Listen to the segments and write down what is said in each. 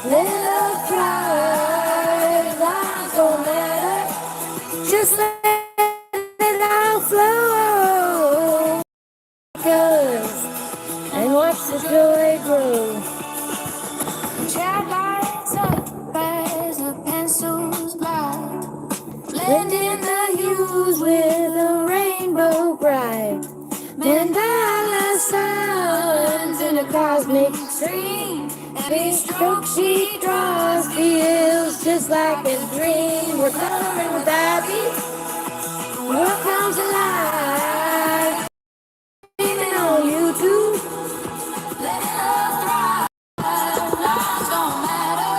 Little cries, lies don't matter. Just let it all flow. Cause, and watch the joy grow. Child lights up as the pencils glide, blending the hues with a rainbow bright. Mandala sounds in a cosmic stream. Every stroke she draws feels just like a dream. We're coloring with ivy. What comes alive? Streaming on YouTube. Let love thrive. Lives don't matter.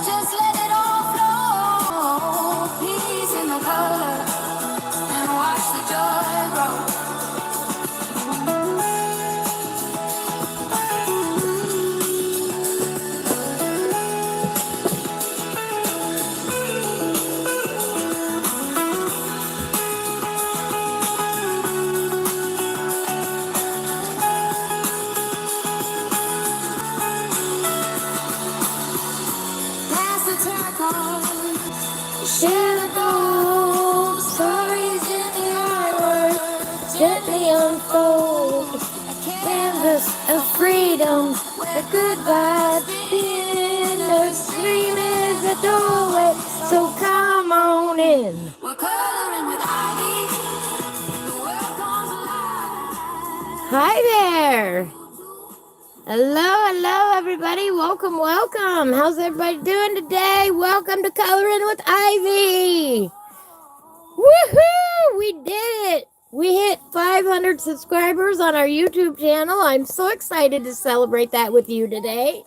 Just let it all flow. Peace in the color and watch the joy grow. Share the gold, stories in the artwork, gently unfold. A canvas of freedom, where good vibes begin. The stream is a doorway, so come on in. We're coloring with ivy. The world comes alive. Hi there. Hello, everybody. Welcome. How's everybody doing today? Welcome to Coloring with Ivy. Woohoo! We did it. We hit 500 subscribers on our YouTube channel. I'm so excited to celebrate that with you today.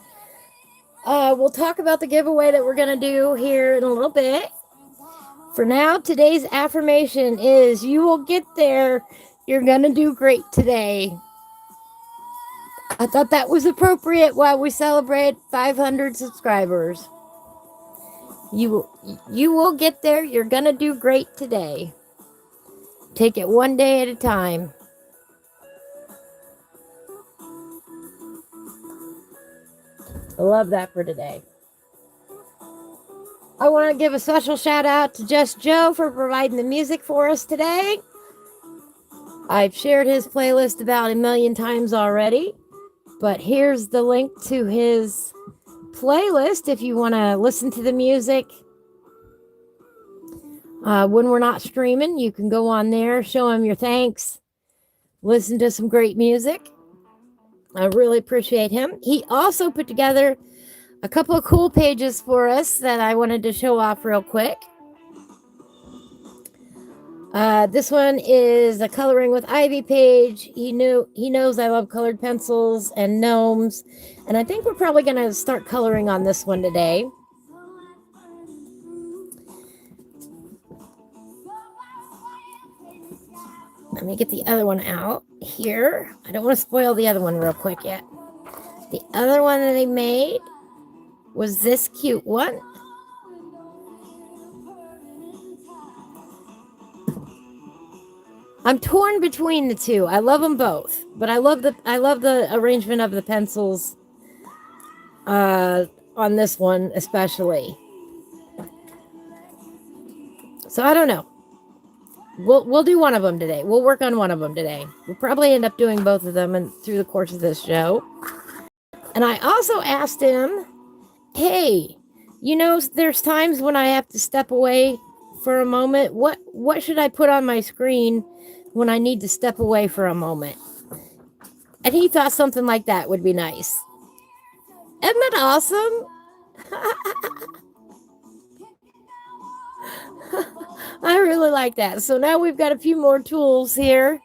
We'll talk about the giveaway that we're going to do here in a little bit. For now, today's affirmation is you will get there. You're going to do great today. I thought that was appropriate while we celebrate 500 subscribers. You will get there. You're going to do great today. Take it one day at a time. I love that for today. I want to give a special shout out to Just Joe for providing the music for us today. I've shared his playlist about 1,000,000 times already. But here's the link to his playlist if you want to listen to the music. When we're not streaming, you can go on there, show him your thanks, listen to some great music. I really appreciate him. He also put together a couple of cool pages for us that I wanted to show off real quick. This one is a Coloring with Ivy page. He knows I love colored pencils and gnomes, and I think we're probably going to start coloring on this one today. Let me get the other one out here. I don't want to spoil the other one real quick yet. The other one that he made was this cute one. I'm torn between the two. I love them both, but I love the arrangement of the pencils on this one especially. So I don't know. We'll do one of them today. We'll work on one of them today. We'll probably end up doing both of them through the course of this show. And I also asked him, hey, there's times when I have to step away for a moment. What should I put on my screen when I need to step away for a moment? And he thought something like that would be nice. Isn't that awesome? I really like that. So now we've got a few more tools here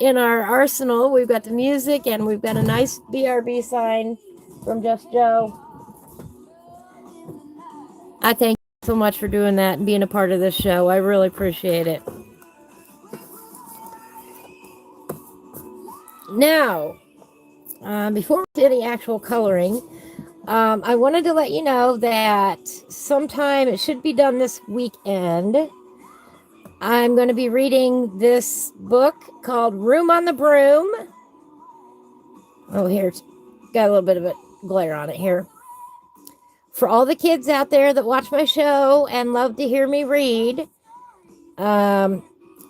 in our arsenal. We've got the music and we've got a nice BRB sign from Just Joe. I thank you so much for doing that and being a part of this show. I really appreciate it. Now, before we do any actual coloring, I wanted to let you know that sometime, it should be done this weekend, I'm going to be reading this book called Room on the Broom. Oh, here, it's got a little bit of a glare on it here. For all the kids out there that watch my show and love to hear me read, we're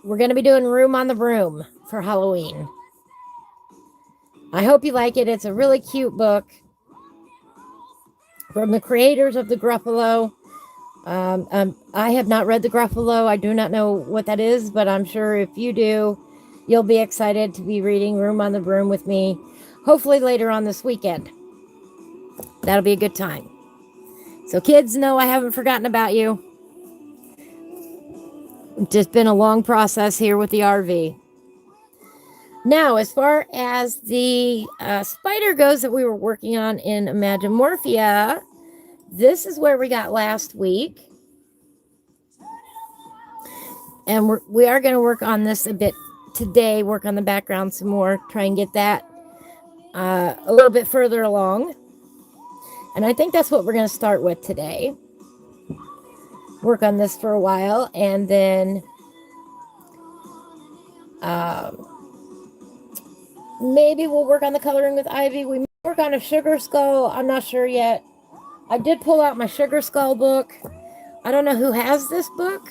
going to be doing Room on the Broom for Halloween. I hope you like it. It's a really cute book from the creators of the Gruffalo. I have not read the Gruffalo. I do not know what that is, but I'm sure if you do, you'll be excited to be reading Room on the Broom with me, hopefully later on this weekend. That'll be a good time. So kids, know I haven't forgotten about you. It's just been a long process here with the RV. Now, as far as the spider goes that we were working on in Imagimorphia, this is where we got last week. And we are going to work on this a bit today, work on the background some more, try and get that a little bit further along. And I think that's what we're going to start with today. Work on this for a while, and then maybe we'll work on the coloring with Ivy. We might work on a sugar skull. I'm not sure yet. I did pull out my sugar skull book. I don't know who has this book.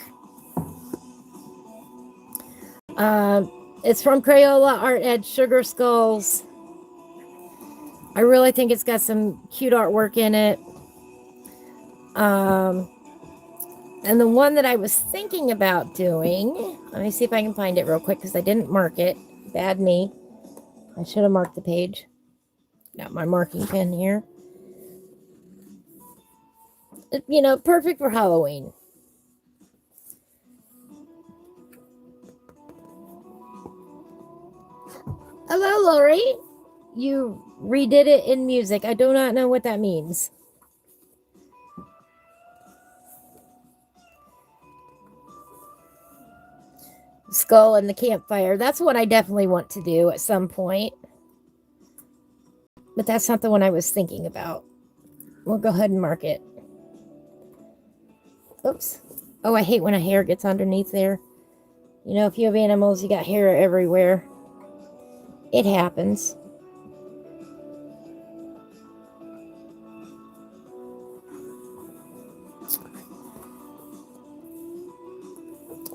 It's from Crayola Art Edge Sugar Skulls. I really think it's got some cute artwork in it. And the one that I was thinking about doing, let me see if I can find it real quick because I didn't mark it. Bad me. I should have marked the page. Got my marking pen here. You know, perfect for Halloween. Hello, Lori. You redid it in music. I do not know what that means. Skull and the campfire. That's what I definitely want to do at some point. But that's not the one I was thinking about. We'll go ahead and mark it. Oops. Oh, I hate when a hair gets underneath there. You know, if you have animals, you got hair everywhere. It happens.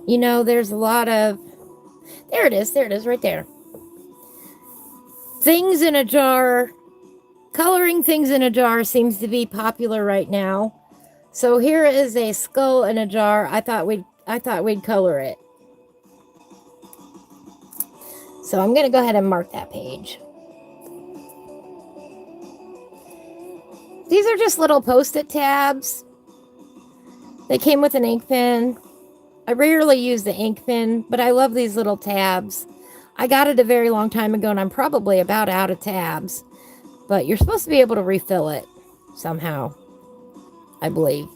You know, there's a lot of... There it is right there. Things in a jar. Coloring things in a jar seems to be popular right now. So here is a skull in a jar. I thought we'd color it. So I'm going to go ahead and mark that page. These are just little post-it tabs. They came with an ink pen. I rarely use the ink pen, but I love these little tabs. I got it a very long time ago, and I'm probably about out of tabs. But you're supposed to be able to refill it somehow, I believe.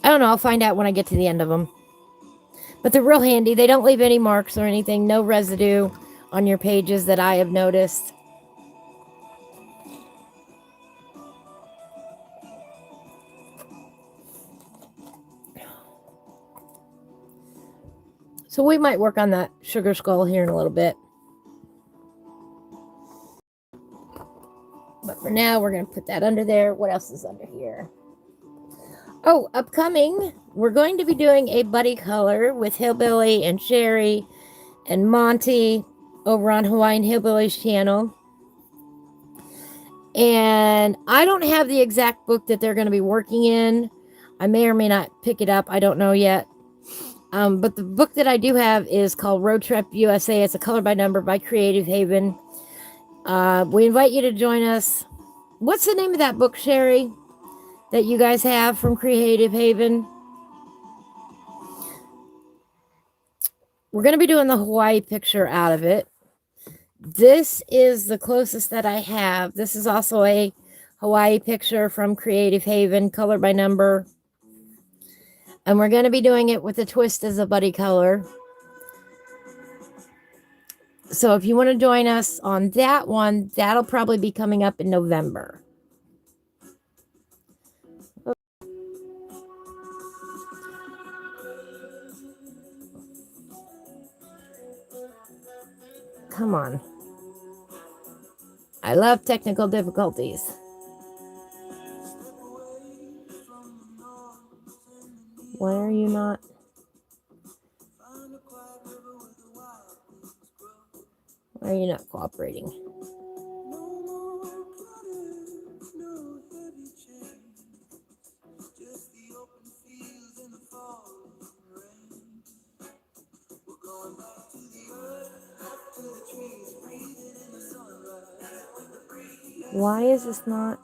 I don't know. I'll find out when I get to the end of them. But they're real handy. They don't leave any marks or anything. No residue on your pages that I have noticed. So we might work on that sugar skull here in a little bit. But for now, we're going to put that under there. What else is under here? Oh, upcoming, we're going to be doing a buddy color with Hillbilly and Sherry and Monty over on Hawaiian Hillbilly's channel. And I don't have the exact book that they're going to be working in. I may or may not pick it up. I don't know yet. But the book that I do have is called Road Trip USA. It's a color by number by Creative Haven. We invite you to join us. What's the name of that book, Sherry, that you guys have from Creative Haven? We're going to be doing the Hawaii picture out of it. This is the closest that I have. This is also a Hawaii picture from Creative Haven, color by number. And we're going to be doing it with a twist as a buddy color. So if you want to join us on that one, that'll probably be coming up in November. Come on. I love technical difficulties. Why are you not? Why are you not cooperating? Why is this not?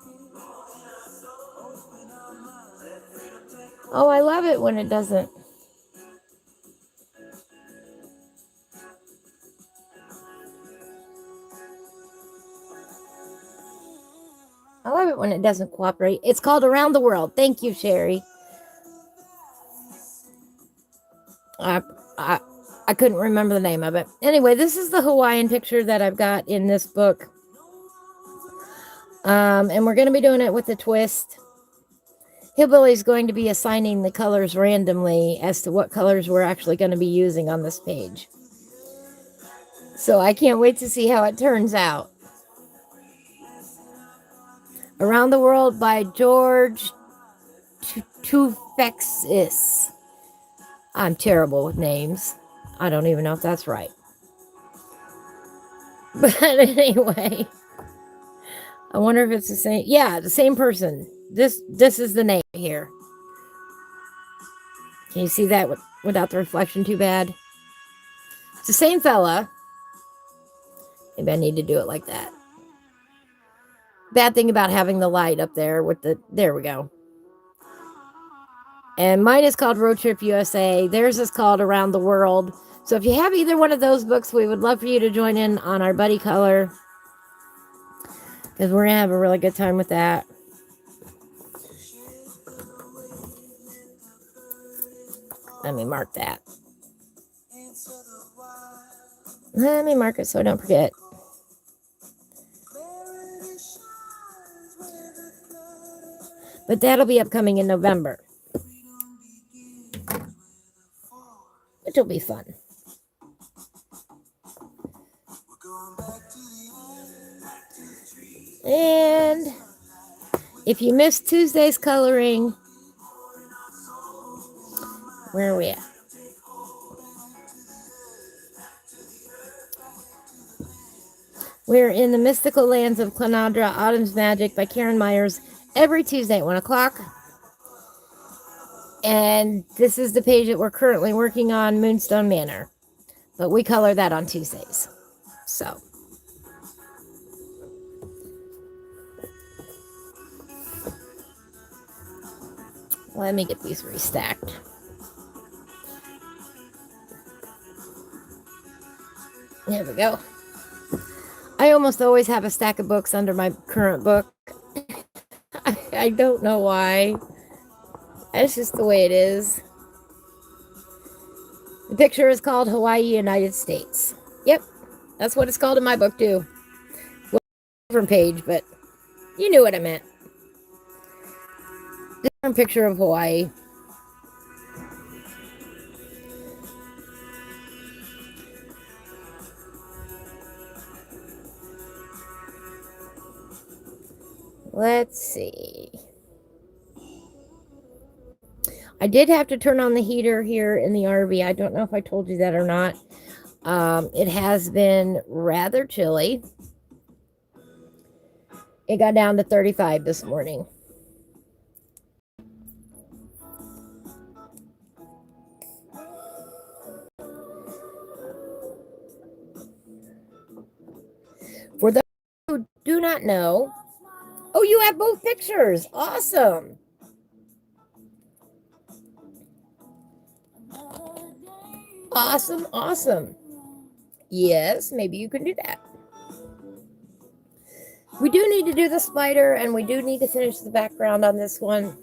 Oh, I love it when it doesn't. I love it when it doesn't cooperate. It's called Around the World. Thank you, Sherry. I couldn't remember the name of it. Anyway, this is the Hawaiian picture that I've got in this book. And we're going to be doing it with a twist. Hillbilly's going to be assigning the colors randomly as to what colors we're actually going to be using on this page. So I can't wait to see how it turns out. Around the World by George Tufexis. I'm terrible with names. I don't even know if that's right. But anyway, I wonder if it's the same. Yeah, the same person. This is the name here. Can you see that without the reflection too bad? It's the same fella. Maybe I need to do it like that. Bad thing about having the light up there with the... There we go. And mine is called Road Trip USA. Theirs is called Around the World. So if you have either one of those books, we would love for you to join in on our buddy color. Because we're going to have a really good time with that. Let me mark that. Let me mark it so I don't forget. But that'll be upcoming in November. Which will be fun. And if you missed Tuesday's coloring, where are we at? We're in the Mystical Lands of Clanadra, Autumn's Magic by Karen Myers every Tuesday at 1 o'clock. And this is the page that we're currently working on, Moonstone Manor. But we color that on Tuesdays. So. Let me get these restacked. There we go. I almost always have a stack of books under my current book. I don't know why. That's just the way it is. The picture is called Hawaii, United States. Yep, that's what it's called in my book too. Well, different page, but you knew what I meant. Different picture of Hawaii. Let's see. I did have to turn on the heater here in the RV. I don't know if I told you that or not. It has been rather chilly. It got down to 35 this morning. For those who do not know, oh, you have both pictures. Awesome. Awesome, awesome. Yes, maybe you can do that. We do need to do the spider, and we do need to finish the background on this one.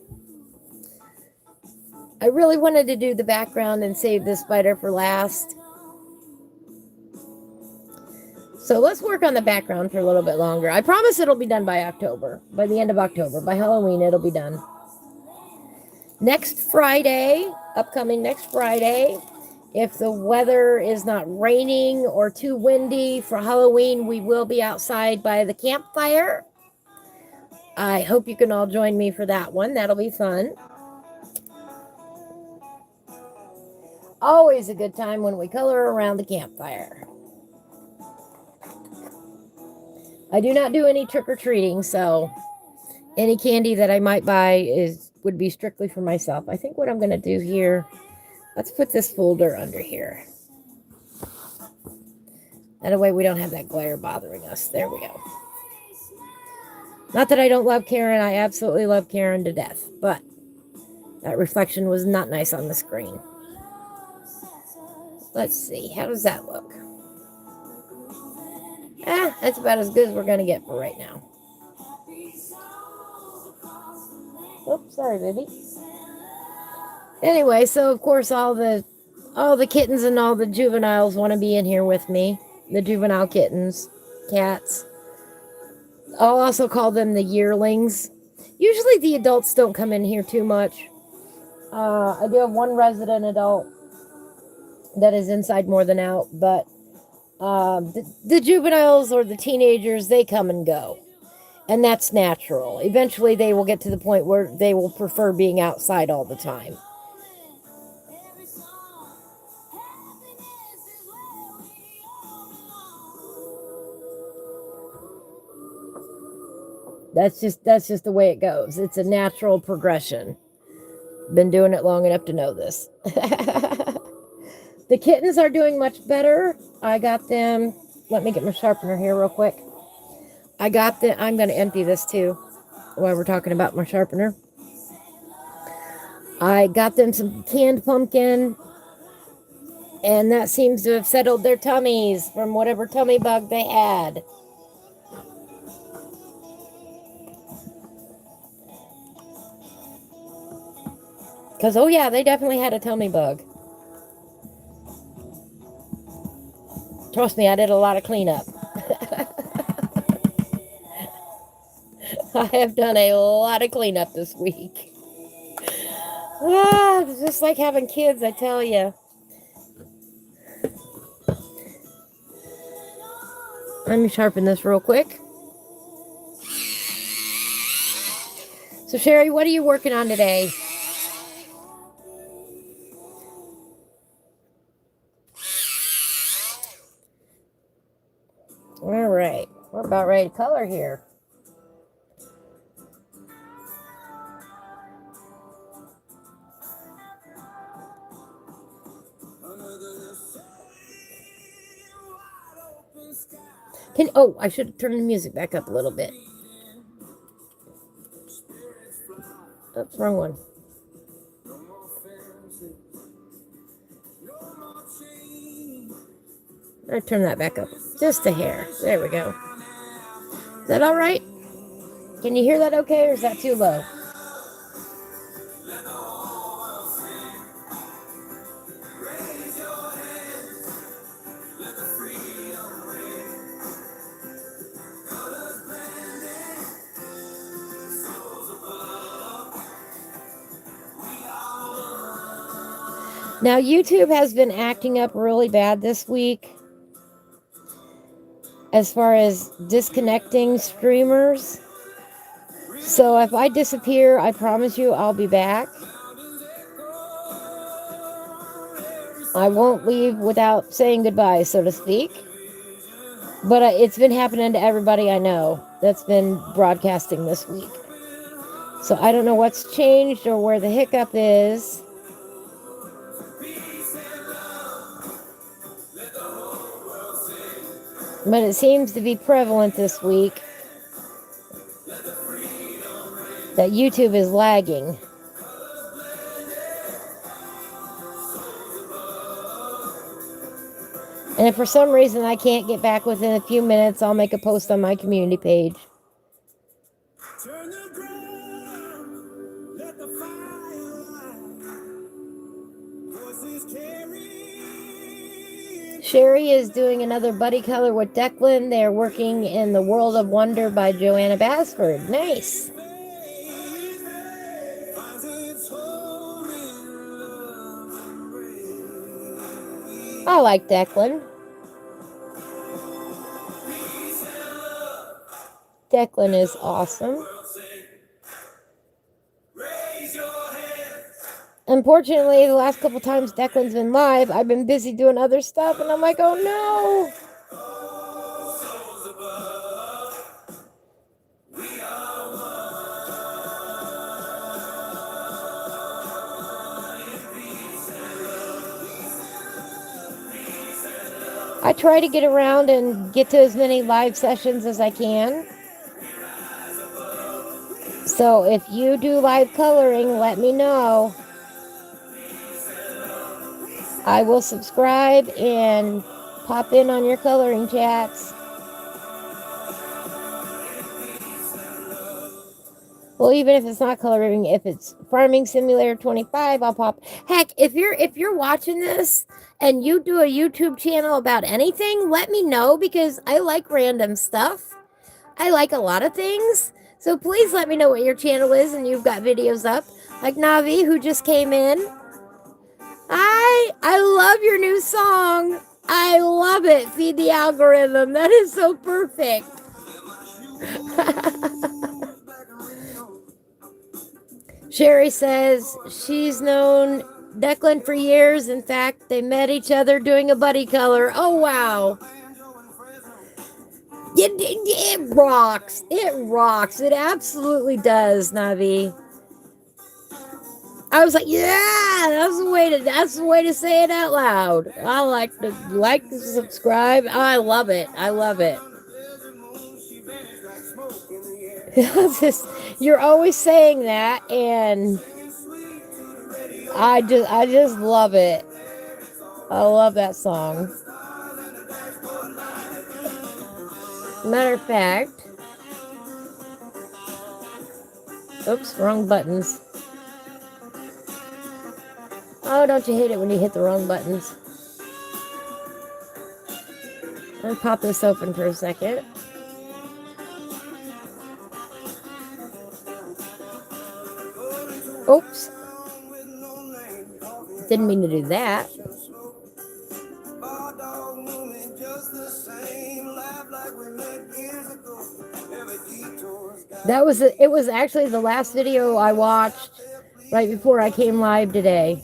I really wanted to do the background and save the spider for last. So let's work on the background for a little bit longer. I promise it'll be done by October. By the end of October. By Halloween, it'll be done. Next Friday, upcoming next Friday, if the weather is not raining or too windy for Halloween, we will be outside by the campfire. I hope you can all join me for that one. That'll be fun. always a good time when we color around the campfire. I do not do any trick-or-treating, so any candy that I might buy would be strictly for myself. I think what I'm going to do here, let's put this folder under here. That way we don't have that glare bothering us. There we go. Not that I don't love Karen. I absolutely love Karen to death. But that reflection was not nice on the screen. Let's see. How does that look? That's about as good as we're going to get for right now. Oops, sorry, baby. Anyway, so of course all the kittens and all the juveniles want to be in here with me. The juvenile kittens, cats. I'll also call them the yearlings. Usually the adults don't come in here too much. I do have one resident adult that is inside more than out, but the juveniles or the teenagers, they come and go. And that's natural. Eventually they will get to the point where they will prefer being outside all the time. That's just the way it goes. It's a natural progression. Been doing it long enough to know this. The kittens are doing much better. I got them. Let me get my sharpener here real quick. I got them. I'm going to empty this too while we're talking about my sharpener. I got them some canned pumpkin, and that seems to have settled their tummies from whatever tummy bug they had. Because, oh yeah, they definitely had a tummy bug. Trust me, I did a lot of cleanup. I have done a lot of cleanup this week. It's just like having kids, I tell you. Let me sharpen this real quick. So, Sherry, what are you working on today? All right. We're about ready to color here. I should turn the music back up a little bit. Oops, wrong one. I turn that back up just a hair. There we go. Is that all right? Can you hear that okay, or is that too low? Now, YouTube has been acting up really bad this week as far as disconnecting streamers. So if I disappear, I promise you I'll be back. I won't leave without saying goodbye, so to speak. But it's been happening to everybody I know that's been broadcasting this week. So I don't know what's changed or where the hiccup is. But it seems to be prevalent this week that YouTube is lagging. And if for some reason I can't get back within a few minutes, I'll make a post on my community page. Sherry is doing another buddy color with Declan. They're working in The World of Wonder by Joanna Basford. Nice. I like Declan. Declan is awesome. Unfortunately, the last couple times Declan's been live, I've been busy doing other stuff, and I'm like, oh no. I try to get around and get to as many live sessions as I can. So if you do live coloring, let me know. I will subscribe and pop in on your coloring chats. Well, even if it's not coloring, if it's Farming Simulator 25, I'll pop. Heck, if you're watching this and you do a YouTube channel about anything, let me know, because I like random stuff. I like a lot of things. So please let me know what your channel is and you've got videos up. Like Navi, who just came in. I love your new song. I love it. Feed the algorithm. That is so perfect. Sherry says she's known Declan for years. In fact, they met each other doing a buddy color. Oh, wow. It rocks. It rocks. It absolutely does, Navi. I was like, yeah, that's the way to say it out loud. I like to subscribe. I love it. I love it. You're always saying that, and I just love it. I love that song. Matter of fact, oops, wrong buttons. Oh, don't you hate it when you hit the wrong buttons? Let me pop this open for a second. Oops. Didn't mean to do that. It was actually the last video I watched right before I came live today.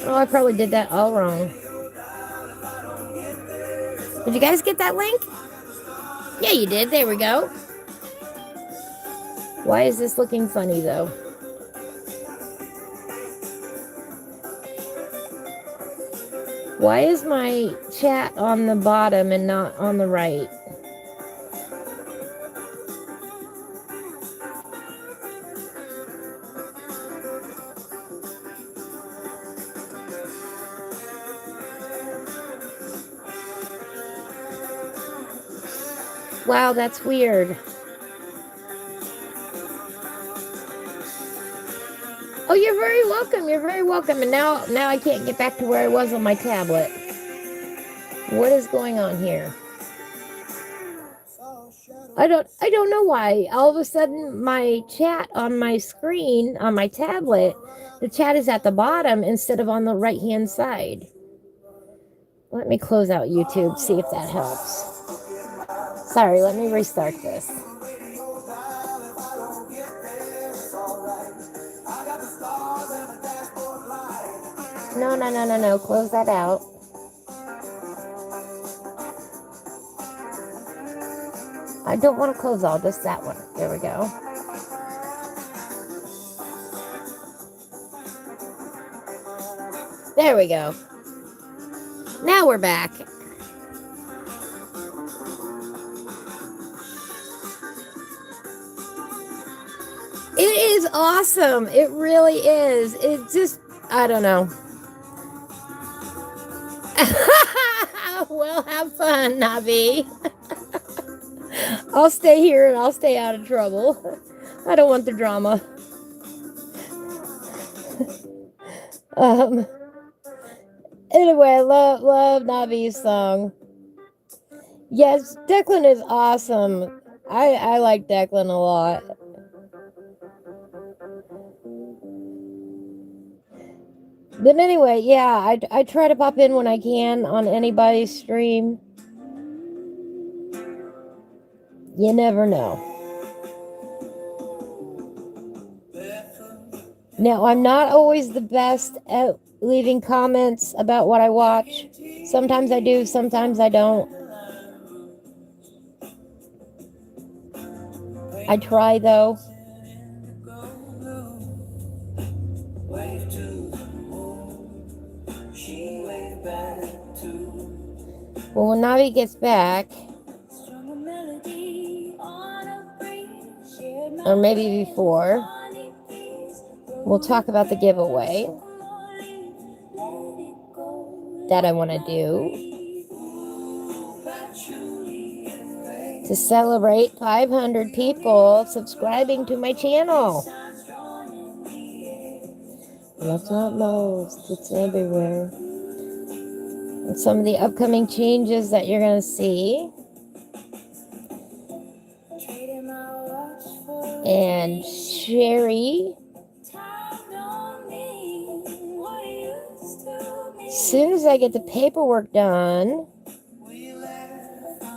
Oh, I probably did that all wrong. Did you guys get that link? Yeah, you did. There we go. Why is this looking funny, though? Why is my chat on the bottom and not on the right? Wow, that's weird. Oh, you're very welcome. You're very welcome. And now I can't get back to where I was on my tablet. What is going on here? I don't know why. All of a sudden, my chat on my screen, on my tablet, the chat is at the bottom instead of on the right-hand side. Let me close out YouTube, see if that helps. Sorry, let me restart this. No. Close that out. I don't want to close all, just that one. There we go. There we go. Now we're back. It is awesome. It really is. It just, I don't know. Well, have fun, Navi. I'll stay here and I'll stay out of trouble. I don't want the drama. Anyway, I love Navi's song. Yes, Declan is awesome. I like Declan a lot. But anyway, yeah, I try to pop in when I can on anybody's stream. You never know. Now, I'm not always the best at leaving comments about what I watch. Sometimes I do, sometimes I don't. I try, though. Well, when Navi gets back, or maybe before, we'll talk about the giveaway that I want to do to celebrate 500 people subscribing to my channel. That's not most, it's everywhere. And some of the upcoming changes that you're going to see. And Sherry, as soon as I get the paperwork done,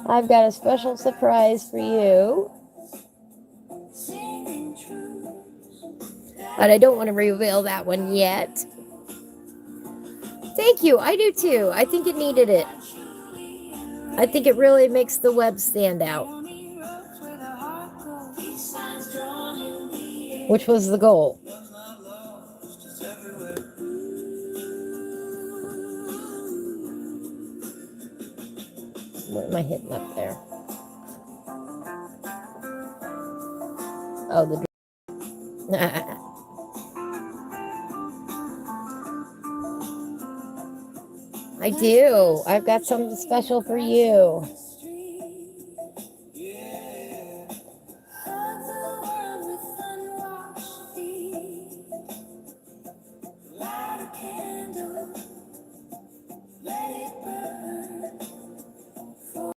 I've got a special surprise for you. But I don't want to reveal that one yet. Thank you. I do too. I think it needed it. I think it really makes the web stand out. Which was the goal. What am I hitting up there? Oh, the... I do. I've got something special for you.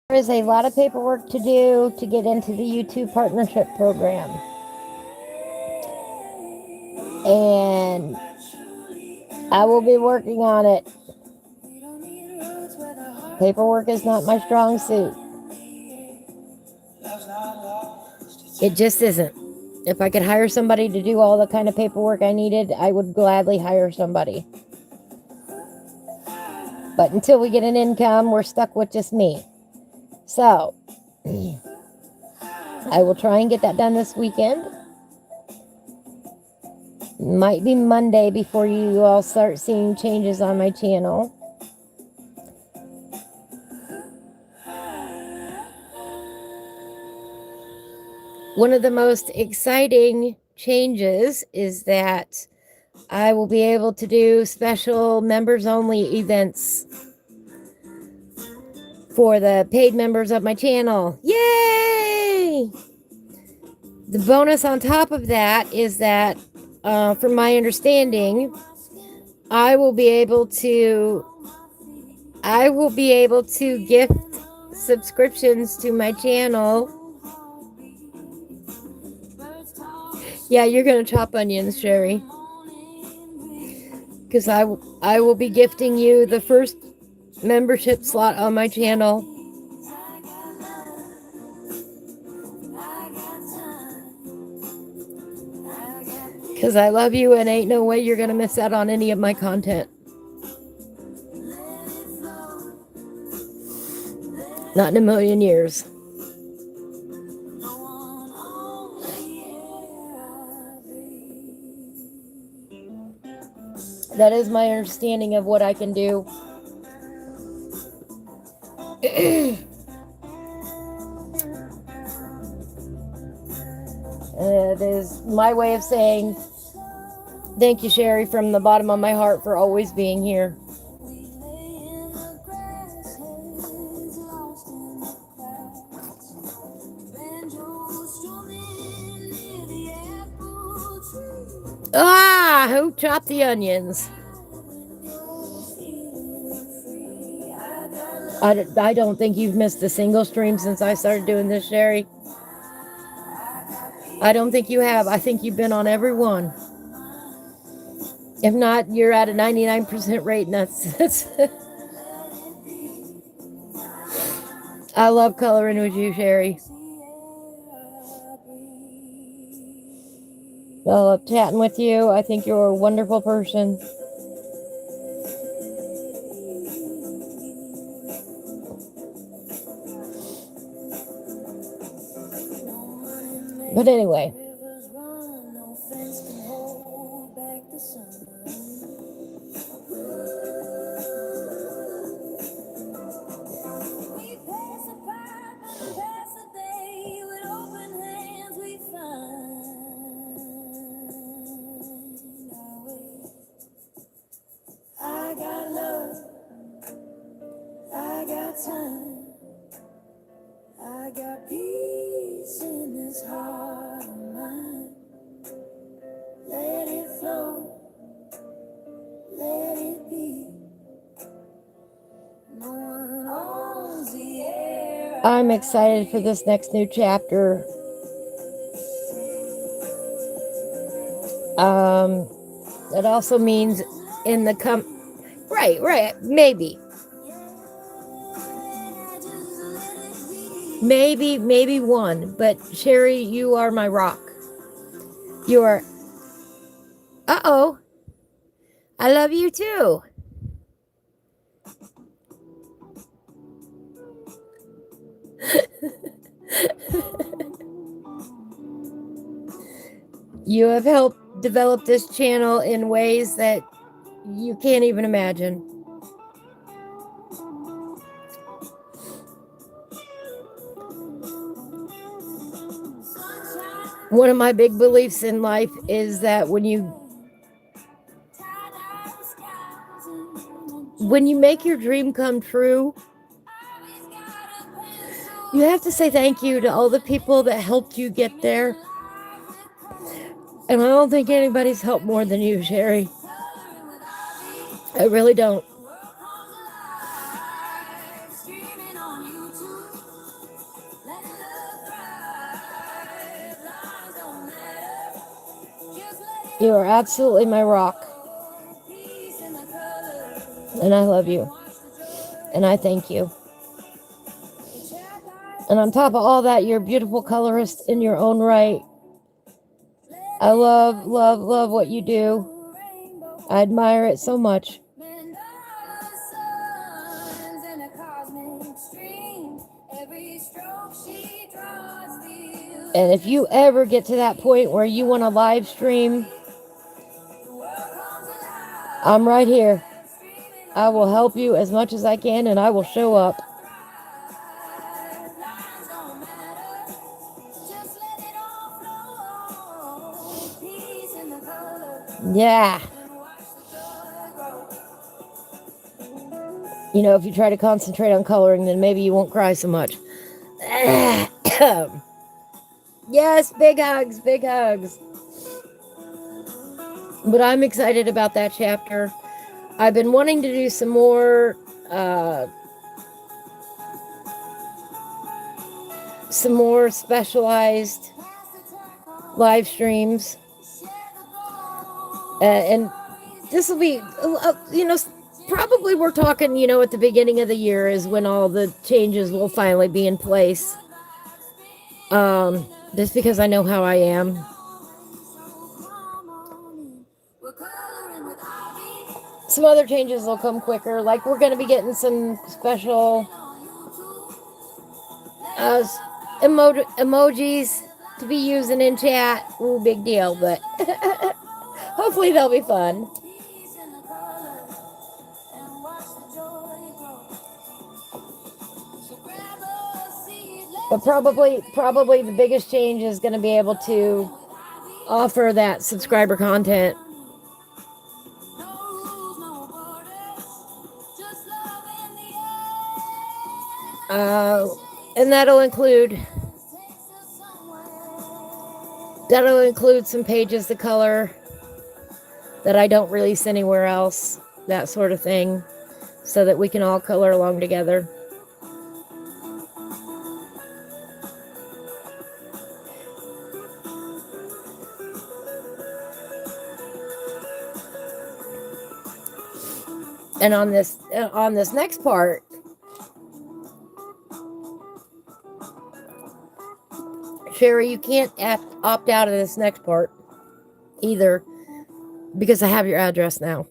There is a lot of paperwork to do to get into the YouTube partnership program. And I will be working on it. Paperwork is not my strong suit. It just isn't. If I could hire somebody to do all the kind of paperwork I needed, I would gladly hire somebody. But until we get an income, we're stuck with just me. So, I will try and get that done this weekend. Might be Monday before you all start seeing changes on my channel. One of the most exciting changes is that I will be able to do special members-only events for the paid members of my channel. Yay! The bonus on top of that is that, from my understanding, I will be able to gift subscriptions to my channel. Yeah, you're gonna chop onions, Sherry, because I will be gifting you the first membership slot on my channel. Because I love you and ain't no way you're going to miss out on any of my content. Not in a million years. That is my understanding of what I can do. It is my way of saying thank you, Sherry, from the bottom of my heart for always being here. Ah, who chopped the onions? I don't think you've missed a single stream since I started doing this, Sherry. I don't think you have. I think you've been on every one. If not, you're at a 99% rate, and that's I love coloring with you, Sherry. I love chatting with you. I think you're a wonderful person. But anyway. I got love, I got time, I got peace in this heart of mine. Let it flow, let it be. No one owns the air. I'm excited for this next new chapter. That also means in the right, maybe one, but Sherry, you are my rock. You are, I love you too. You have helped develop this channel in ways that you can't even imagine. One of my big beliefs in life is that when you make your dream come true, you have to say thank you to all the people that helped you get there. And I don't think anybody's helped more than you, Sherry. I really don't. You are absolutely my rock. And I love you. And I thank you. And on top of all that, you're a beautiful colorist in your own right. I love, love, love what you do. I admire it so much. And if you ever get to that point where you want to live stream, I'm right here. I will help you as much as I can, and I will show up. Yeah. You know, if you try to concentrate on coloring, then maybe you won't cry so much. Yes, big hugs, big hugs. But I'm excited about that chapter. I've been wanting to do some more specialized live streams. And this will be, probably we're talking, at the beginning of the year is when all the changes will finally be in place. Just because I know how I am. Some other changes will come quicker. Like we're going to be getting some special emojis to be using in chat. Ooh, big deal, but hopefully they'll be fun. But probably the biggest change is going to be able to offer that subscriber content. And that'll include some pages to color that I don't release anywhere else, that sort of thing, so that we can all color along together. And on this next part, Sherry, you can't opt out of this next part. either because I have your address now.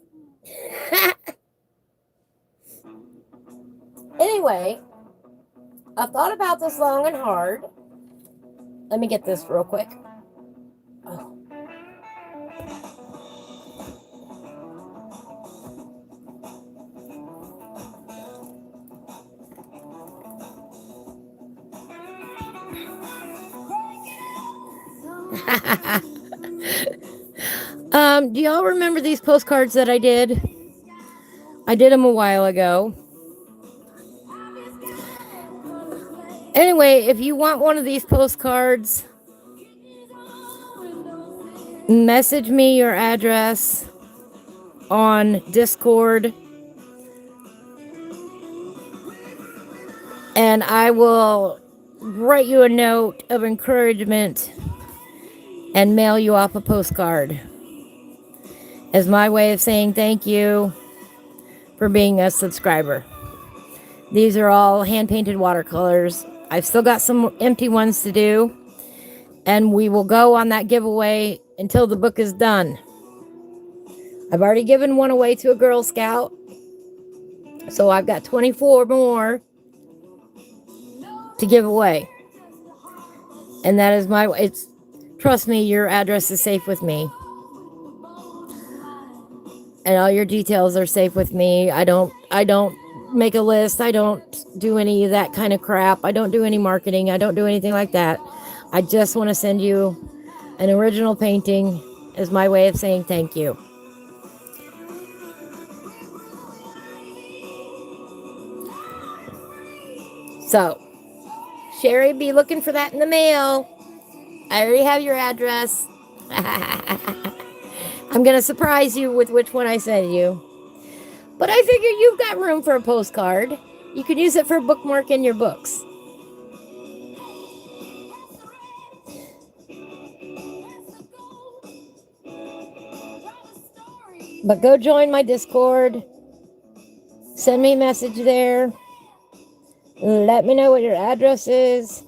Anyway, I thought about this long and hard. Let me get this real quick. Oh. Do y'all remember these postcards that I did? I did them a while ago. Anyway, if you want one of these postcards, message me your address on Discord, and I will write you a note of encouragement and mail you off a postcard as my way of saying thank you for being a subscriber. These are all hand-painted watercolors. I've still got some empty ones to do, and we will go on that giveaway until the book is done. I've already given one away to a Girl Scout, so I've got 24 more to give away. And that is trust me, your address is safe with me. And all your details are safe with me. I don't make a list. I don't do any of that kind of crap. I don't do any marketing. I don't do anything like that. I just want to send you an original painting as my way of saying thank you. So, Sherry, be looking for that in the mail. I already have your address. I'm going to surprise you with which one I send you. But I figure you've got room for a postcard. You can use it for a bookmark in your books. But go join my Discord. Send me a message there. Let me know what your address is.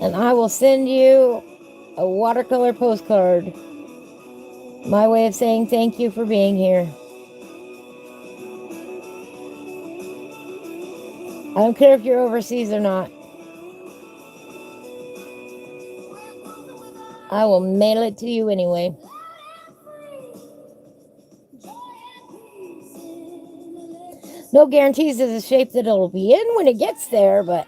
And I will send you a watercolor postcard. My way of saying thank you for being here. I don't care if you're overseas or not. I will mail it to you anyway. No guarantees of the shape that it'll be in when it gets there, but...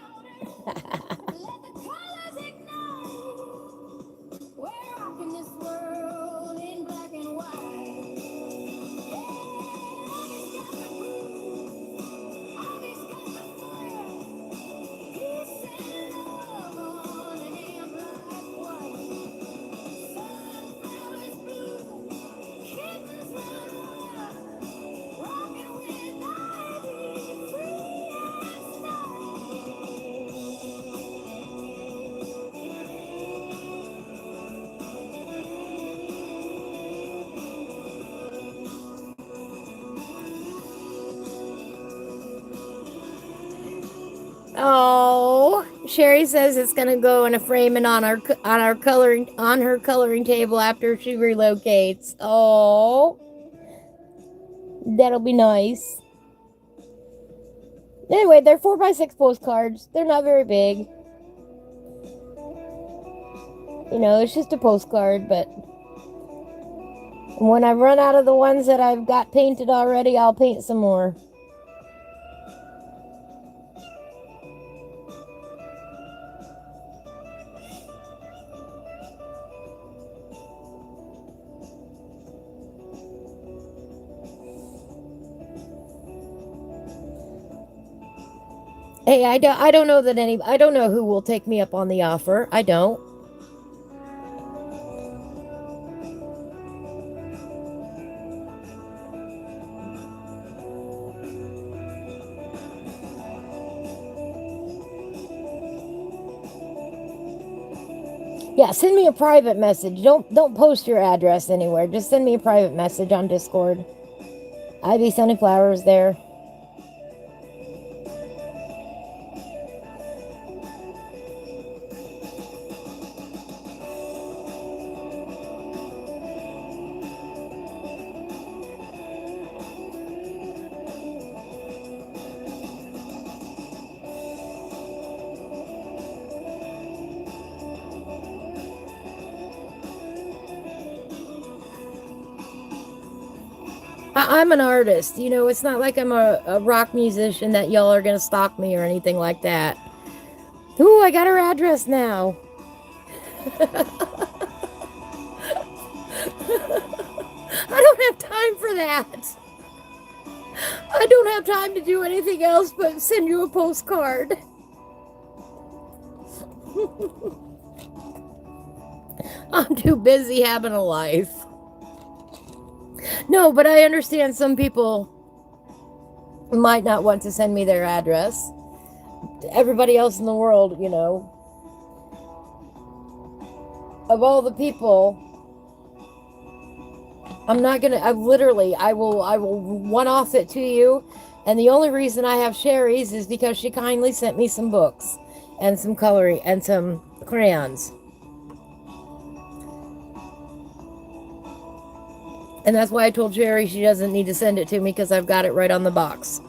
Oh, Sherry says it's gonna go in a frame and on her coloring table after she relocates. Oh, that'll be nice. Anyway, they're 4x6 postcards. They're not very big. You know, it's just a postcard, but when I run out of the ones that I've got painted already, I'll paint some more. Hey, I don't know that I don't know who will take me up on the offer. I don't. Yeah, send me a private message. Don't post your address anywhere. Just send me a private message on Discord. Ivy Sunny Flowers there. I'm an artist. You know, it's not like I'm a rock musician that y'all are going to stalk me or anything like that. Ooh, I got her address now. I don't have time for that. I don't have time to do anything else but send you a postcard. I'm too busy having a life. No, but I understand some people might not want to send me their address. Everybody else in the world, you know, of all the people, I'm not gonna. I will one-off it to you. And the only reason I have Sherry's is because she kindly sent me some books and some coloring and some crayons. And that's why I told Sherry she doesn't need to send it to me because I've got it right on the box.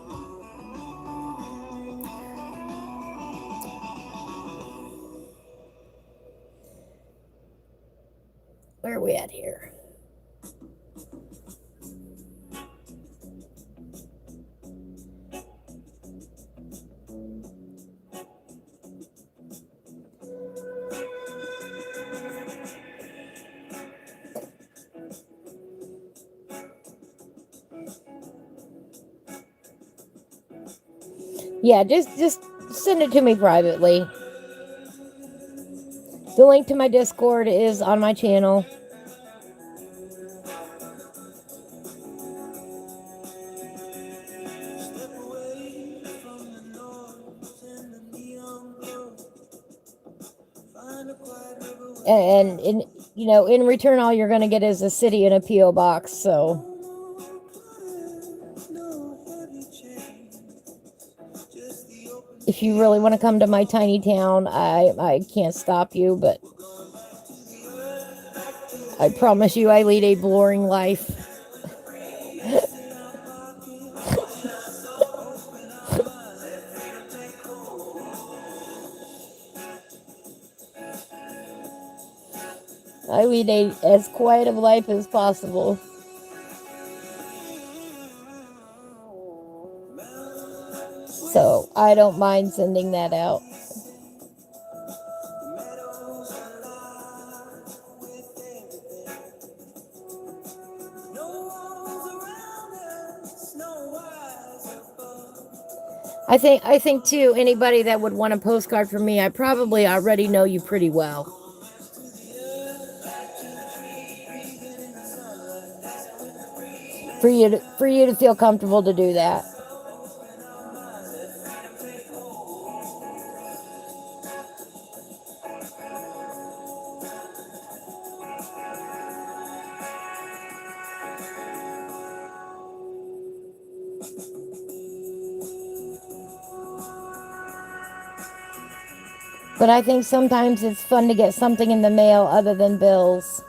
Where are we at here? Yeah, just send it to me privately. The link to my Discord is on my channel. And in return, all you're going to get is a city and a P.O. box, so. If you really want to come to my tiny town, I can't stop you, but I promise you I lead a boring life. I lead as quiet of life as possible. So I don't mind sending that out. I think too, anybody that would want a postcard from me, I probably already know you pretty well. For you to feel comfortable to do that. But I think sometimes it's fun to get something in the mail other than bills.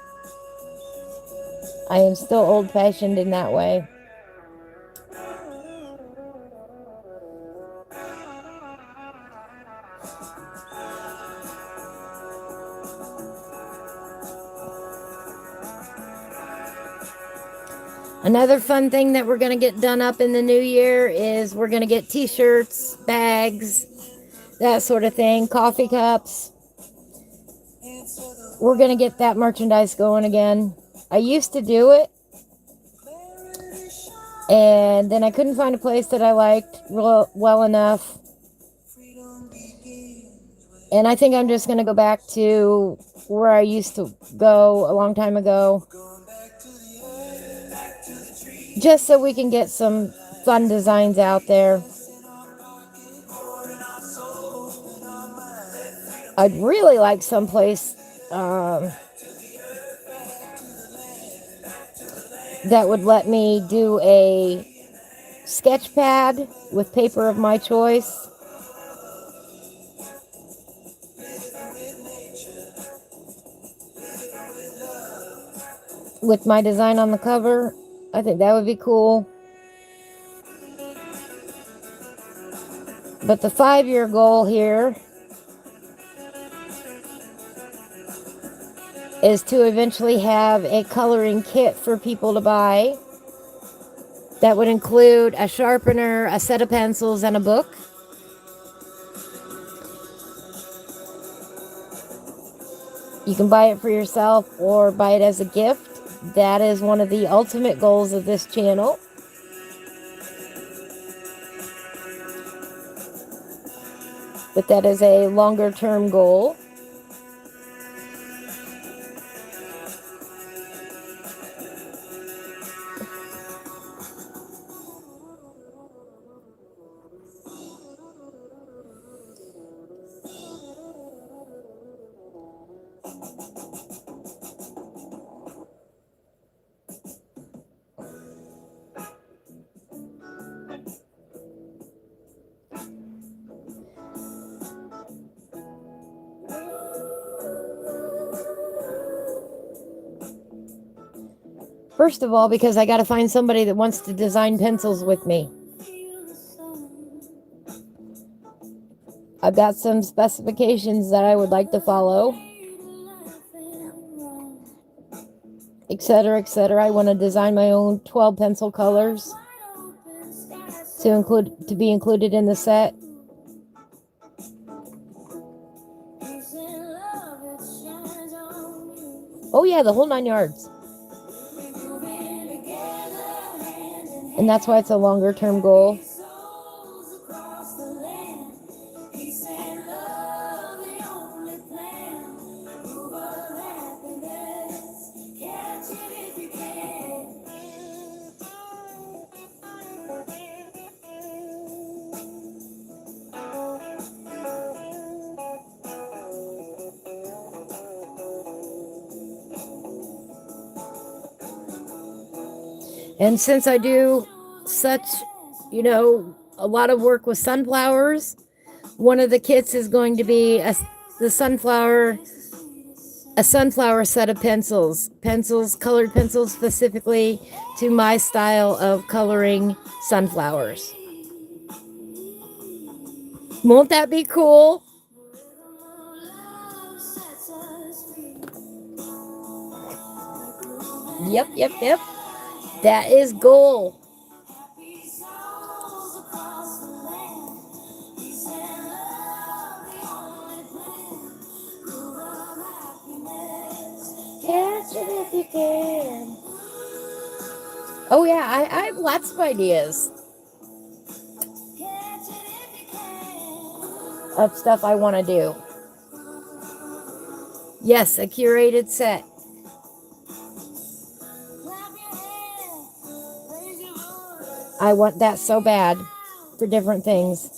I am still old-fashioned in that way. Another fun thing that we're going to get done up in the new year is we're going to get t-shirts, bags, that sort of thing, coffee cups. We're going to get that merchandise going again. I used to do it, and then I couldn't find a place that I liked well enough. And I think I'm just going to go back to where I used to go a long time ago. Just so we can get some fun designs out there. I'd really like someplace that would let me do a sketch pad with paper of my choice. With my design on the cover. I think that would be cool. But the 5-year goal here is to eventually have a coloring kit for people to buy. That would include a sharpener, a set of pencils, and a book. You can buy it for yourself or buy it as a gift. That is one of the ultimate goals of this channel. But that is a longer term goal. First of all, because I got to find somebody that wants to design pencils with me. I've got some specifications that I would like to follow, etc., etc. I want to design my own 12 pencil colors to be included in the set. Oh yeah, the whole 9 yards. And that's why it's a longer term goal. And since I do such, a lot of work with sunflowers, one of the kits is going to be a sunflower set of pencils, colored pencils specifically to my style of coloring sunflowers. Won't that be cool? Yep. That is goal. Catch it if you can. Oh yeah, I have lots of ideas of stuff I want to do. Yes, a curated set. I want that so bad for different things.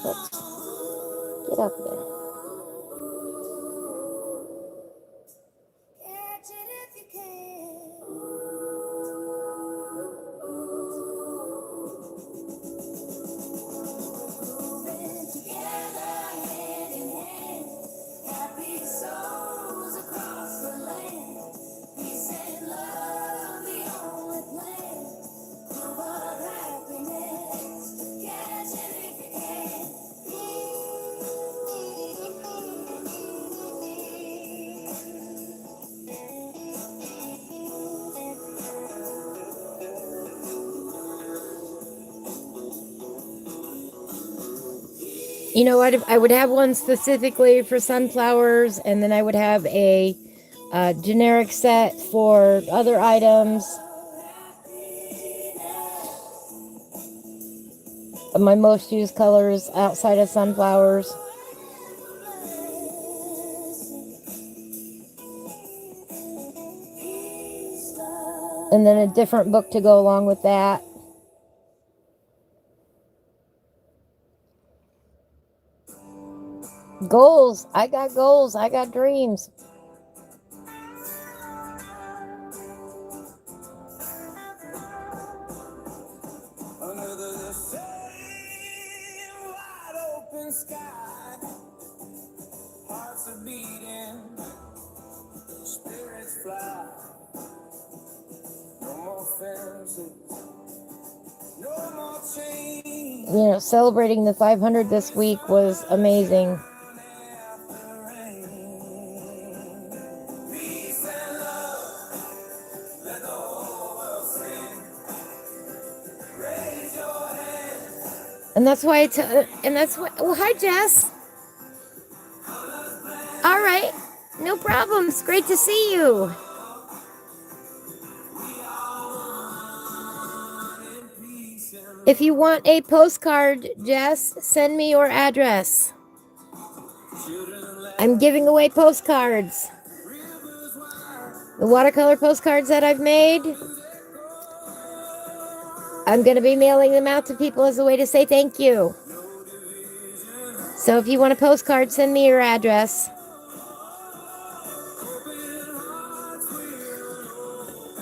Oops. Get up there. I would have one specifically for sunflowers, and then I would have a generic set for other items. My most used colors outside of sunflowers. And then a different book to go along with that. Goals. I got goals. I got dreams. Under the same wide open sky, hearts are beating, spirits fly. No more fences, no more chains. Celebrating the 500 this week was amazing. And that's why and that's why, well, hi, Jess. All right. No problem. It's great to see you. If you want a postcard, Jess, send me your address. I'm giving away postcards. The watercolor postcards that I've made, I'm going to be mailing them out to people as a way to say thank you. So if you want a postcard, send me your address.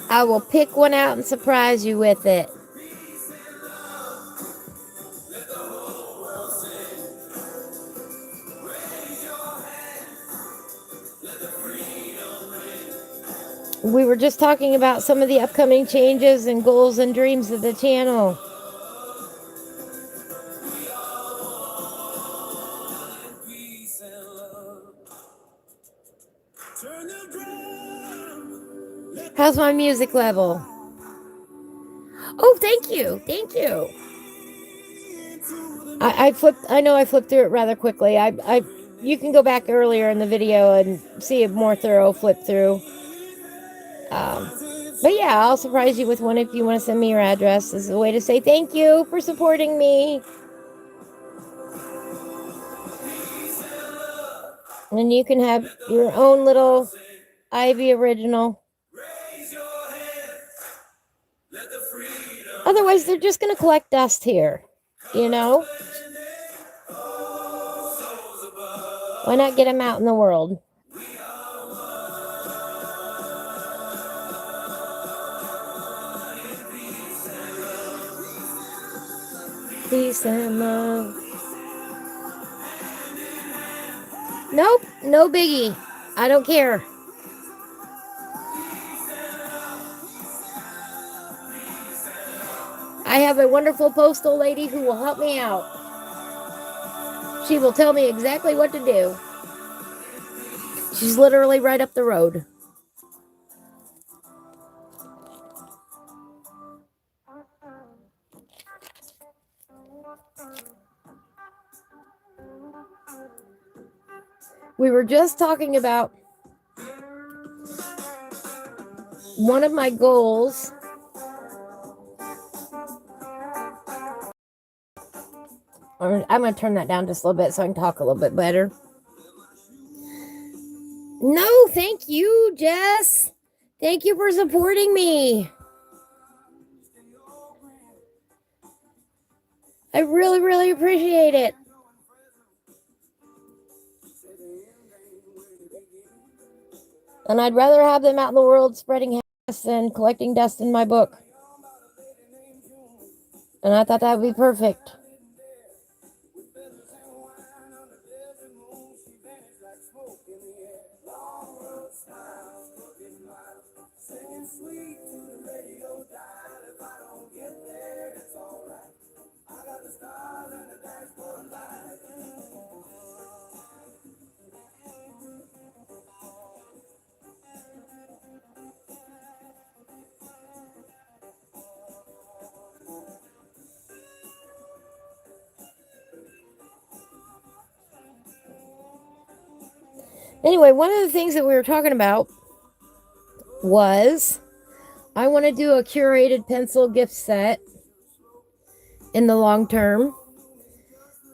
I will pick one out and surprise you with it. We were just talking about some of the upcoming changes and goals and dreams of the channel. How's my music level? Oh, thank you. Thank you. I know I flipped through it rather quickly. You can go back earlier in the video and see a more thorough flip through. But yeah, I'll surprise you with one if you want to send me your address. This is a way to say thank you for supporting me. And you can have your own little Ivy original. Otherwise, they're just going to collect dust here, you know? Why not get them out in the world? Peace and love. Nope, no biggie. I don't care. I have a wonderful postal lady who will help me out. She will tell me exactly what to do. She's literally right up the road. We were just talking about one of my goals. I'm going to turn that down just a little bit so I can talk a little bit better. No, thank you, Jess. Thank you for supporting me. I really, really appreciate it. And I'd rather have them out in the world spreading dust than collecting dust in my book. And I thought that would be perfect. Anyway, one of the things that we were talking about was I want to do a curated pencil gift set in the long term,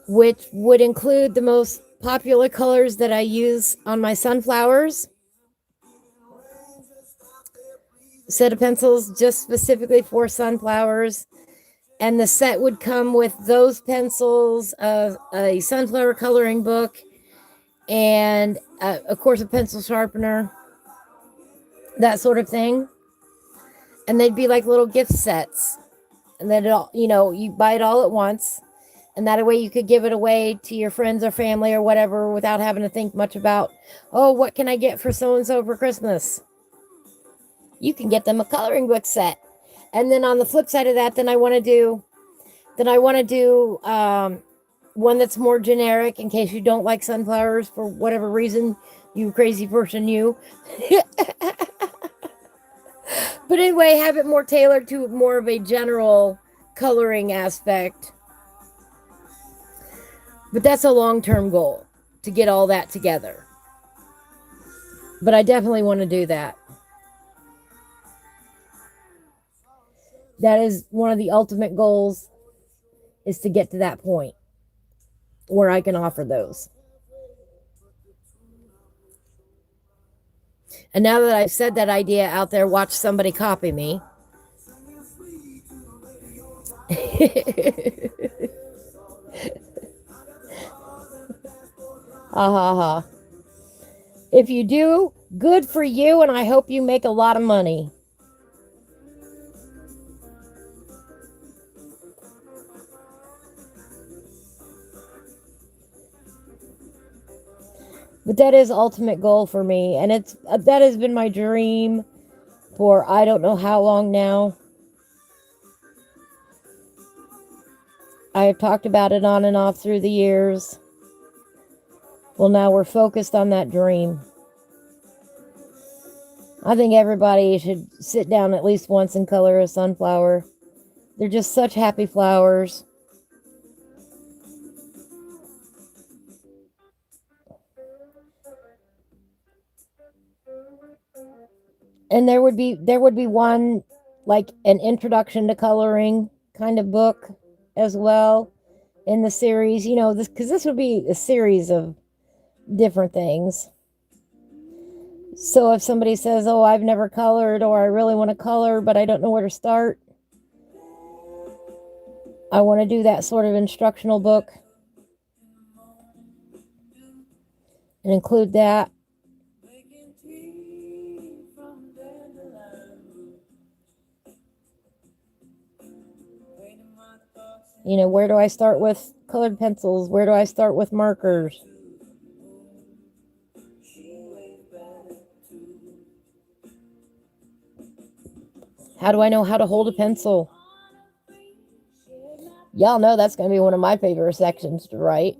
which would include the most popular colors that I use on my sunflowers. A set of pencils just specifically for sunflowers. And the set would come with those pencils, a sunflower coloring book, and of course a pencil sharpener, that sort of thing. And they'd be like little gift sets, and then you buy it all at once, and that way you could give it away to your friends or family or whatever without having to think much about, oh, what can I get for so and so for Christmas? You can get them a coloring book set. And then on the flip side of that, then I want to do one that's more generic in case you don't like sunflowers for whatever reason, you crazy person, you. But anyway, have it more tailored to more of a general coloring aspect. But that's a long-term goal, to get all that together. But I definitely want to do that. That is one of the ultimate goals, is to get to that point where I can offer those. And now that I've said that idea out there, watch somebody copy me. Ha ha ha. If you do, good for you, and I hope you make a lot of money. But that is ultimate goal for me, and that has been my dream for I don't know how long now. I have talked about it on and off through the years. Well, now we're focused on that dream. I think everybody should sit down at least once and color a sunflower. They're just such happy flowers. And there would be one, like an introduction to coloring kind of book as well in the series, you know, because this would be a series of different things. So if somebody says, oh, I've never colored, or I really want to color but I don't know where to start, I want to do that sort of instructional book and include that. You know, where do I start with colored pencils? Where do I start with markers? How do I know how to hold a pencil? Y'all know that's going to be one of my favorite sections to write.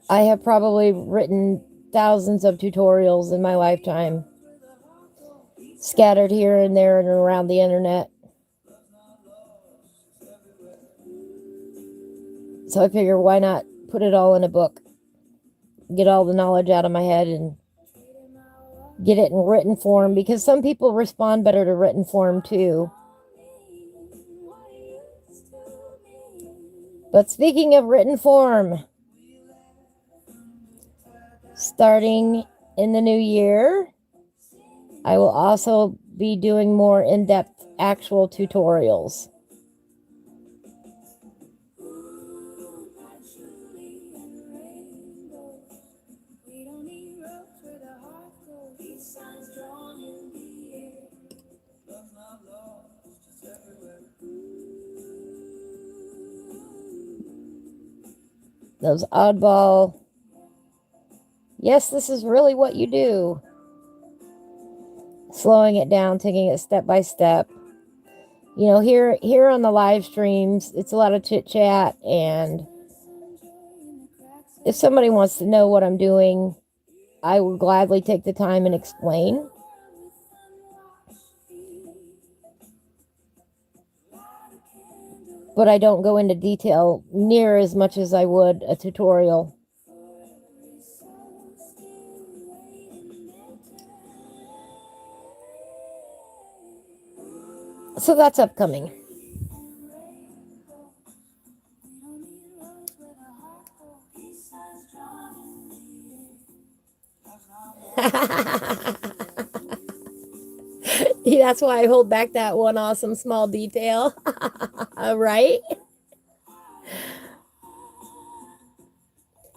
I have probably written thousands of tutorials in my lifetime, scattered here and there and around the internet. So I figure, why not put it all in a book? Get all the knowledge out of my head and get it in written form, because some people respond better to written form too. But speaking of written form, starting in the new year, I will also be doing more in-depth actual tutorials. Those oddball, yes, this is really what you do. Slowing it down, taking it step by step. You know, here on the live streams, it's a lot of chit chat, and if somebody wants to know what I'm doing, I will gladly take the time and explain. But I don't go into detail near as much as I would a tutorial. So that's upcoming. That's why I hold back that one awesome small detail. Right?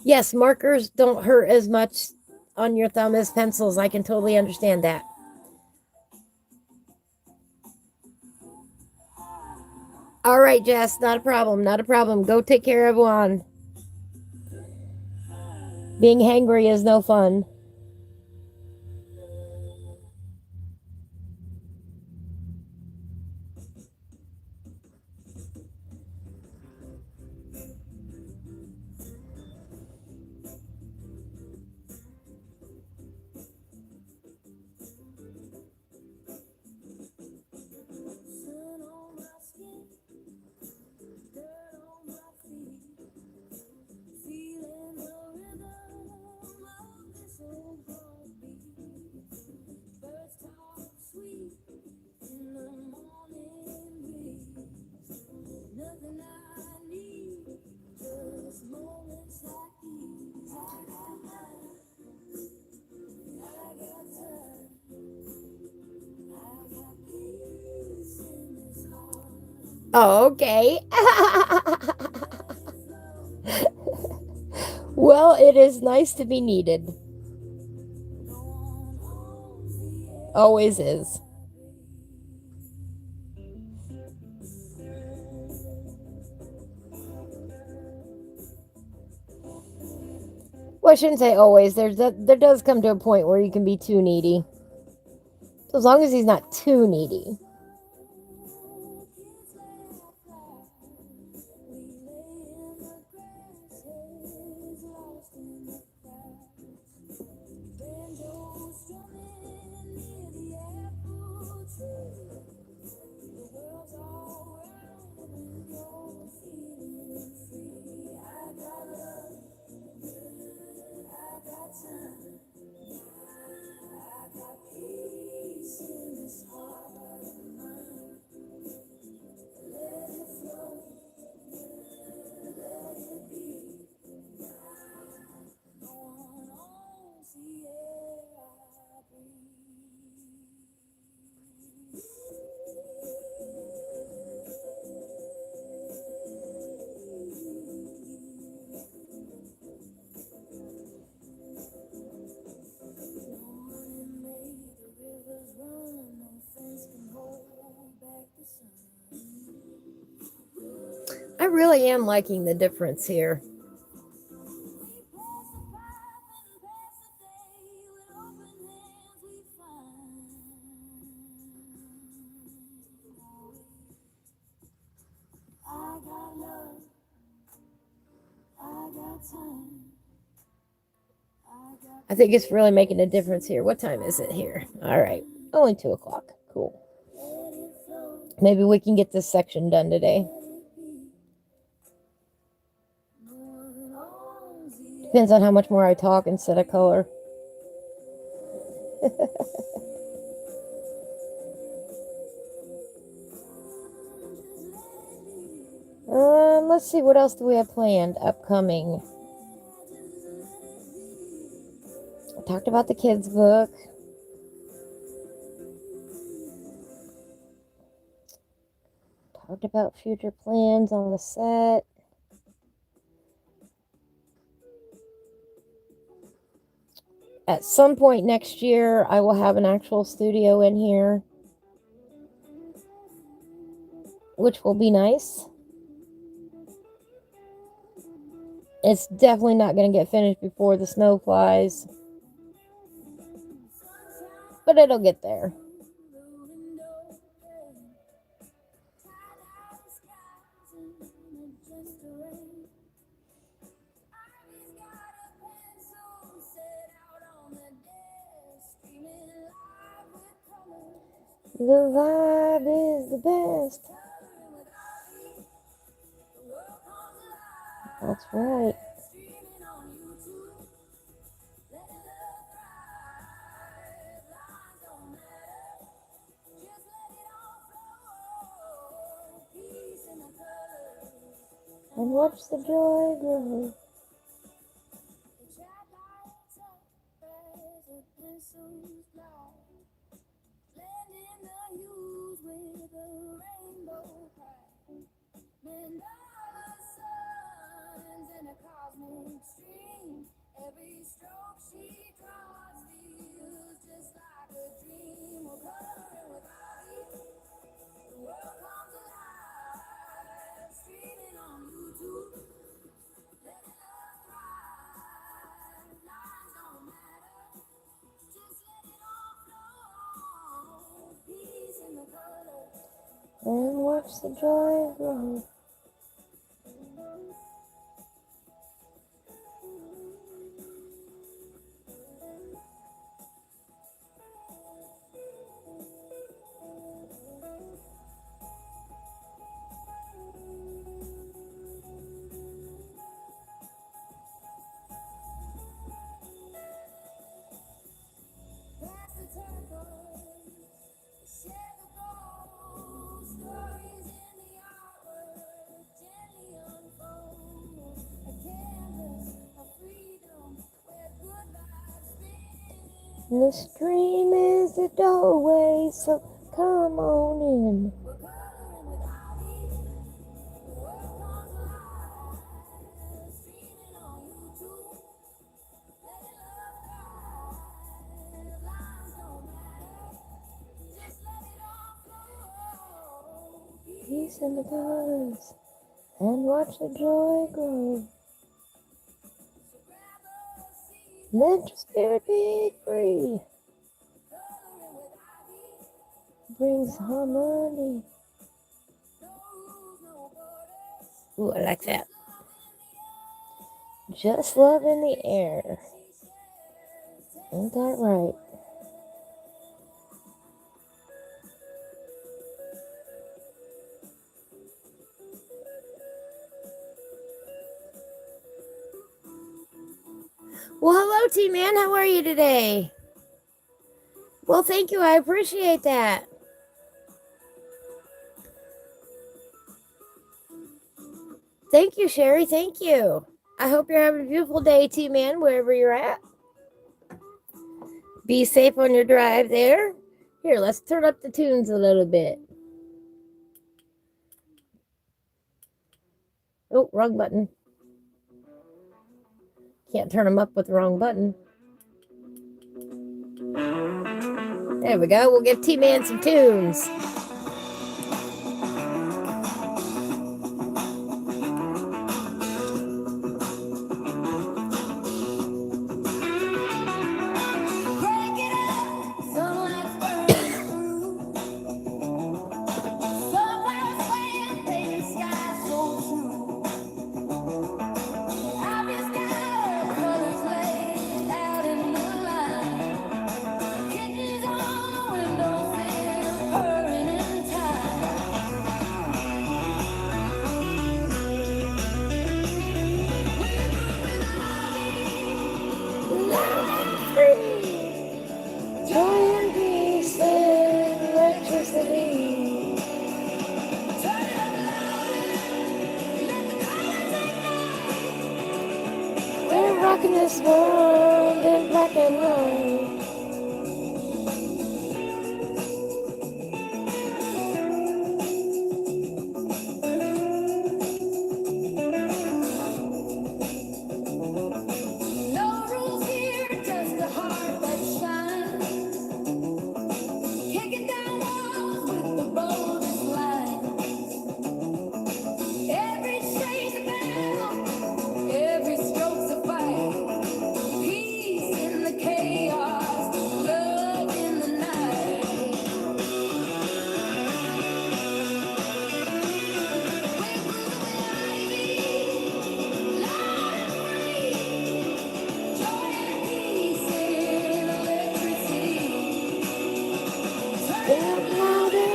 Yes, markers don't hurt as much on your thumb as pencils. I can totally understand that. All right, Jess, not a problem. Not a problem. Go take care of Juan. Being hangry is no fun. Oh, okay. Well, it is nice to be needed. Always is. Well, I shouldn't say always. There does come to a point where you can be too needy. So as long as he's not too needy. I really am liking the difference here. I think it's really making a difference here. What time is it here? All right. Only 2 o'clock. Cool. Maybe we can get this section done today. Depends on how much more I talk instead of color. Let's see, what else do we have planned upcoming? I talked about the kids' book. Talked about future plans on the set. At some point next year, I will have an actual studio in here, which will be nice. It's definitely not going to get finished before the snow flies, but it'll get there. The vibe is the best. That's right. And watch the joy grow. And watch the joy grow. The stream is the doorway, so come on in. peace in the colors and watch the joy grow. Let your spirit be free. Brings harmony. Ooh, I like that. Just love in the air. Ain't that right? Well, hello, T-Man. How are you today? Well, thank you. I appreciate that. Thank you, Sherry. Thank you. I hope you're having a beautiful day, T-Man, wherever you're at. Be safe on your drive there. Here, let's turn up the tunes a little bit. Oh, wrong button. Can't turn them up with the wrong button. There we go. We'll give T-Man some tunes. Rocking this world in black and white. No rules here, just a heart that shines. Kicking down walls with the boldest lines. Every chain's a battle, every stroke's a fight. Peace in the chaos, love in the night. We're moving with ivy, loud and free. Joy and peace in electricity. Turn up louder,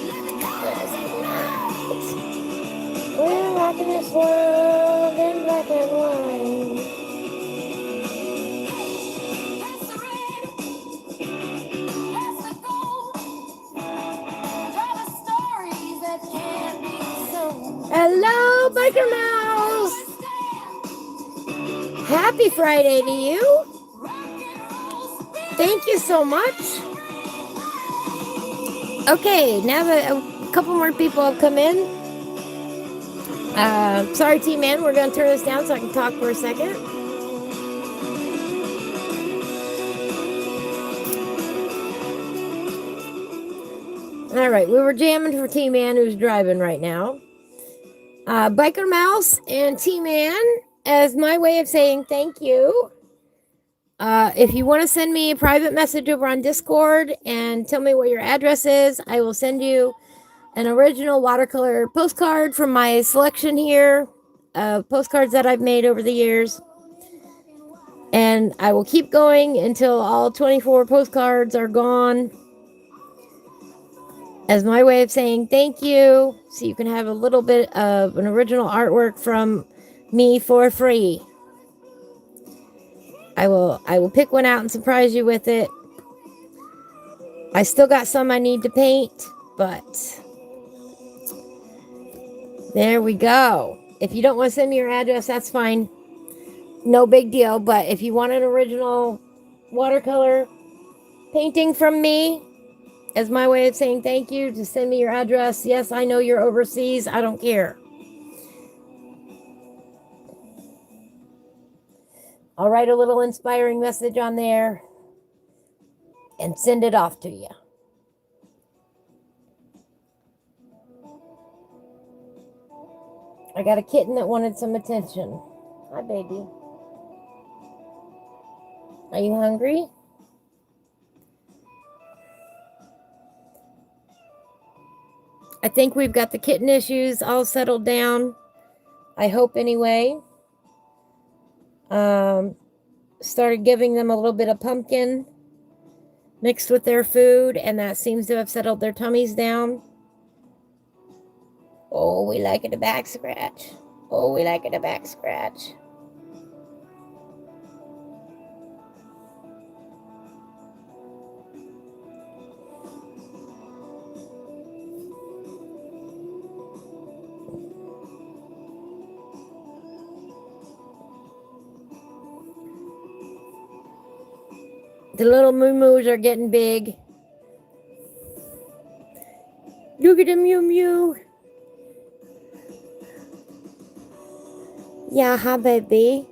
let the colors ignite. We're rocking this world in black and white. Pass the red, pass the gold. Tell the stories that can't be sold. Hello, Biker Mouse. Happy Friday to you. Thank you so much. Okay, now that a couple more people have come in. Sorry, T-Man, we're going to turn this down so I can talk for a second. All right, we were jamming for T-Man, who's driving right now. Biker Mouse and T-Man, as my way of saying thank you. If you want to send me a private message over on Discord and tell me what your address is, I will send you an original watercolor postcard from my selection here of postcards that I've made over the years. And I will keep going until all 24 postcards are gone, as my way of saying thank you, so you can have a little bit of an original artwork from me for free. I will pick one out and surprise you with it. I still got some I need to paint, but there we go. If you don't want to send me your address, that's fine. No big deal. But if you want an original watercolor painting from me, as my way of saying thank you, just send me your address. Yes, I know you're overseas. I don't care. I'll write a little inspiring message on there and send it off to you. I got a kitten that wanted some attention. Hi, baby. Are you hungry? I think we've got the kitten issues all settled down. I hope anyway. Started giving them a little bit of pumpkin mixed with their food, and that seems to have settled their tummies down. Oh, we like it a back scratch. Oh, we like it a back scratch. The little moo-moos are getting big. Look at the mew-mew. Yeah, hi, baby.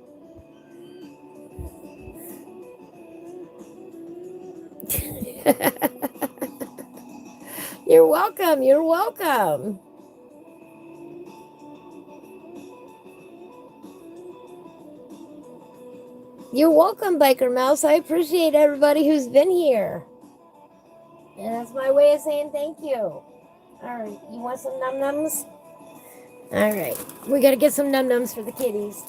You're welcome. You're welcome. You're welcome, Biker Mouse. I appreciate everybody who's been here. And that's my way of saying thank you. All right, you want some num-nums? All right, we got to get some num-nums for the kitties.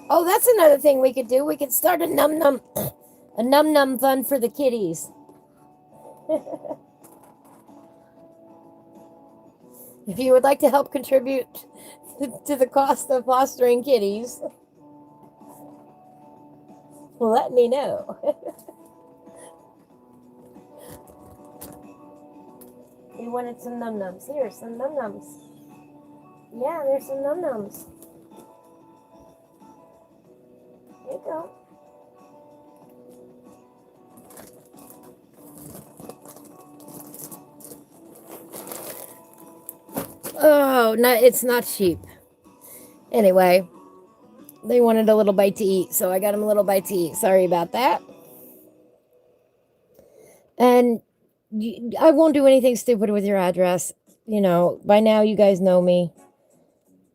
Oh, that's another thing we could do. We could start a num-num fund for the kitties. If you would like to help contribute to the cost of fostering kitties, let me know. We wanted some num-nums. Here, some num-nums. Yeah, there's some num-nums. Here you go. Oh, no, it's not cheap. Anyway, they wanted a little bite to eat, so I got them a little bite to eat. Sorry about that. And I won't do anything stupid with your address. You know, by now you guys know me.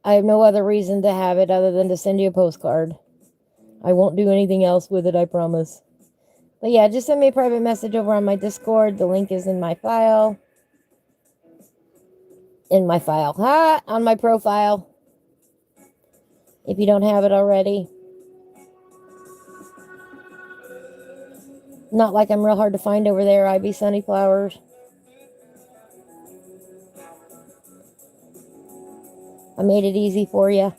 I have no other reason to have it other than to send you a postcard. I won't do anything else with it, I promise. But yeah, just send me a private message over on my Discord. The link is in my file. On my profile. If you don't have it already. Not like I'm real hard to find over there, IB Sunnyflowers. I made it easy for you.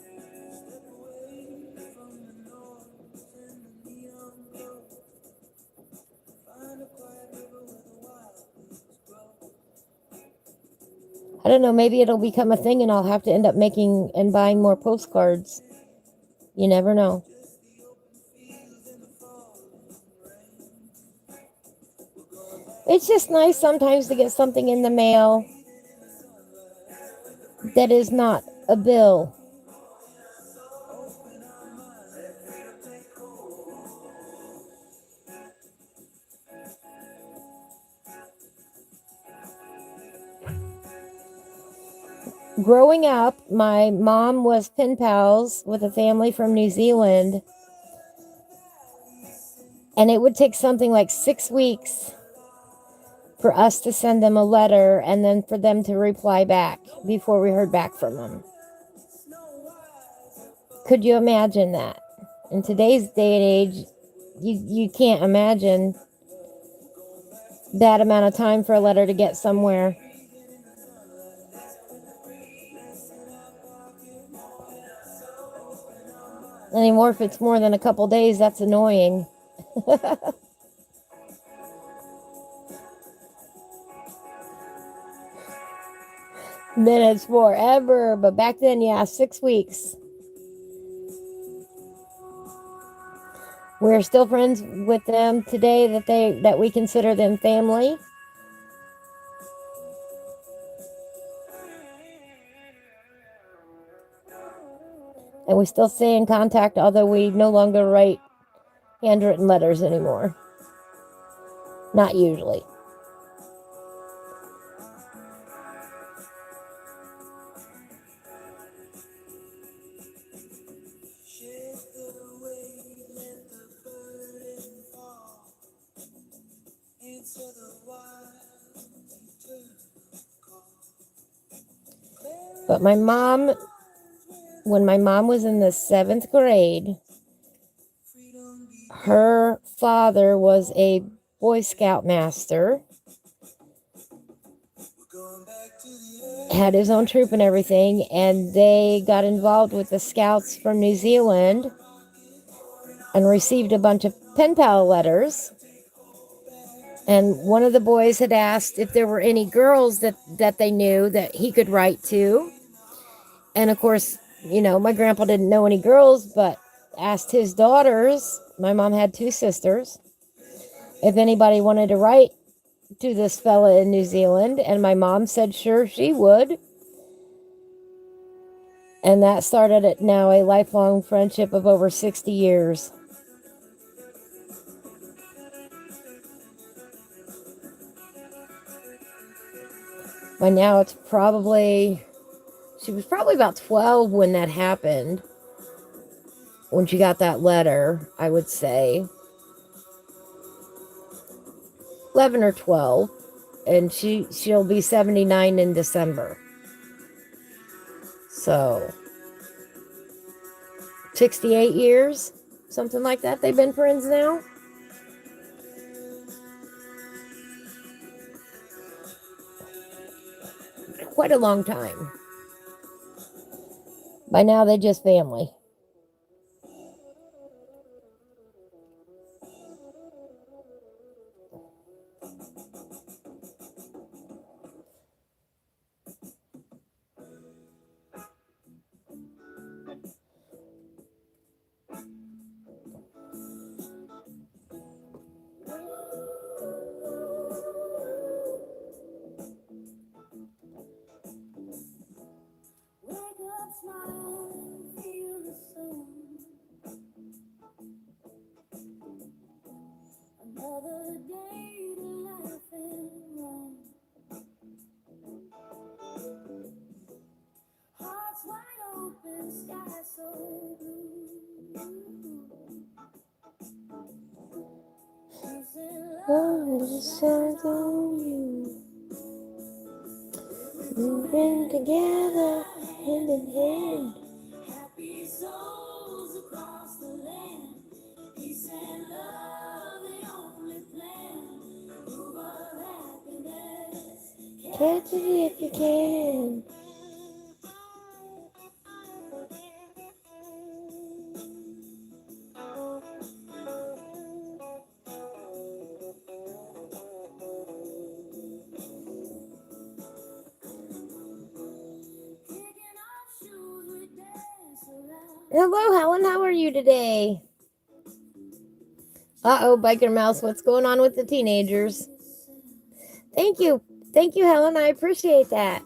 I don't know, maybe it'll become a thing and I'll have to end up making and buying more postcards. You never know. It's just nice sometimes to get something in the mail that is not a bill. Growing up, my mom was pen pals with a family from New Zealand, and it would take something like 6 weeks for us to send them a letter and then for them to reply back before we heard back from them. Could you imagine that? In today's day and age, you can't imagine that amount of time for a letter to get somewhere. Anymore, if it's more than a couple days, that's annoying. Then it's forever, but back then, yeah, 6 weeks. We're still friends with them today that we consider them family. And we still stay in contact, although we no longer write handwritten letters anymore. Not usually. But my mom, when my mom was in the 7th grade, her father was a Boy Scout master, had his own troop and everything, and they got involved with the Scouts from New Zealand and received a bunch of pen pal letters. And one of the boys had asked if there were any girls that they knew that he could write to. And of course, you know, my grandpa didn't know any girls, but asked his daughters, my mom had 2 sisters, if anybody wanted to write to this fella in New Zealand. And my mom said sure she would. And that started at now a lifelong friendship of over 60 years. By now it's probably, she was probably about 12 when that happened. When she got that letter, I would say. 11 or 12. And she'll be 79 in December. So 68 years, something like that. They've been friends now. Quite a long time. By now, they're just family. Moving together, hand in hand. Happy souls across the land. Peace and love, the only plan. Move our happiness. Catch it if you can. Hello, Helen. How are you today? Uh-oh, Biker Mouse. What's going on with the teenagers? Thank you. Thank you, Helen. I appreciate that.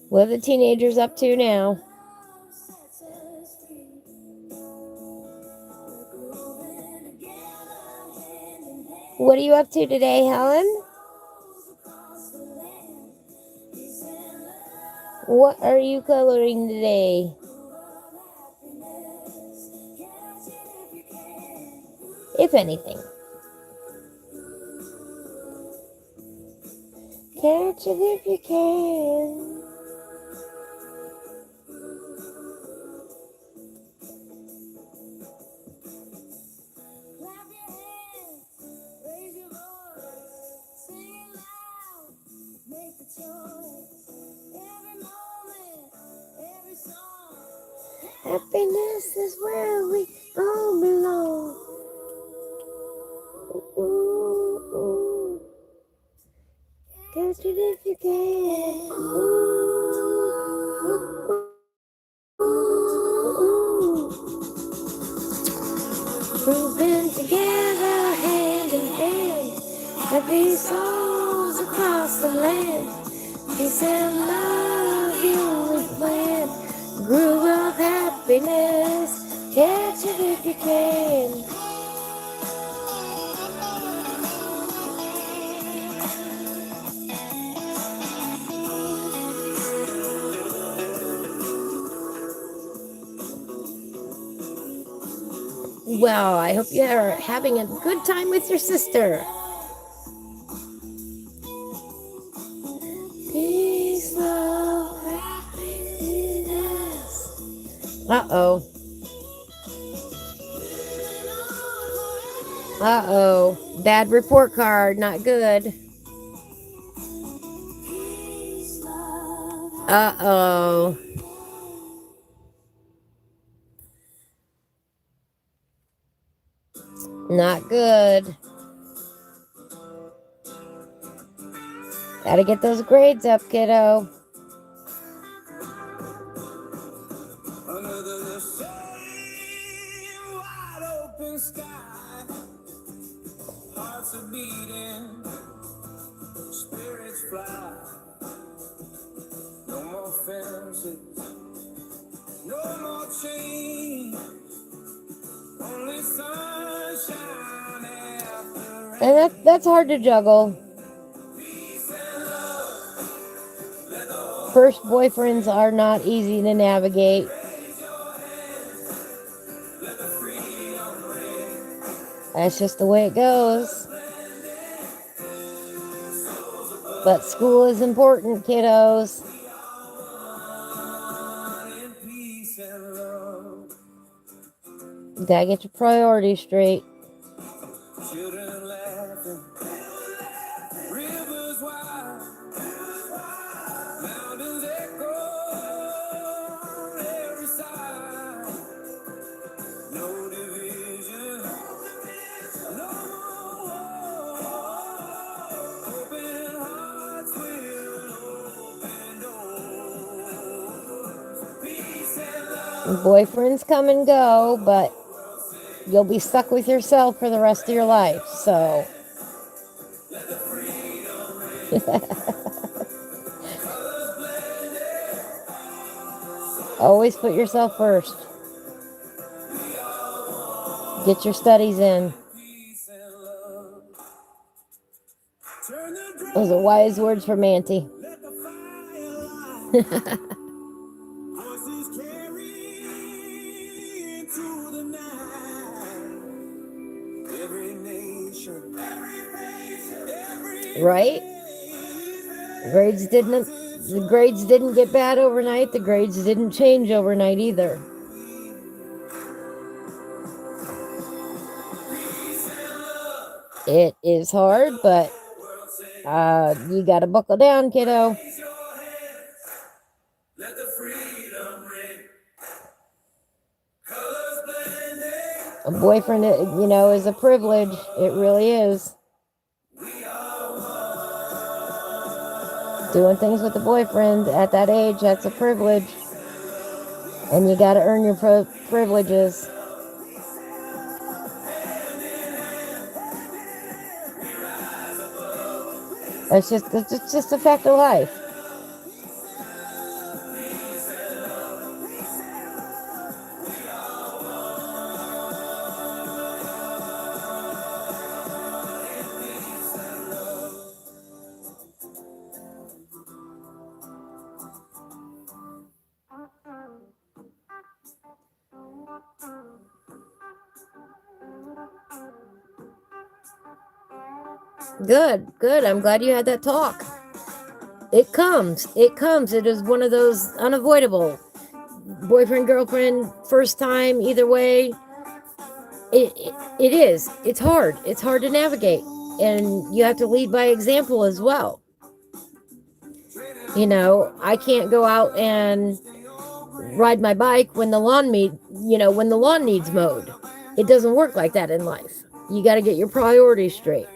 What are the teenagers up to now? What are you up to today, Helen? What are you coloring today? If anything. Catch it if you can. Clap your hands, raise your voice, sing loud, make the choice. Every moment, every song. Happiness is where we all belong. Ooh, ooh. Catch it if you can. Ooh, ooh, ooh. Moving together, hand in hand. Happy souls across the land. Peace and love, the only plan. Groove of happiness. happiness. Catch it if you can. Well, I hope you are having a good time with your sister. Peace, love, happiness. Uh-oh. Uh-oh. Bad report card. Not good. Uh-oh. Not good. Gotta get those grades up, kiddo. Under the same wide open sky, hearts are beating, spirits fly. No more fences, no more chains, only sunshine after rain. And that's hard to juggle. First boyfriends are not easy to navigate. That's just the way it goes. But school is important, kiddos. You gotta get your priorities straight. Children laughing, rivers wide, mountains echo on every side. No division, no more war. Open hearts will open doors. Peace and love. Boyfriends come and go, but you'll be stuck with yourself for the rest of your life, so. Always put yourself first. Get your studies in. Those are wise words from Auntie. Right? The grades didn't get bad overnight. The grades didn't change overnight either. It is hard, but you gotta buckle down, kiddo. A boyfriend, is a privilege. It really is. Doing things with a boyfriend at that age, that's a privilege. And you gotta earn your privileges. It's just a fact of life. Good. I'm glad you had that talk. It comes. It is one of those unavoidable. Boyfriend, girlfriend, first time, either way. It is. It's hard. It's hard to navigate. And you have to lead by example as well. I can't go out and ride my bike when the lawn needs mowed. It doesn't work like that in life. You got to get your priorities straight.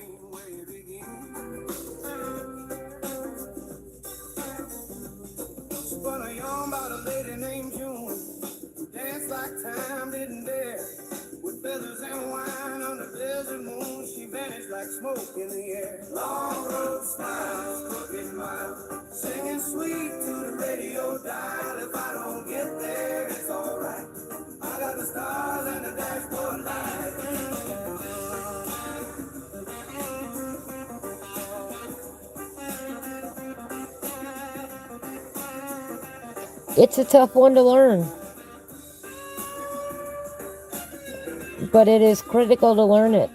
Like smoke in the air. Long road smiles, crooked miles, singing sweet to the radio dial. If I don't get there, it's alright. It's a tough one to learn, but it is critical to learn it.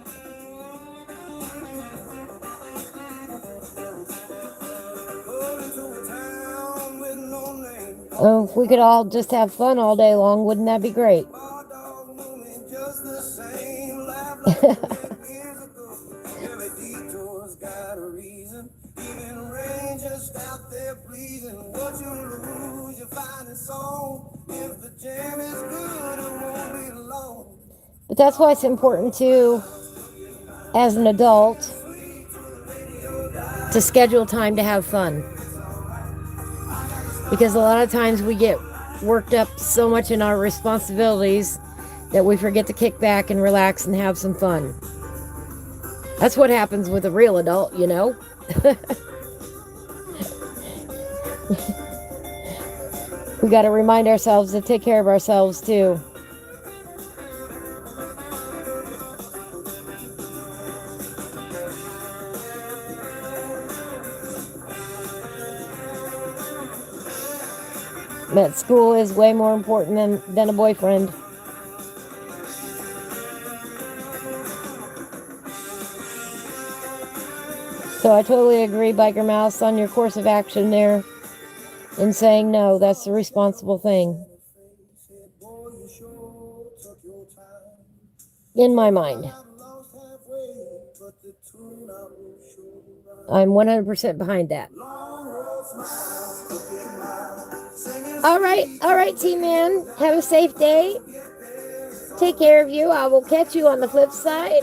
Oh, if we could all just have fun all day long, wouldn't that be great? But that's why it's important to, as an adult, to schedule time to have fun. Because a lot of times we get worked up so much in our responsibilities that we forget to kick back and relax and have some fun. That's what happens with a real adult, you know? We got to remind ourselves to take care of ourselves too. But school is way more important than a boyfriend. So I totally agree, Biker Mouse, on your course of action there in saying no. That's the responsible thing. In my mind. I'm 100% behind that. All right, T-Man. Have a safe day. Take care of you. I will catch you on the flip side.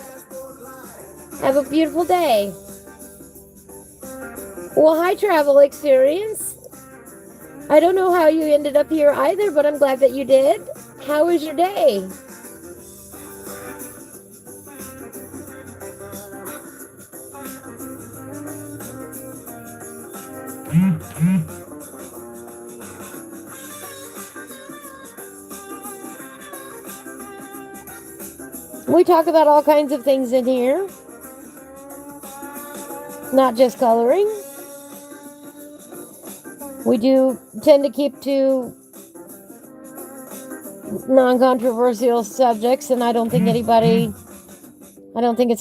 Have a beautiful day. Well, hi, Travel Experience. I don't know how you ended up here either, but I'm glad that you did. How was your day? We talk about all kinds of things in here. Not just coloring. We do tend to keep to non-controversial subjects, and I don't think it's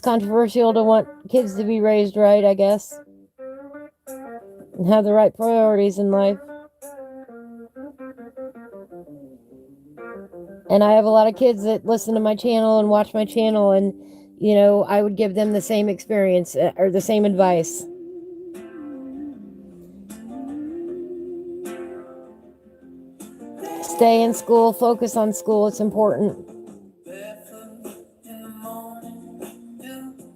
controversial to want kids to be raised right, I guess, and have the right priorities in life. And I have a lot of kids that listen to my channel and watch my channel, and, you know, I would give them the same experience or the same advice. Stay in school, focus on school, it's important.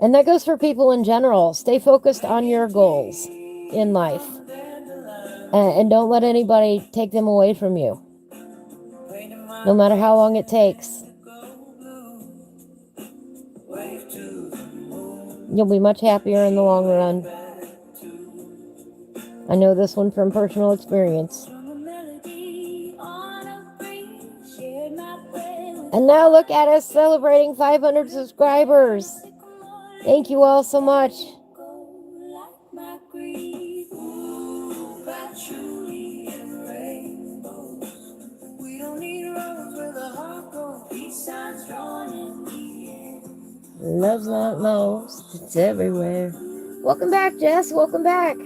And that goes for people in general. Stay focused on your goals in life. And don't let anybody take them away from you. No matter how long it takes. You'll be much happier in the long run. I know this one from personal experience. And now look at us celebrating 500 subscribers. Thank you all so much. Love's not lost, it's everywhere. Welcome back, Jess. Welcome back.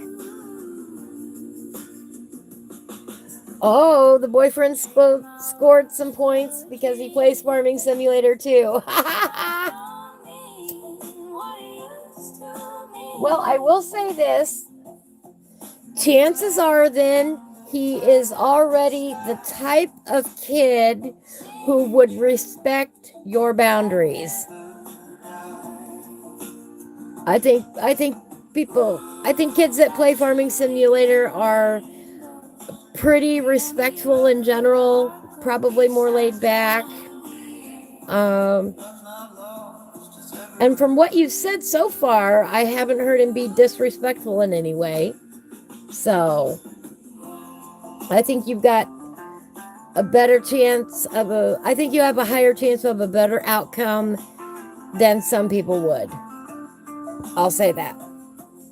Oh, the boyfriend scored some points because he plays Farming Simulator too. Well, I will say this. Chances are then he is already the type of kid who would respect your boundaries. I think kids that play Farming Simulator are pretty respectful in general, probably more laid back. And from what you've said so far, I haven't heard him be disrespectful in any way. So, I think you've got a better chance I think you have a higher chance of a better outcome than some people would. I'll say that.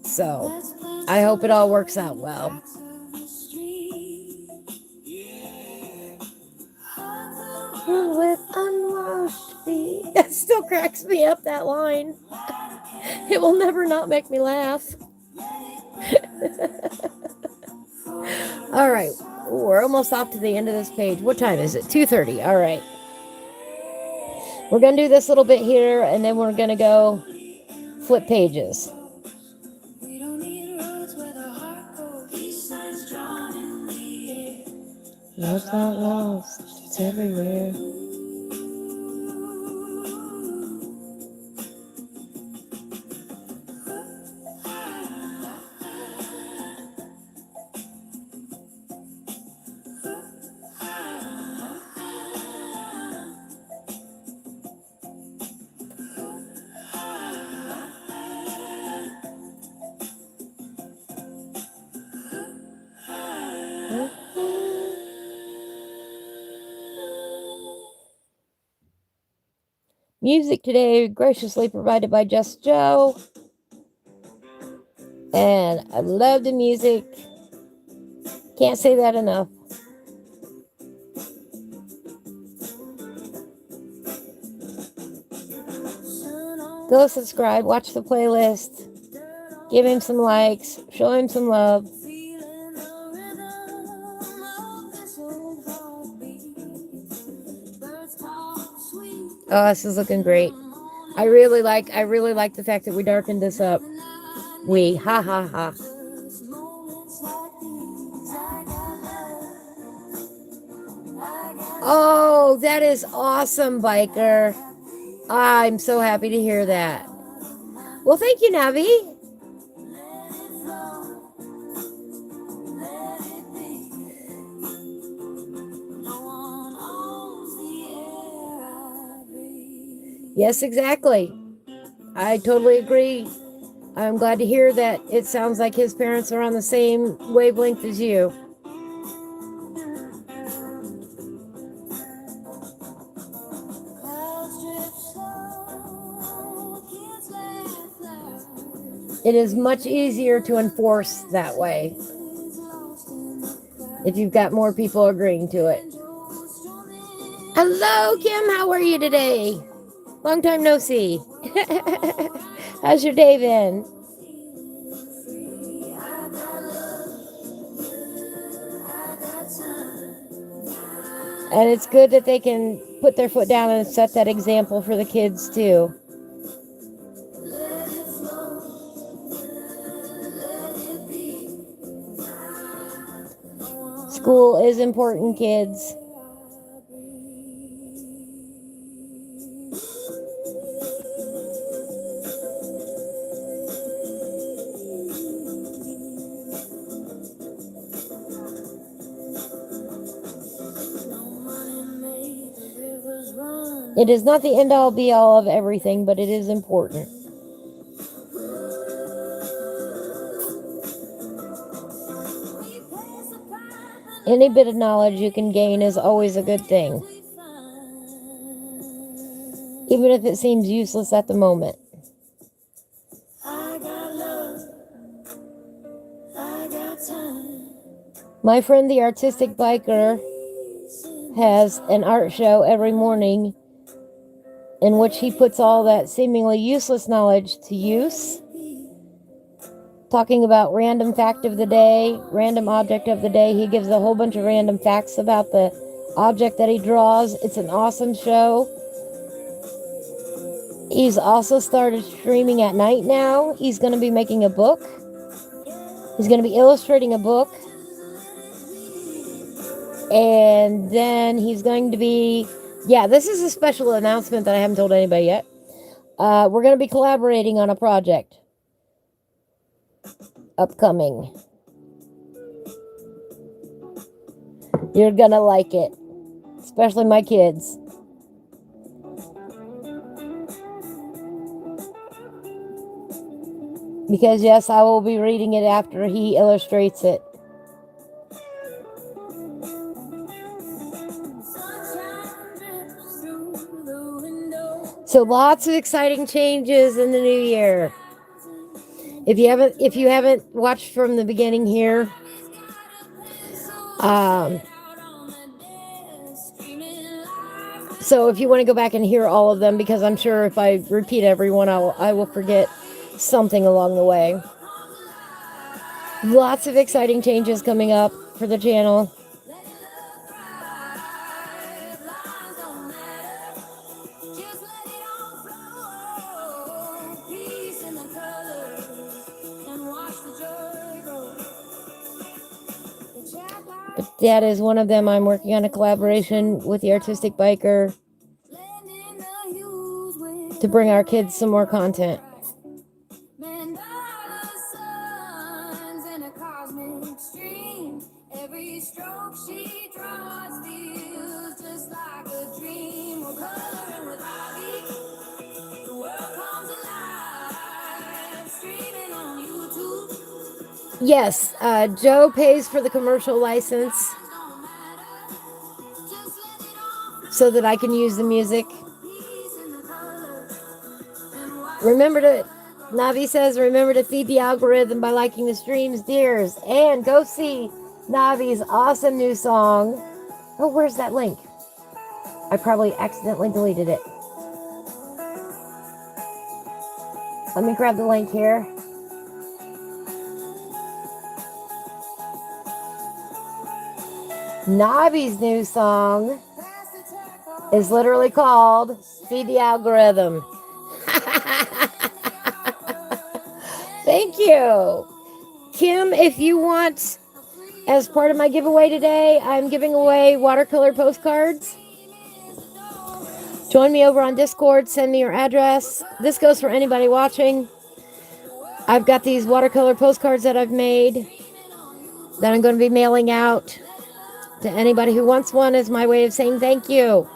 So, I hope it all works out well. with unwashed feet. That still cracks me up, that line. It will never not make me laugh. All right. Ooh, we're almost off to the end of this page. What time is it? 2:30. All right. We're going to do this little bit here, and then we're going to go flip pages. We don't need roads where the heart goes. Peace signs drawn in the air. Love's not lost, it's everywhere. Music today graciously provided by Just Joe. And I love the music. Can't say that enough. Go subscribe, watch the playlist, give him some likes, show him some love. Oh, this is looking great. I really like the fact that we darkened this up. Ha ha ha. Oh, that is awesome, biker. I'm so happy to hear that. Well, thank you, Navi. Yes, exactly. I totally agree. I'm glad to hear that it sounds like his parents are on the same wavelength as you. It is much easier to enforce that way if you've got more people agreeing to it. Hello, Kim. How are you today? Long time no see. How's your day been? And it's good that they can put their foot down and set that example for the kids too. School is important, kids. It is not the end-all be-all of everything, but it is important. Any bit of knowledge you can gain is always a good thing, even if it seems useless at the moment. My friend, the artistic biker, has an art show every morning in which he puts all that seemingly useless knowledge to use, talking about random fact of the day, random object of the day. He gives a whole bunch of random facts about the object that he draws. It's an awesome show. He's also started streaming at night now. He's going to be making a book. He's going to be illustrating a book. And then he's going to be... Yeah, this is a special announcement that I haven't told anybody yet. We're going to be collaborating on a project. Upcoming. You're going to like it. Especially my kids. Because, yes, I will be reading it after he illustrates it. So lots of exciting changes in the new year. If you haven't watched from the beginning here, So if you want to go back and hear all of them, because I'm sure if I repeat everyone, I will forget something along the way. Lots of exciting changes coming up for the channel. But that is one of them. I'm working on a collaboration with the Artistic Biker to bring our kids some more content. Every stroke she draws feels just like a dream. We're coloring with Ivy. The world comes alive. Streaming on YouTube. Yes, Joe pays for the commercial license so that I can use the music. Navi says, remember to feed the algorithm by liking the streams, dears. And go see Navi's awesome new song. Oh, where's that link? I probably accidentally deleted it. Let me grab the link here. Navi's new song is literally called Feed the Algorithm. Thank you. Kim, if you want, as part of my giveaway today, I'm giving away watercolor postcards. Join me over on Discord. Send me your address. This goes for anybody watching. I've got these watercolor postcards that I've made that I'm going to be mailing out to anybody who wants one as my way of saying thank you.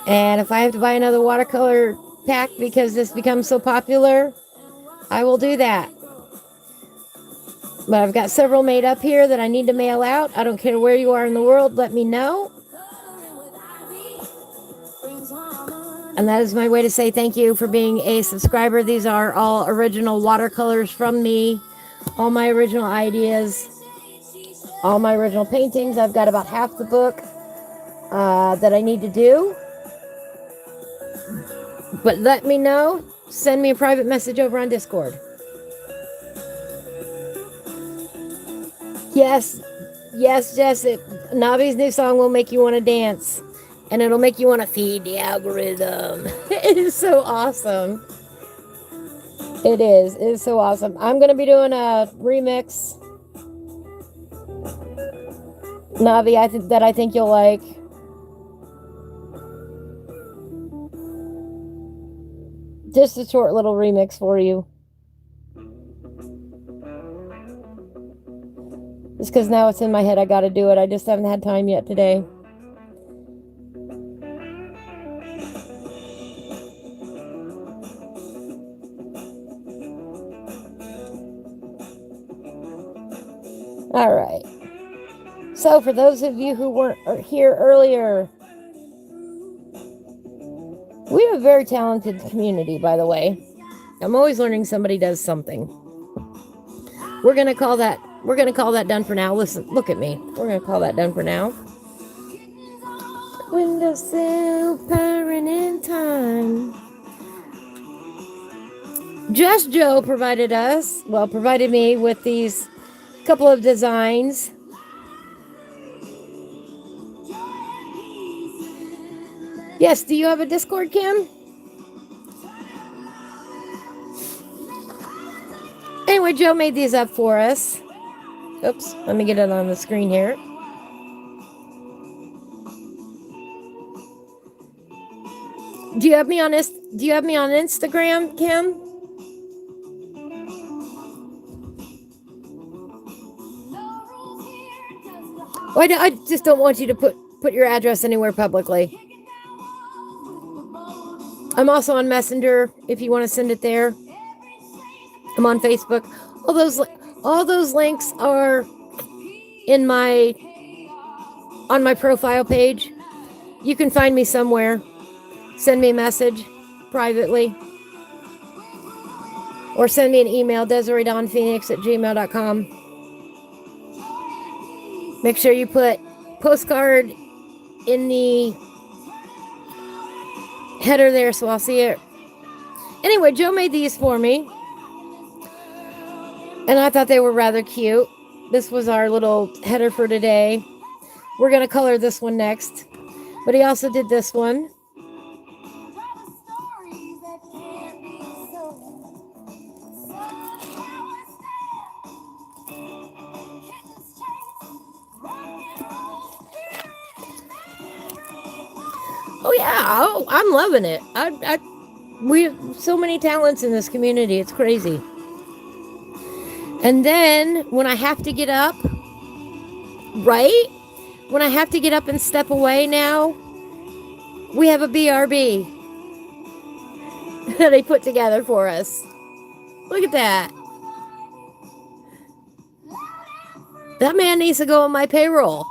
And if I have to buy another watercolor pack because this becomes so popular, I will do that. But I've got several made up here that I need to mail out. I don't care where you are in the world, let me know. And that is my way to say thank you for being a subscriber. These are all original watercolors from me. All my original ideas. All my original paintings. I've got about half the book that I need to do. But let me know. Send me a private message over on Discord. Yes, Jess. Navi's new song will make you want to dance. And it'll make you want to feed the algorithm. It is so awesome. It is so awesome. I'm going to be doing a remix. Navi, I think you'll like. Just a short little remix for you. Just because now it's in my head, I got to do it. I just haven't had time yet today. All right. So for those of you who weren't here earlier, we have a very talented community, by the way. I'm always learning somebody does something. We're going to call that done for now. Listen, look at me. We're going to call that done for now. Windowsill purring in time. Just Joe provided me with these couple of designs. Yes, do you have a Discord, Kim? Anyway, Joe made these up for us. Oops, let me get it on the screen here. Do you have me on Instagram, Kim? I just don't want you to put your address anywhere publicly. I'm also on Messenger if you want to send it there. I'm on Facebook. All those links are on my profile page. You can find me somewhere. Send me a message privately. Or send me an email, DesireeDawnPhoenix@gmail.com. Make sure you put postcard in the header there, so I'll see it. Anyway, Joe made these for me, and I thought they were rather cute. This was our little header for today. We're going to color this one next, but he also did this one. Oh yeah, oh, I'm loving it. We have so many talents in this community. It's crazy. And then when I have to get up, right? When I have to get up and step away now, we have a BRB that they put together for us. Look at that. That man needs to go on my payroll.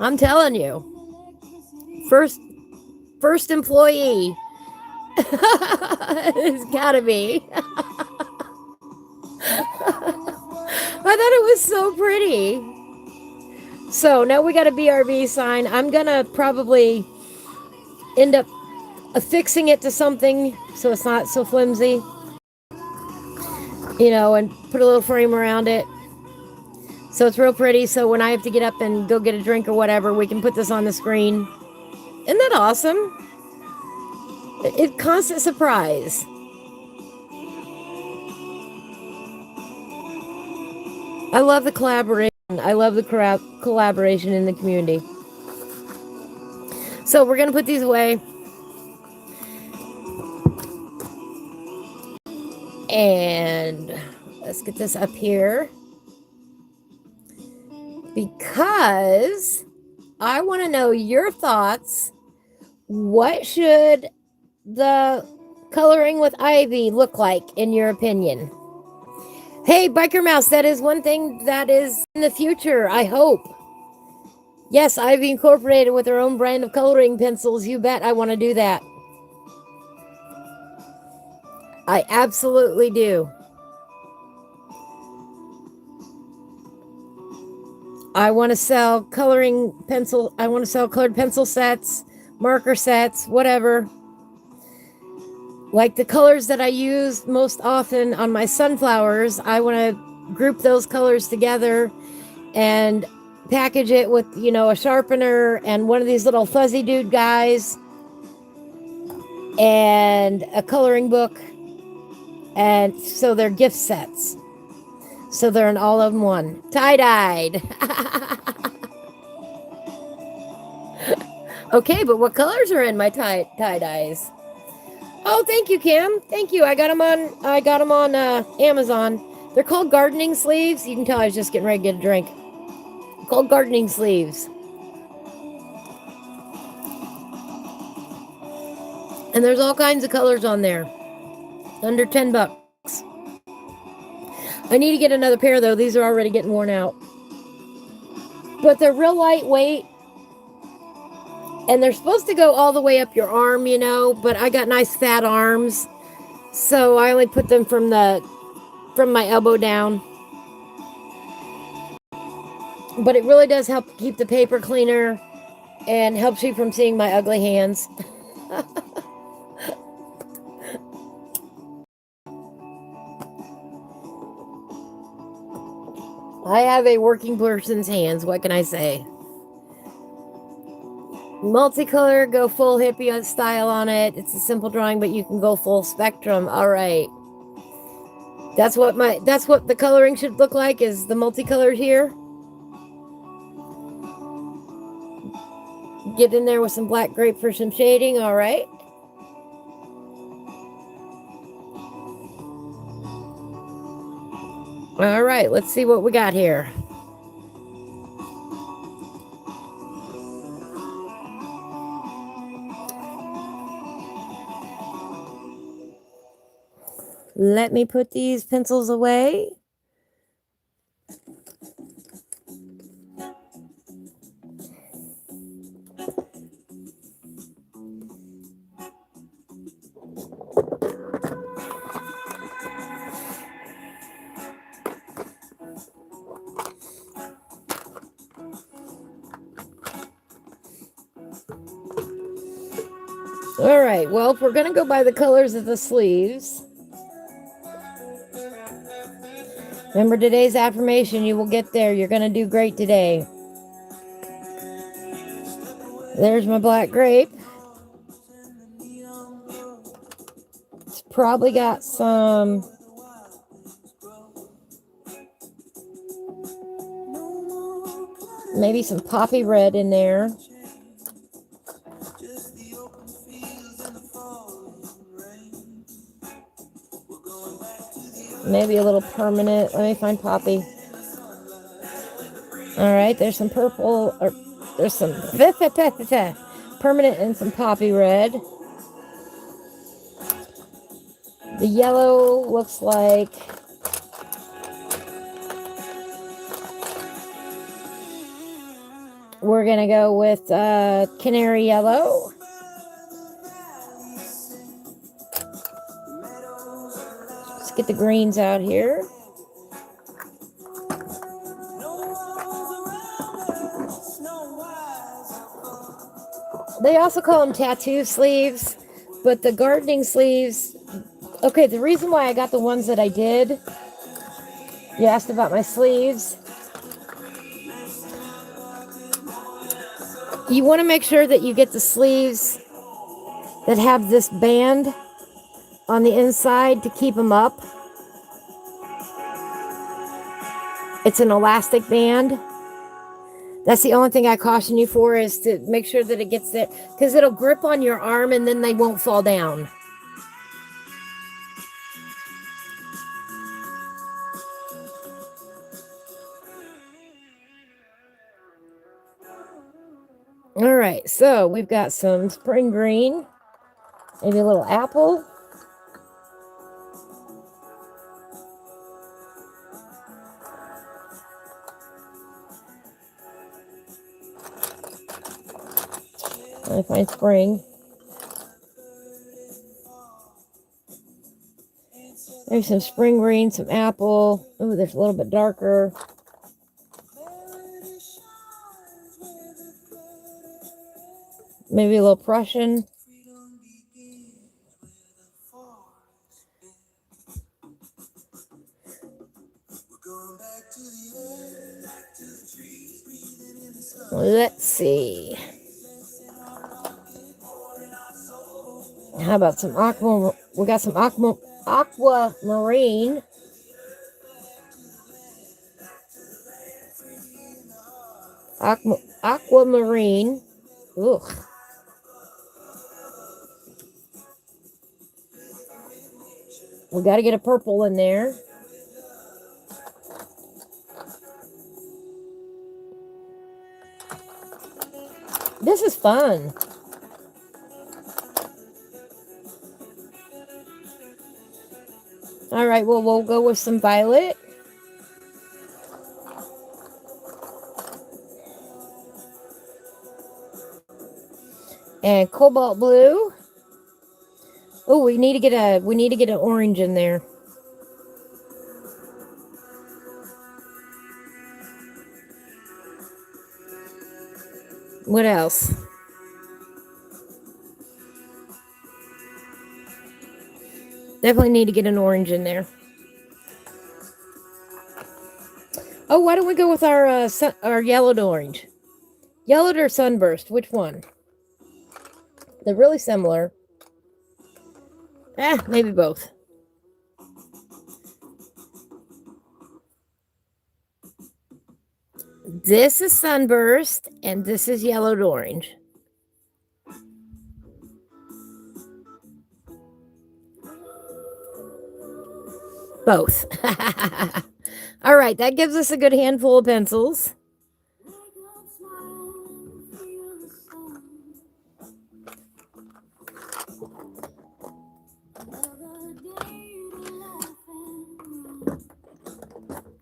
I'm telling you. First employee. It's gotta be. I thought it was so pretty. So now we got a BRB sign. I'm gonna probably end up affixing it to something so it's not so flimsy, you know, and put a little frame around it so it's real pretty. So when I have to get up and go get a drink or whatever, we can put this on the screen. Isn't that awesome? It's constant surprise. I love the collaboration. I love the collaboration in the community. So we're going to put these away. And let's get this up here. Because I want to know your thoughts. What should the coloring with ivy look like in your opinion? Hey, Biker Mouse, that is one thing that is in the future, I hope. Yes, Ivy Incorporated with their own brand of coloring pencils. You bet I want to do that. I absolutely do. I want to sell colored pencil sets, marker sets, whatever. Like the colors that I use most often on my sunflowers, I want to group those colors together and package it with, you know, a sharpener and one of these little fuzzy dude guys and a coloring book. And so they're gift sets. So they're an all-in-one. Tie-dyed. Okay, but what colors are in my tie-dyes? Oh, thank you, Kim. Thank you. I got them on Amazon. They're called gardening sleeves. You can tell I was just getting ready to get a drink. Called gardening sleeves. And there's all kinds of colors on there. Under $10. I need to get another pair, though. These are already getting worn out. But they're real lightweight. And they're supposed to go all the way up your arm, you know, but I got nice fat arms. So I only put them from my elbow down. But it really does help keep the paper cleaner and helps you from seeing my ugly hands. I have a working person's hands, what can I say? Multicolor, go full hippie style on it. It's a simple drawing, but you can go full spectrum. All right. That's what the coloring should look like, is the multicolor here. Get in there with some black grape for some shading. All right. All right, let's see what we got here. Let me put these pencils away. All right, well, if we're going to go by the colors of the sleeves, remember today's affirmation, you will get there. You're going to do great today. There's my black grape. It's probably got some maybe some poppy red in there. Maybe a little permanent. Let me find poppy. All right, there's some purple, or there's some permanent and some poppy red. The yellow looks like we're going to go with canary yellow. Let's get the greens out here. They also call them tattoo sleeves, but the gardening sleeves, okay, the reason why I got the ones that I did, you asked about my sleeves. You want to make sure that you get the sleeves that have this band on the inside to keep them up. It's an elastic band. That's the only thing I caution you for, is to make sure that it gets there, because it'll grip on your arm and then they won't fall down. All right, so we've got some spring green, maybe a little apple. I find spring. There's some spring green, some apple. Oh, there's a little bit darker. Maybe a little Prussian. Let's see. How about some aqua? We got some aquamarine. Aquamarine. Ugh. We got to get a purple in there. This is fun. All right, well, we'll go with some violet. And cobalt blue. Oh, we need to get an orange in there. What else? Definitely need to get an orange in there. Oh, why don't we go with our yellowed orange? Yellowed or sunburst? Which one? They're really similar. Maybe both. This is sunburst, and this is yellowed orange. Both. All right, that gives us a good handful of pencils.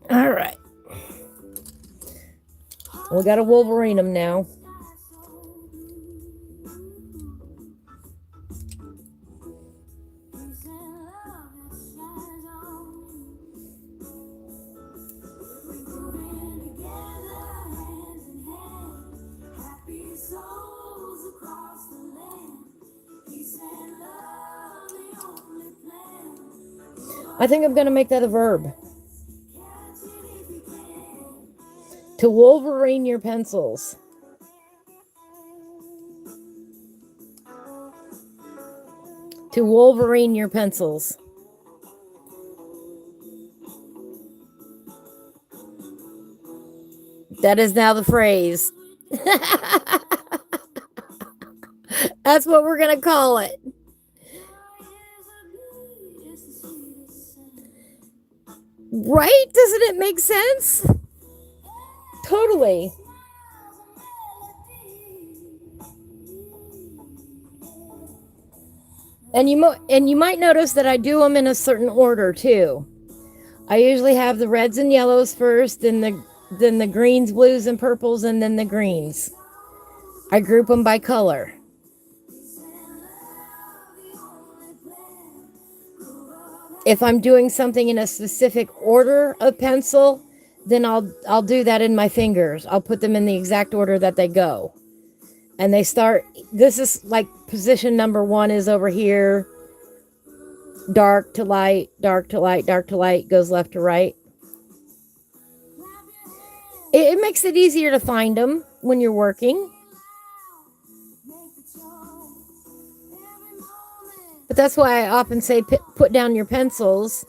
All right. We got to Wolverine them now. I think I'm going to make that a verb. To Wolverine your pencils. To Wolverine your pencils. That is now the phrase. That's what we're going to call it. Right? Doesn't it make sense? Totally. And you might notice that I do them in a certain order too. I usually have the reds and yellows first, then the greens, blues, and purples, and then the greens. I group them by color. If I'm doing something in a specific order of pencil, then I'll do that in my fingers. I'll put them in the exact order that they go. And they start, this is like position number 1 is over here. Dark to light, dark to light, dark to light, goes left to right. It makes it easier to find them when you're working. But that's why I often say put down your pencils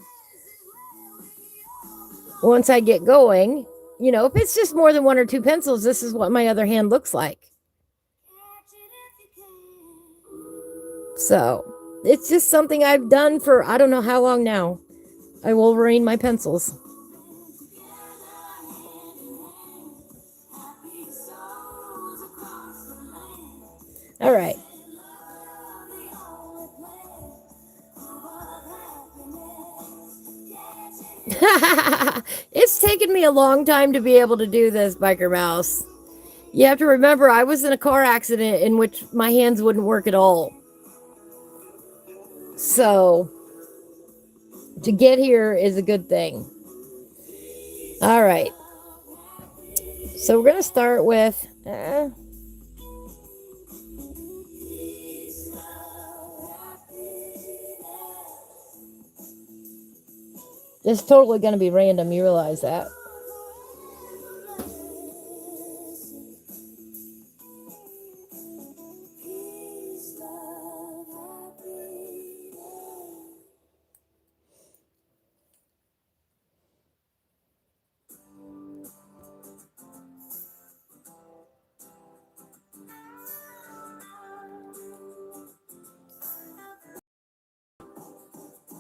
once I get going. You know, if it's just more than 1 or 2 pencils, this is what my other hand looks like. So, it's just something I've done for I don't know how long now. I Wolverine my pencils. All right. It's taken me a long time to be able to do this, Biker Mouse. You have to remember, I was in a car accident in which my hands wouldn't work at all. So, to get here is a good thing. All right. So, we're going to start with... It's totally going to be random. You realize that.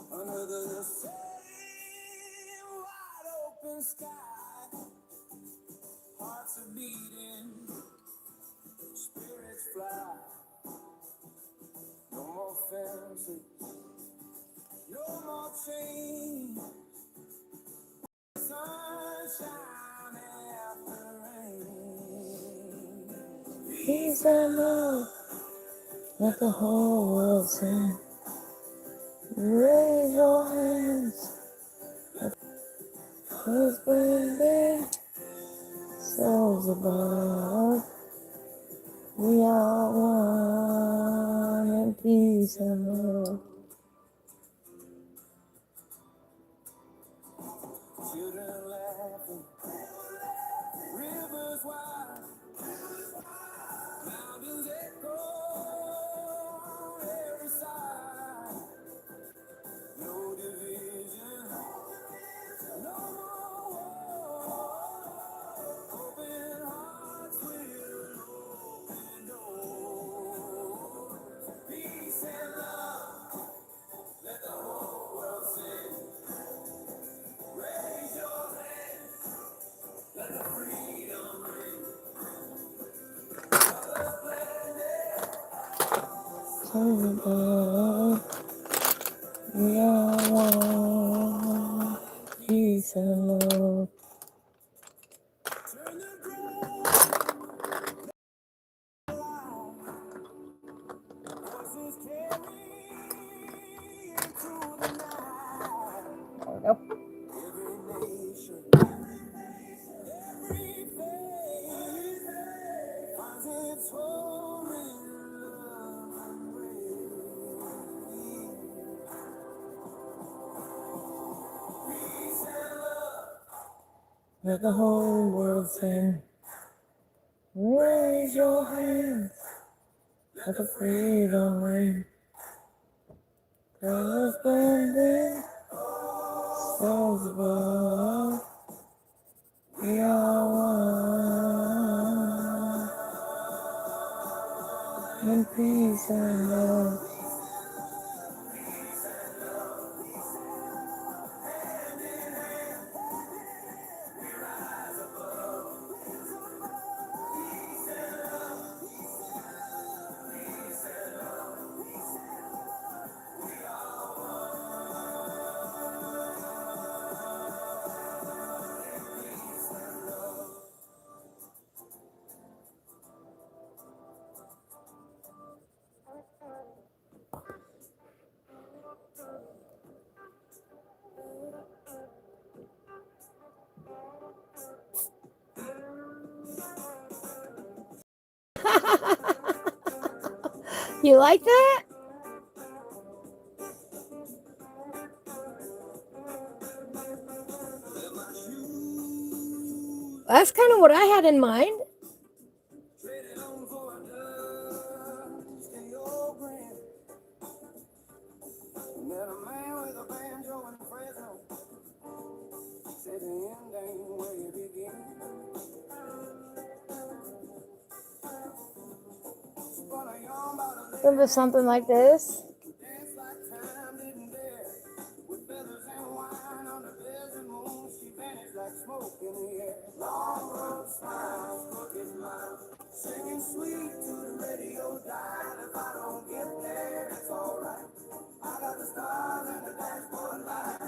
Under the same wide open sky, hearts are beating, spirits fly. No more fences, no more chains. Sunshine after rain. Peace and love, let the whole world sing. Raise your hands. Let's bring their souls above. We are one in peace and love. Children laughing, rivers wide, mountains echo on every side. No division, no more war. Open hearts will open doors. Peace and love, let the whole world sing. Raise your hands, let the freedom ring. Souls above. We are one. Peace and love. Turn the ground voices carry into the night. There we go. Every nation, every faith finds its home in love and grace. Let the whole world sing. Raise your hands. Let the freedom ring. Colors blending. Stars above. We are one. In peace and love. You like that? That's kind of what I had in mind. Remember something like this? Singing sweet to the radio dial. If I don't get there, it's alright. I got the stars and the dashboard light.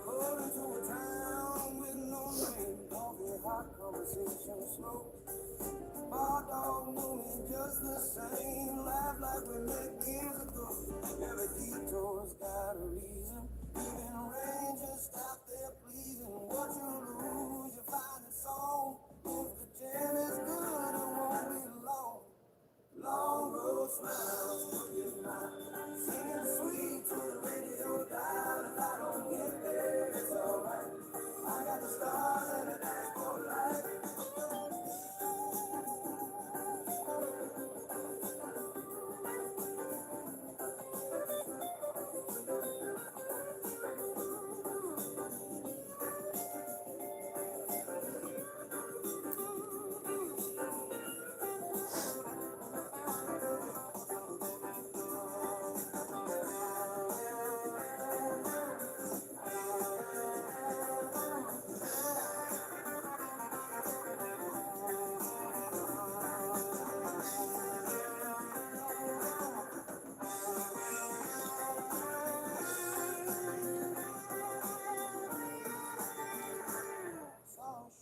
Going to a town with no name. Coffee, hot conversation slow. My dog knew me just the same. Laugh like we met years ago. Every detour's got a reason. Even rangers stop there pleasing. What you lose, you find a song. If the jam is good, it won't be long. Long road smiles, looking mine. Singing sweet to the radio dial. If I don't get there, it's alright. I got the stars and the dashboard light.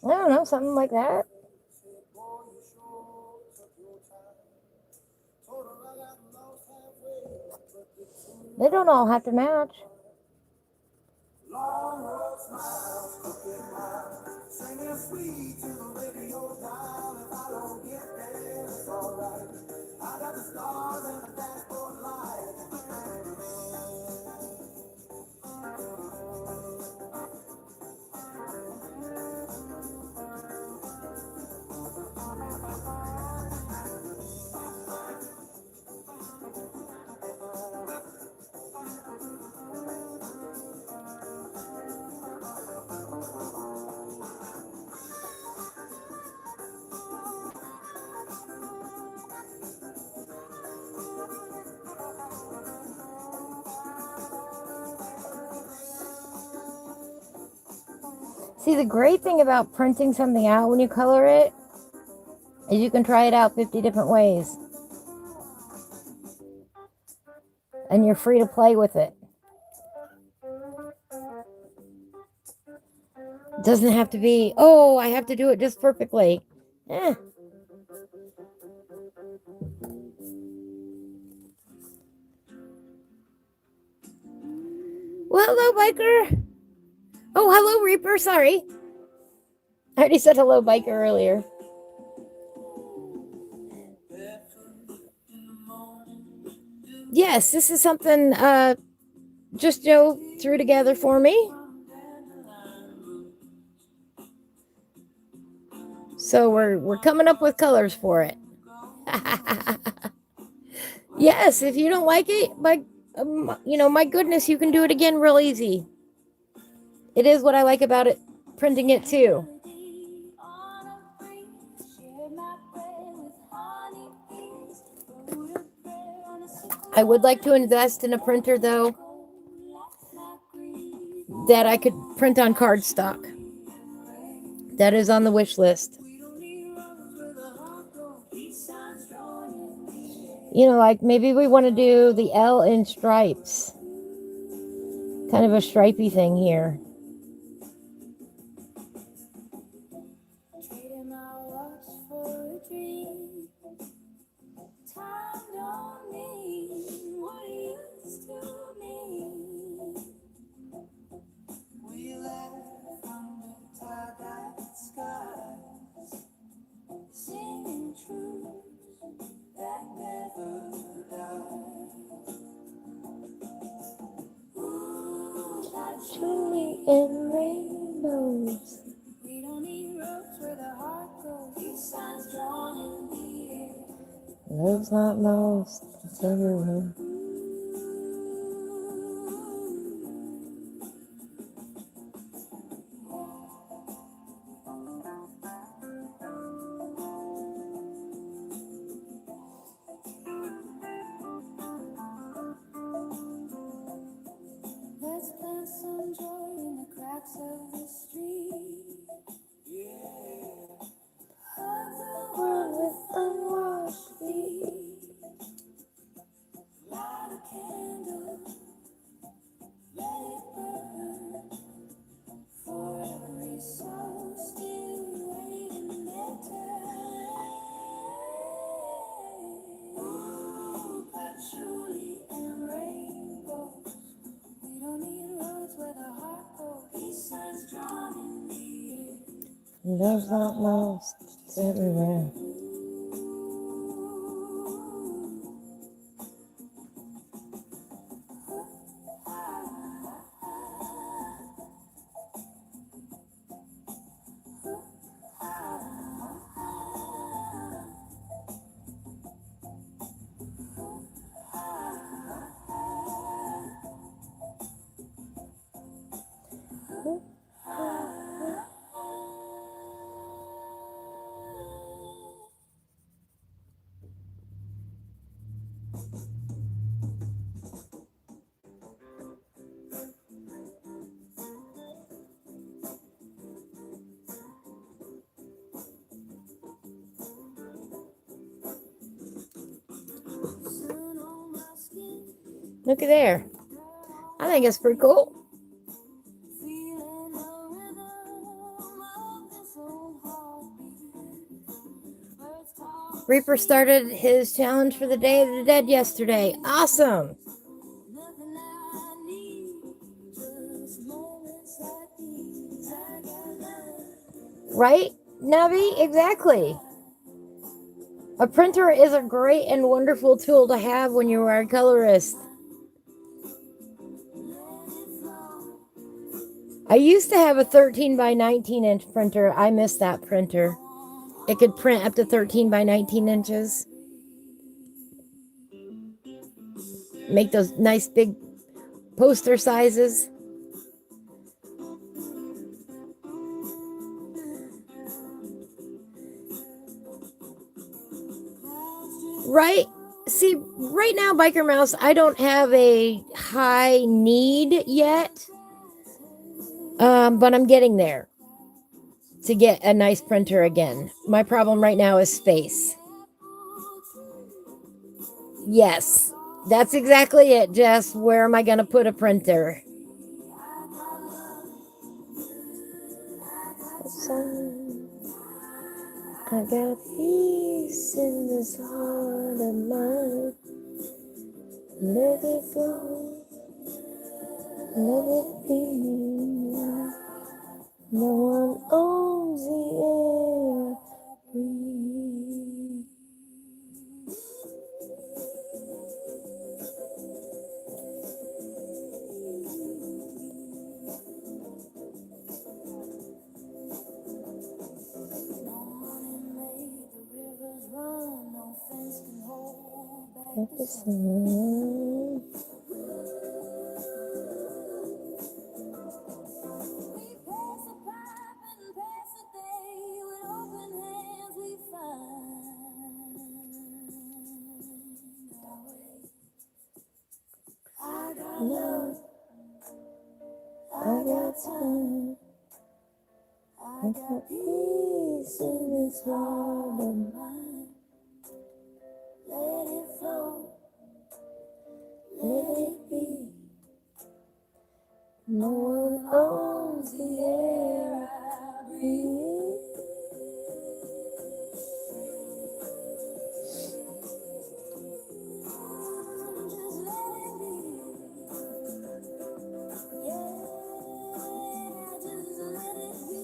I don't know, something like that. They don't all have to match. Long road smiles, looking mild. Singing sweet to the radio dial. If I don't get there, it's alright. I got the stars and the dashboard light. See, the great thing about printing something out when you color it is you can try it out 50 different ways. And you're free to play with it. It doesn't have to be, oh, I have to do it just perfectly. Eh. Well, hello, Biker. Oh, hello, Reaper. Sorry. I already said hello, Biker, earlier. Yes, this is something just Joe threw together for me. So we're coming up with colors for it. Yes, if you don't like it, my goodness, you can do it again real easy. It is what I like about it, printing it too. I would like to invest in a printer, though, that I could print on cardstock. That is on the wish list. Like maybe we want to do the L in stripes. Kind of a stripey thing here. Truly in rainbows. We don't need roads where the heart goes. These signs drawn in the air. Love's not lost, it's everywhere. Let's plant some joy in the cracks of the street. Yeah. Hug the world with unwashed feet. Light a candle, let it burn. For every soul still waiting their turn. Ooh, patchouli and rainbows. We don't need roads where the heart goes. These signs drawn in the air. Love's not lost, it's everywhere. Look at there. I think it's pretty cool. Reaper started his challenge for the Day of the Dead yesterday. Awesome. Right, Navi? Exactly. A printer is a great and wonderful tool to have when you are a colorist. I used to have a 13 by 19 inch printer. I miss that printer. It could print up to 13 by 19 inches. Make those nice big poster sizes. Right? See, right now, Biker Mouse, I don't have a high need yet. But I'm getting there to get a nice printer again. My problem right now is space. Yes, that's exactly it, Jess. Where am I going to put a printer? I got peace in this heart of mine. Let it go. Let it be. No one owns the air. Breathe. At the sun. Love, I got time, I got peace in this heart of mine. Let it flow, let it be. No one owns the air I breathe. Just let it be. Yeah, just let it be.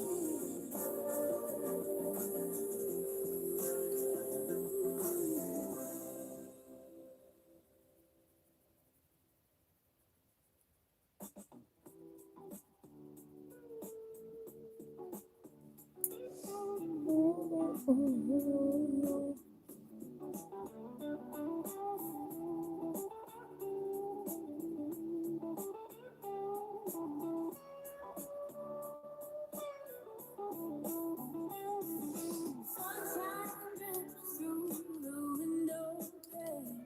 Sunshine drips through the window pane.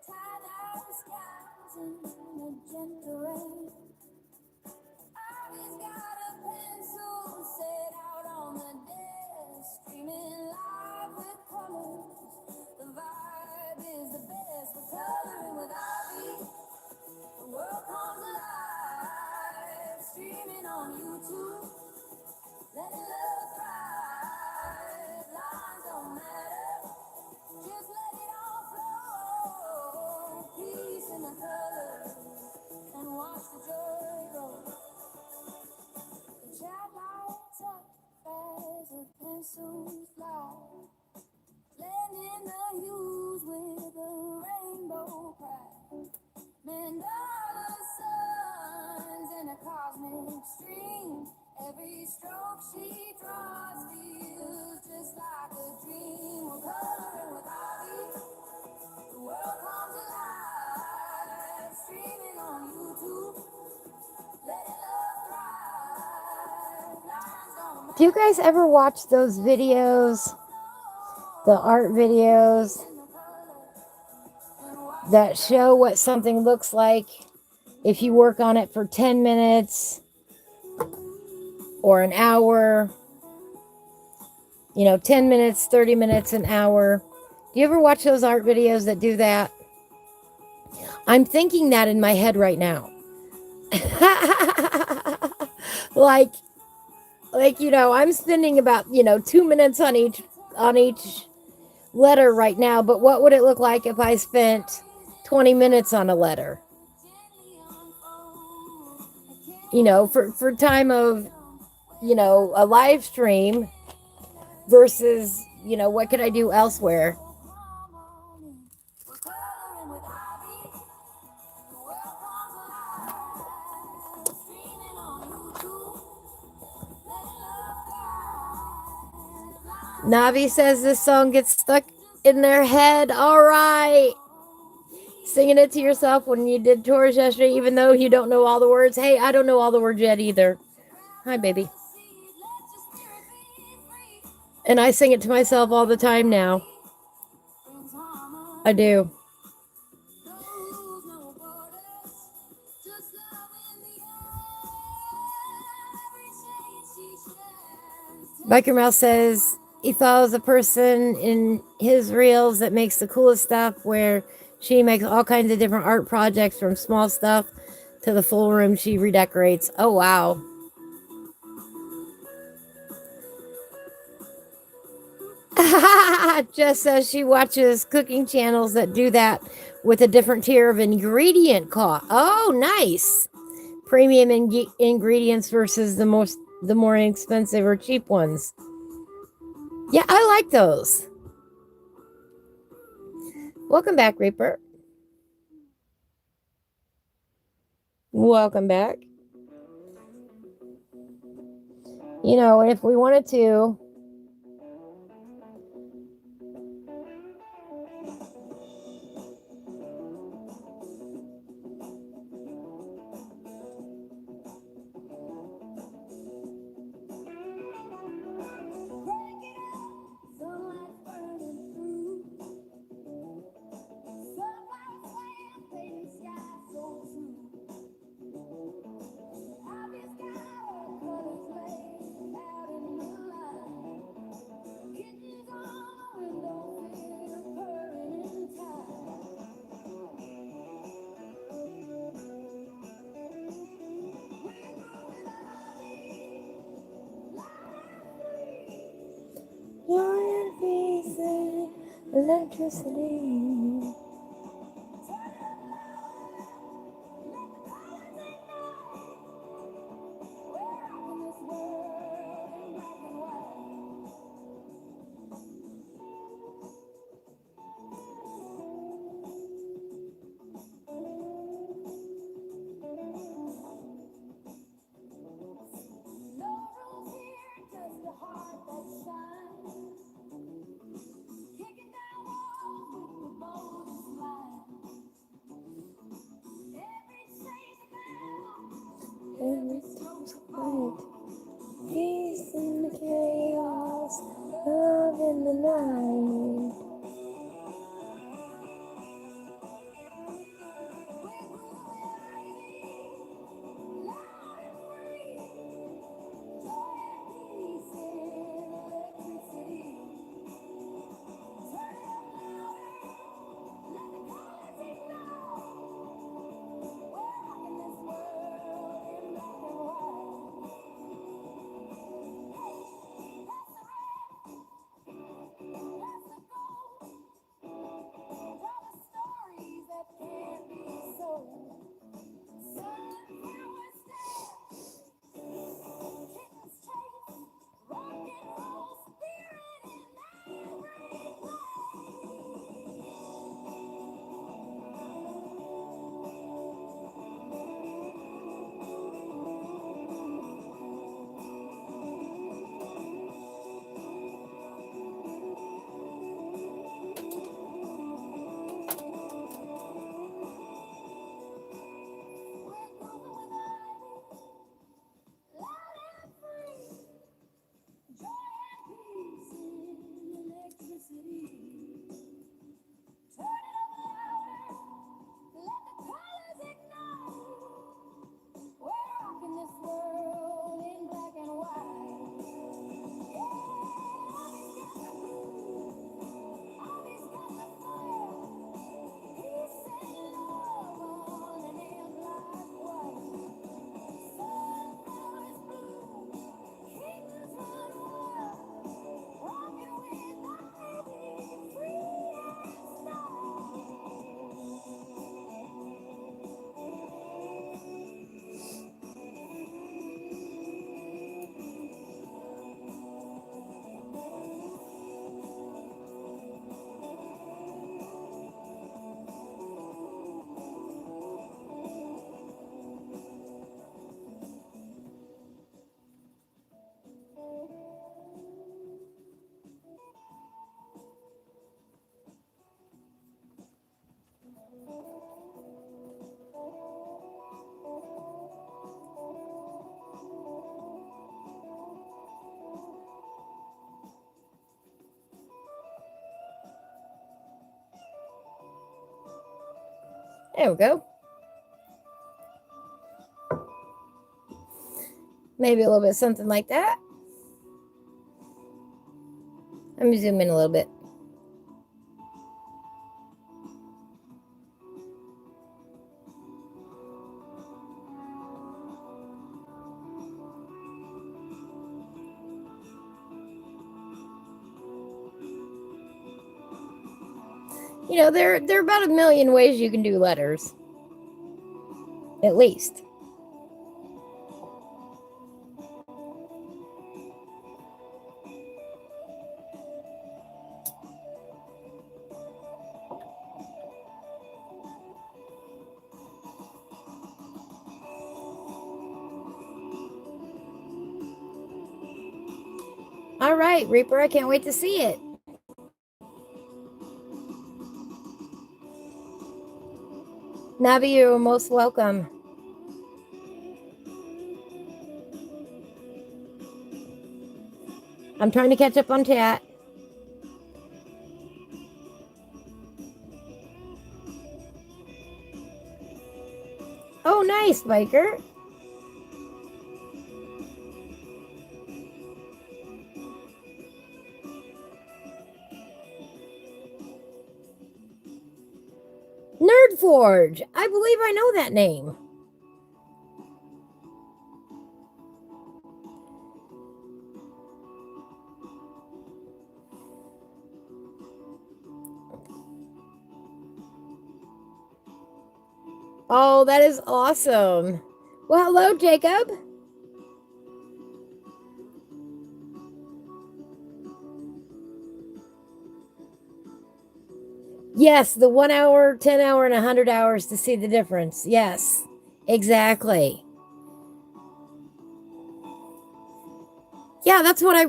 Tie-dye skies in a gentle rain. Ivy's got a pencil set out on the desk, streaming live with colors. The vibe is the best. We're coloring with Ivy. The world comes alive, streaming on YouTube. Let love thrive. Lines don't matter. Just let it all flow. Peace in the colors and watch the joy grow. The chat lights up as the pencils fly, blending the hues with a rainbow cry. Mandala suns in a cosmic stream. Every stroke she draws feels just like a dream. We're coloring with Ivy. The world comes alive, streaming on YouTube. Let it love thrive. Lines don't matter. Do you guys ever watch those videos, the art videos that show what something looks like if you work on it for 10 minutes or an hour? 10 minutes, 30 minutes, an hour. Do you ever watch those art videos that do that? I'm thinking that in my head right now. like I'm spending about 2 minutes on each letter right now, but what would it look like if I spent 20 minutes on a letter? For time of a live stream versus what could I do elsewhere? Navi says this song gets stuck in their head. All right. Singing it to yourself when you did tours yesterday, even though you don't know all the words. Hey, I don't know all the words yet either. Hi, baby. And I sing it to myself all the time now. I do. Biker Mouse says he follows a person in his reels that makes the coolest stuff, where she makes all kinds of different art projects, from small stuff to the full room she redecorates. Oh, wow. Jess says she watches cooking channels that do that with a different tier of ingredient cost. Oh, nice. premium ingredients versus the more inexpensive or cheap ones. Yeah, I like those. Welcome back, Reaper. Welcome back. You know, if we wanted to, giant piece of electricity. Peace in the chaos, love in the night. There we go. Maybe a little bit something like that. Let me zoom in a little bit. You know, there are about 1 million ways you can do letters. At least. right, Reaper, I can't wait to see it. Navi, you're most welcome. I'm trying to catch up on chat. Oh, nice, Biker. Nerd Forge. I believe I know that name. Oh, that is awesome. Well, hello, Jacob. Yes, the 1 hour, 10 hour, and 100 hours to see the difference. Yes, exactly. Yeah, that's what I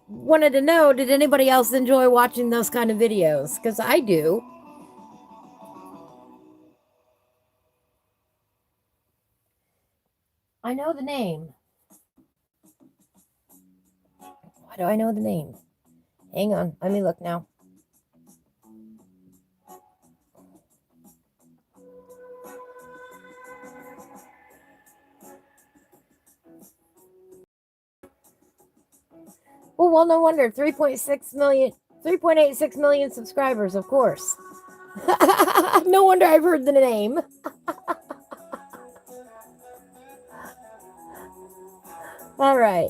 wanted to know. Did anybody else enjoy watching those kind of videos? Because I do. I know the name. Why do I know the name? Hang on, let me look now. Oh, well, no wonder. 3.86 million subscribers, of course. No wonder I've heard the name. All right.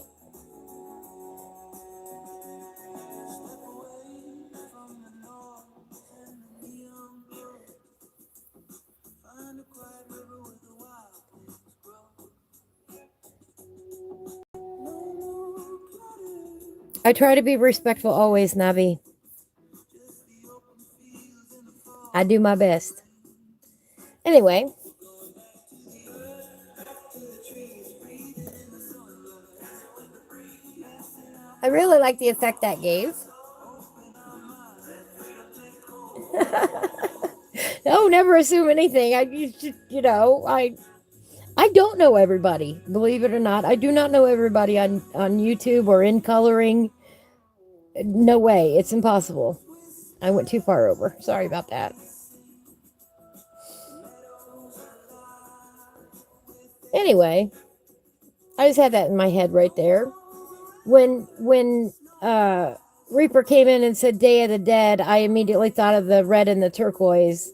I try to be respectful always, Navi. I do my best. Anyway. I really like the effect that gave. No, never assume anything. I don't know everybody. Believe it or not, I do not know everybody on YouTube or in coloring. No way, it's impossible. I went too far over. Sorry about that. Anyway, I just had that in my head right there. When Reaper came in and said Day of the Dead, I immediately thought of the red and the turquoise.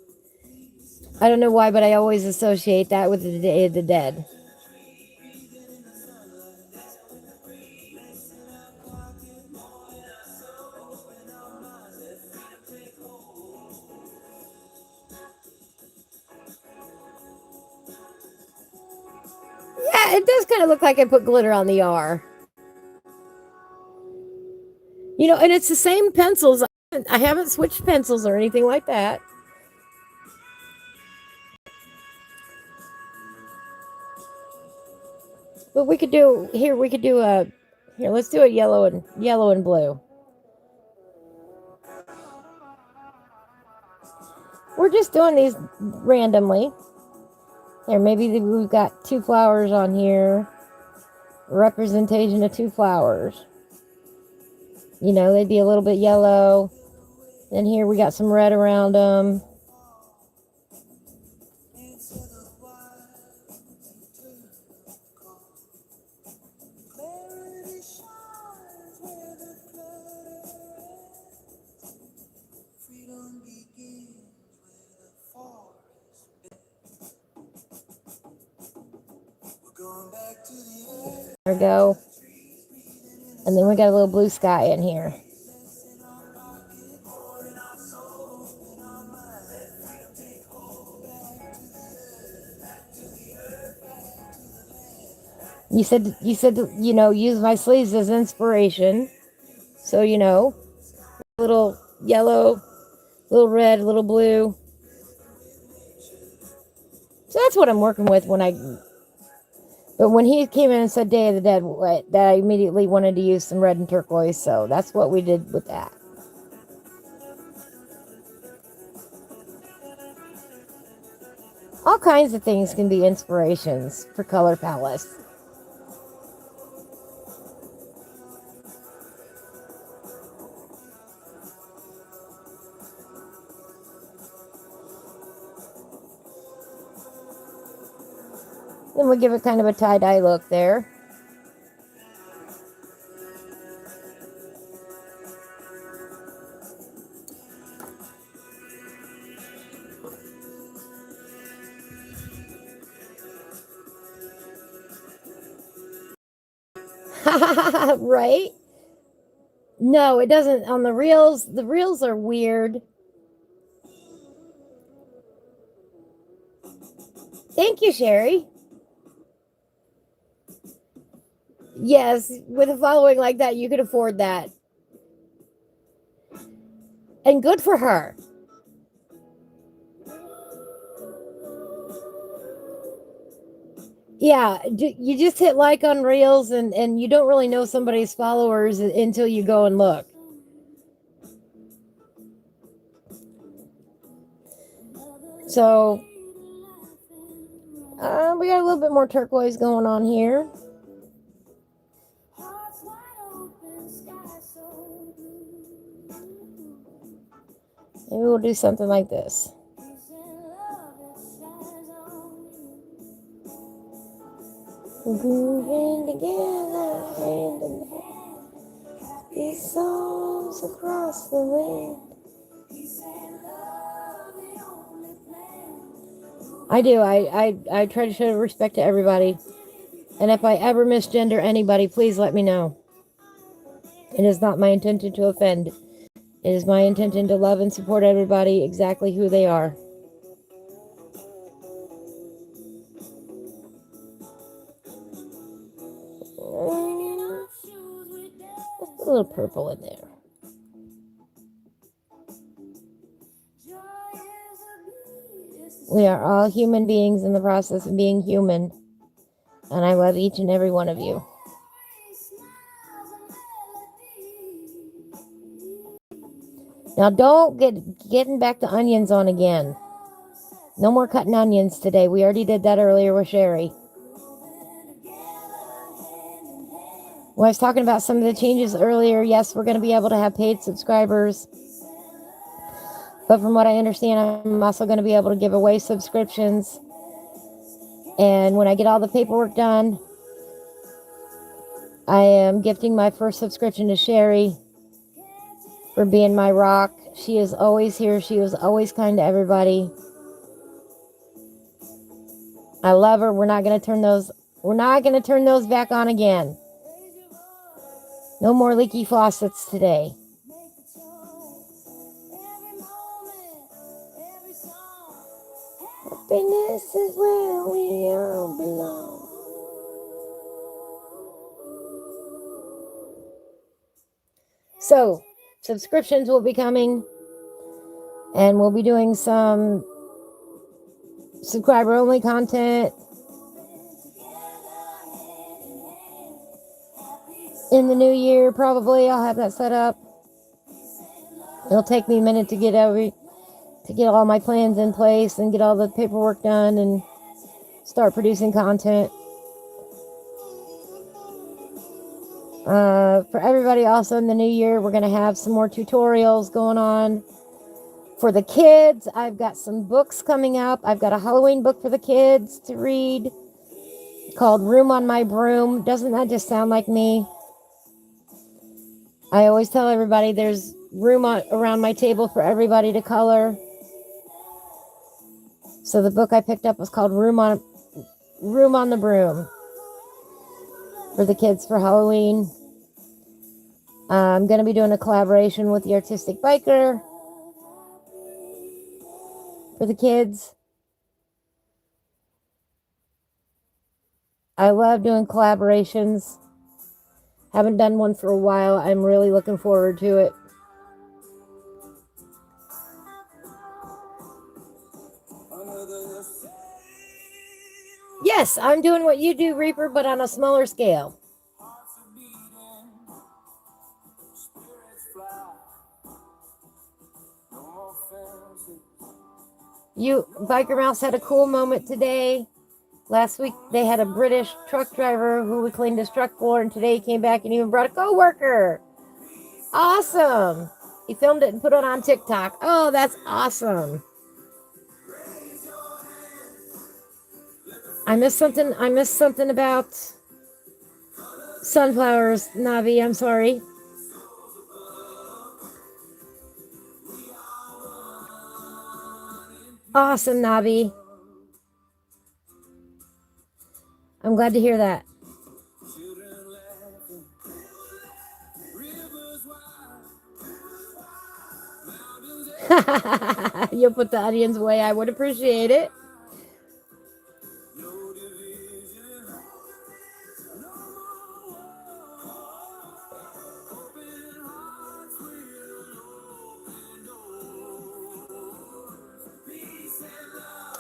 I don't know why, but I always associate that with the Day of the Dead. Yeah, it does kind of look like I put glitter on the R. You know, and it's the same pencils. I haven't switched pencils or anything like that. But we could do here. We could do a here. Let's do a yellow and blue. We're just doing these randomly. There, maybe we've got 2 flowers on here. Representation of 2 flowers. You know, they'd be a little bit yellow. Then here we got some red around them. There we go. And then we got a little blue sky in here. You said use my sleeves as inspiration. So, little yellow, little red, little blue. So that's what I'm working with when But when he came in and said Day of the Dead, that I immediately wanted to use some red and turquoise, so that's what we did with that. All kinds of things can be inspirations for color palettes. Then we give it kind of a tie-dye look there. Right? No, it doesn't. On the reels are weird. Thank you, Sherry. Yes, with a following like that, you could afford that. And good for her. Yeah, you just hit like on reels and you don't really know somebody's followers until you go and look. So, we got a little bit more turquoise going on here. Maybe we'll do something like this. Grooving together, hand in hand, these songs across the wind. I do. I try to show respect to everybody. And if I ever misgender anybody, please let me know. It is not my intention to offend. It is my intention to love and support everybody exactly who they are. Just a little purple in there. We are all human beings in the process of being human. And I love each and every one of you. Now don't getting back to onions on again. No more cutting onions today. We already did that earlier with Sherry. When I was talking about some of the changes earlier, yes, we're going to be able to have paid subscribers. But from what I understand, I'm also going to be able to give away subscriptions. And when I get all the paperwork done, I am gifting my first subscription to Sherry for being my rock. She is always here. She was always kind to everybody. I love her. We're not going to turn those back on again. No more leaky faucets today. Happiness is where we all belong. So, subscriptions will be coming, and we'll be doing some subscriber-only content in the new year. Probably I'll have that set up. It'll take me a minute to get all my plans in place and get all the paperwork done and start producing content. For everybody also in the new year, we're going to have some more tutorials going on. For the kids, I've got some books coming up. I've got a Halloween book for the kids to read called Room on My Broom. Doesn't that just sound like me? I always tell everybody there's room around my table for everybody to color. So the book I picked up was called Room on the Broom for the kids for Halloween. I'm going to be doing a collaboration with the Artistic Biker for the kids. I love doing collaborations. Haven't done one for a while. I'm really looking forward to it. Yes, I'm doing what you do, Reaper, but on a smaller scale. Biker Mouse had a cool moment today. Last week they had a British truck driver who we cleaned his truck for, and today he came back and even brought a coworker. Awesome! He filmed it and put it on TikTok. Oh, that's awesome. I missed something about sunflowers, Navi. I'm sorry. Awesome, Navi. I'm glad to hear that. You'll put the onions away. I would appreciate it.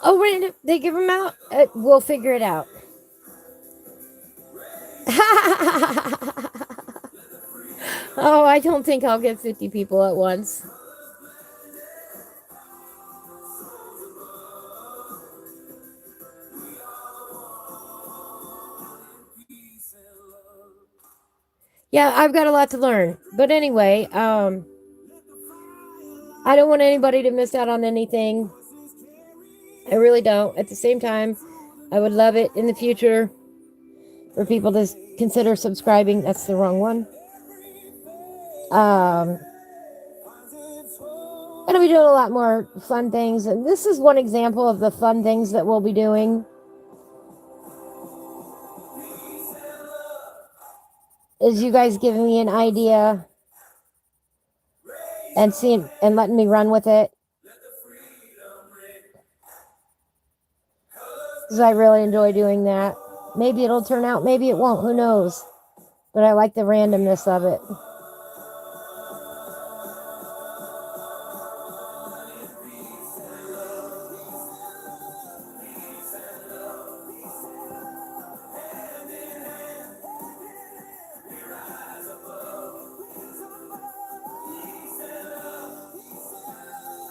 Oh, wait, they give them out? We'll figure it out. Oh, I don't think I'll get 50 people at once. Yeah, I've got a lot to learn. But anyway, I don't want anybody to miss out on anything. I really don't. At the same time, I would love it in the future for people to consider subscribing. That's the wrong one. Gonna be doing a lot more fun things, and this is one example of the fun things that we'll be doing. Is you guys giving me an idea and seeing and letting me run with it. Because I really enjoy doing that. Maybe it'll turn out, maybe it won't, who knows. But I like the randomness of it.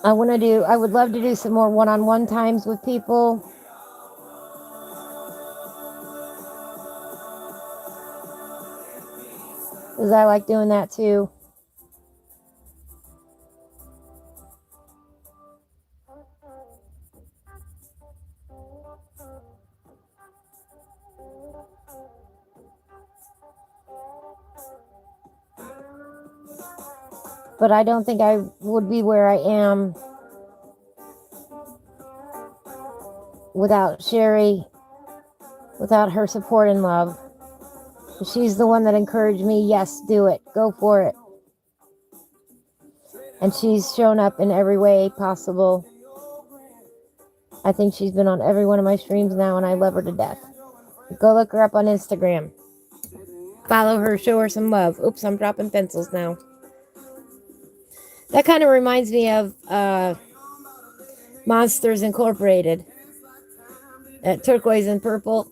I would love to do some more one-on-one times with people. Because I like doing that too. But I don't think I would be where I am without Sherry, without her support and love. She's the one that encouraged me, yes, do it, go for it. And she's shown up in every way possible. I think she's been on every one of my streams now, and I love her to death. Go look her up on Instagram. Follow her, show her some love. Oops, I'm dropping pencils now. That kind of reminds me of Monsters Incorporated. That turquoise and purple.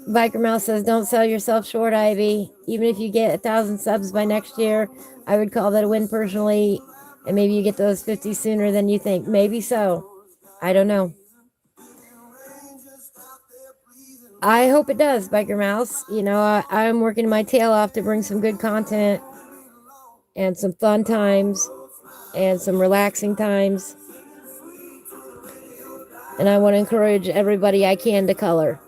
Biker Mouse says, don't sell yourself short, Ivy. Even if you get 1,000 subs by next year, I would call that a win personally. And maybe you get those 50 sooner than you think. Maybe so. I don't know. I hope it does, Biker Mouse. You know, I'm working my tail off to bring some good content and some fun times and some relaxing times. And I want to encourage everybody I can to color.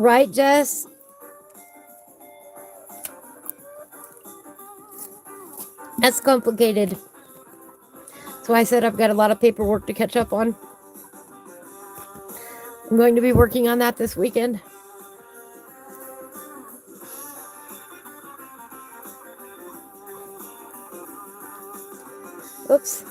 Right, Jess? That's complicated. So I said I've got a lot of paperwork to catch up on. I'm going to be working on that this weekend. Oops.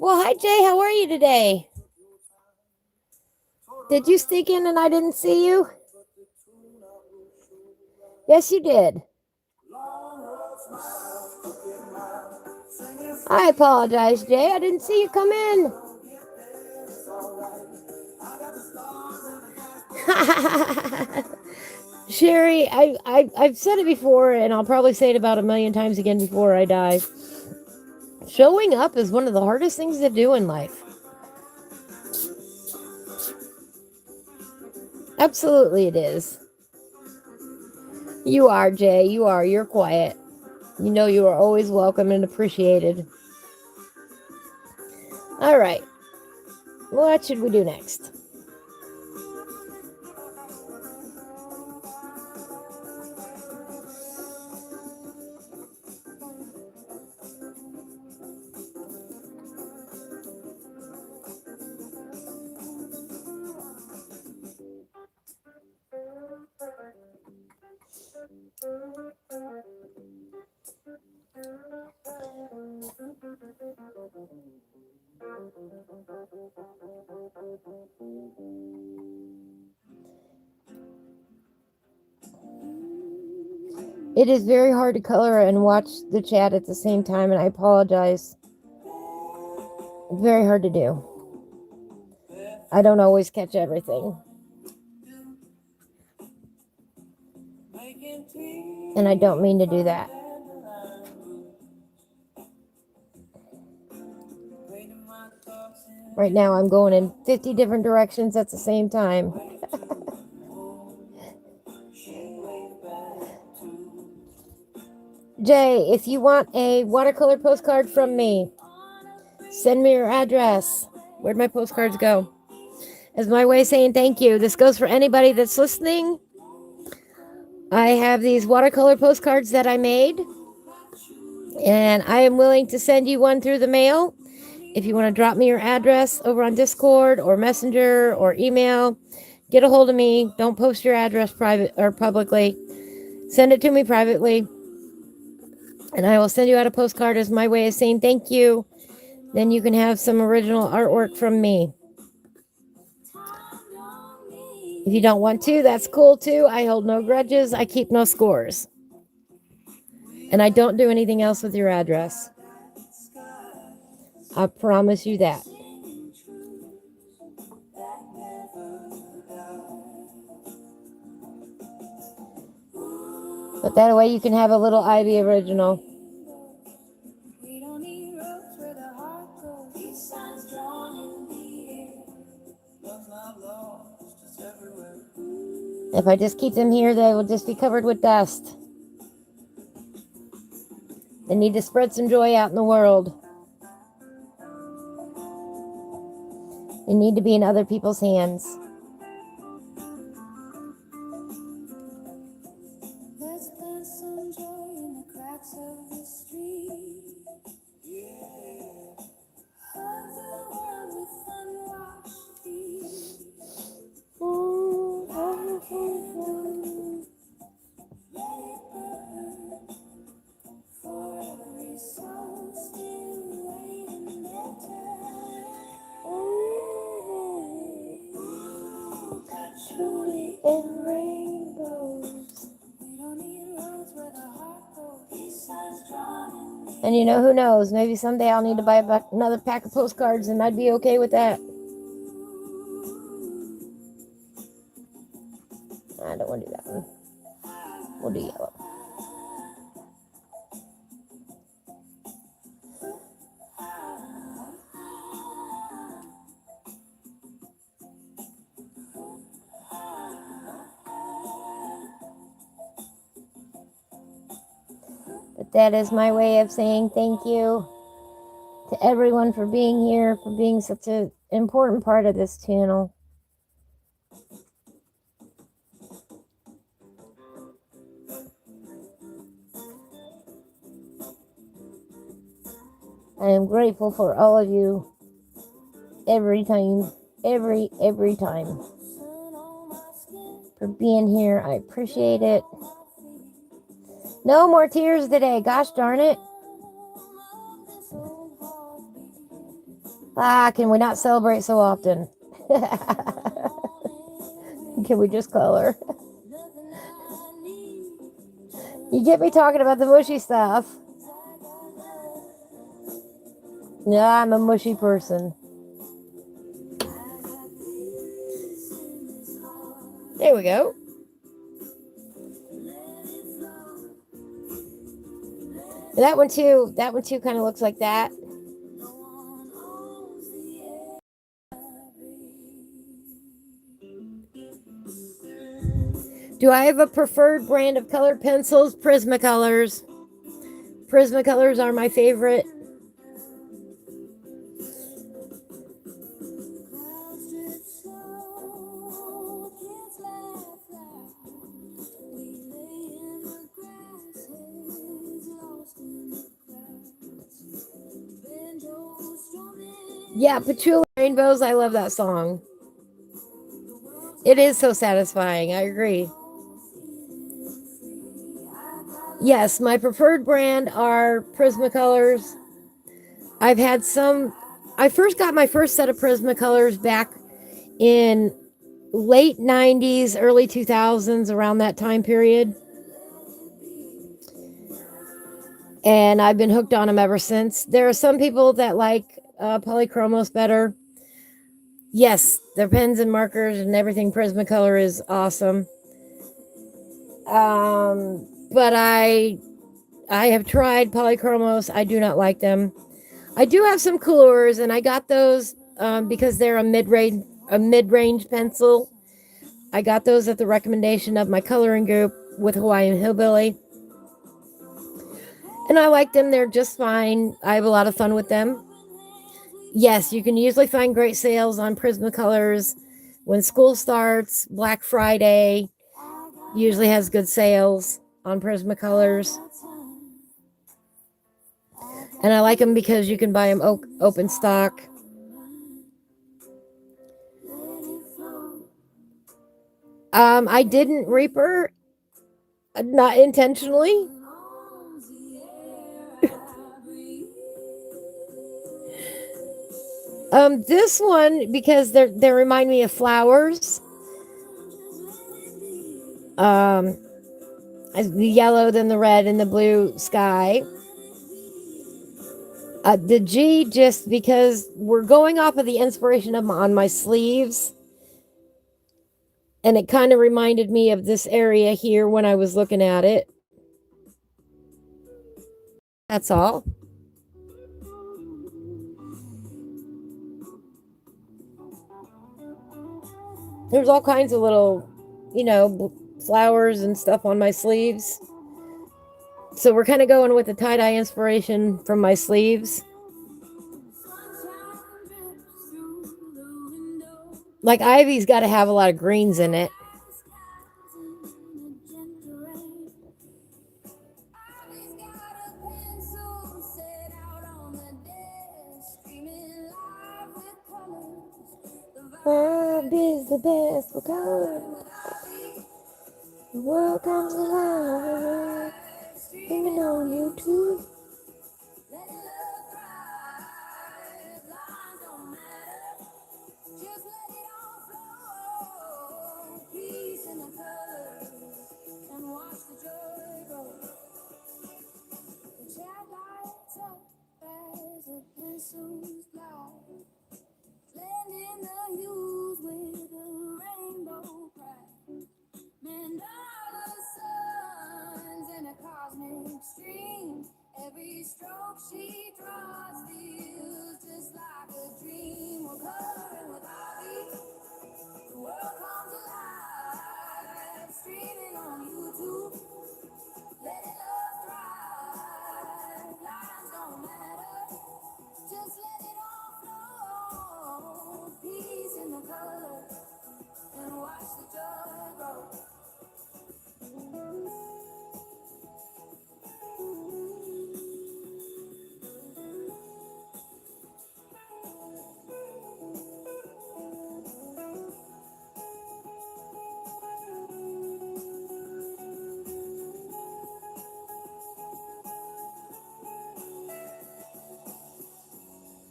Well, hi, Jay. How are you today? Did you sneak in and I didn't see you? Yes, you did. I apologize, Jay. I didn't see you come in. Sherry, I've said it before, and I'll probably say it about a million times again before I die. Showing up is one of the hardest things to do in life. Absolutely, it is. You are, Jay. You are. You're quiet. You know you are always welcome and appreciated. All right. What should we do next? It is very hard to color and watch the chat at the same time, and I apologize. It's very hard to do. I don't always catch everything. And I don't mean to do that. Right now I'm going in 50 different directions at the same time. Jay, if you want a watercolor postcard from me, send me your address. Where'd my postcards go? As my way of saying thank you. This goes for anybody that's listening. I have these watercolor postcards that I made, and I am willing to send you one through the mail. If you want to drop me your address over on Discord or Messenger or email, get a hold of me. Don't post your address private or publicly. Send it to me privately, and I will send you out a postcard as my way of saying thank you. Then you can have some original artwork from me. If you don't want to, that's cool too. I hold no grudges. I keep no scores. And I don't do anything else with your address. I promise you that. But that way you can have a little Ivy original. If I just keep them here, they will just be covered with dust. They need to spread some joy out in the world. They need to be in other people's hands. Let's plant some joy in the cracks of the street. Yeah. Hug the world with unwashed feet. Light a candle. Let it burn. For every soul still waiting their turn. Ooh, patchouli and rainbows. We don't need roads where the heart goes. Peace signs drawn in. And you know, who knows? Maybe someday I'll need to buy another pack of postcards, and I'd be okay with that. I don't want to do that one. We'll do yellow. That is my way of saying thank you to everyone for being here, for being such an important part of this channel. I am grateful for all of you every time, every time for being here. I appreciate it. No more tears today. Gosh darn it. Can we not celebrate so often? Can we just color? You get me talking about the mushy stuff. Yeah, I'm a mushy person. There we go. That one too kind of looks like that. Do I have a preferred brand of colored pencils? Prismacolors. Prismacolors are my favorite. Yeah, Patchouli Rainbows. I love that song. It is so satisfying. I agree. Yes, my preferred brand are Prismacolors. I've had some. I first got my first set of Prismacolors back in late 90s, early 2000s, around that time period. And I've been hooked on them ever since. There are some people that like polychromos better. Yes, their pens and markers and everything Prismacolor is awesome. But I have tried polychromos. I do not like them. I do have some coolers, and I got those because they're a mid-range pencil. I got those at the recommendation of my coloring group with Hawaiian Hillbilly. And I like them. They're just fine. I have a lot of fun with them. Yes, you can usually find great sales on Prismacolors when school starts. Black Friday usually has good sales on Prismacolors. And I like them because you can buy them open stock. I didn't Reaper, not intentionally. This one, because they remind me of flowers. The yellow, then the red, and the blue sky. The G, just because we're going off of the inspiration of on my sleeves. And it kind of reminded me of this area here when I was looking at it. That's all. There's all kinds of little, flowers and stuff on my sleeves. So we're kind of going with the tie-dye inspiration from my sleeves. Like Ivy's got to have a lot of greens in it. Love is the best for color. The world comes alive. Even on YouTube. Blending the hues with a rainbow pride. Mandala suns and a cosmic stream. Every stroke she draws feels just like a dream. We're coloring with Ivy. The world comes alive. Streaming on YouTube. Let it love thrive. and watch the joy grow.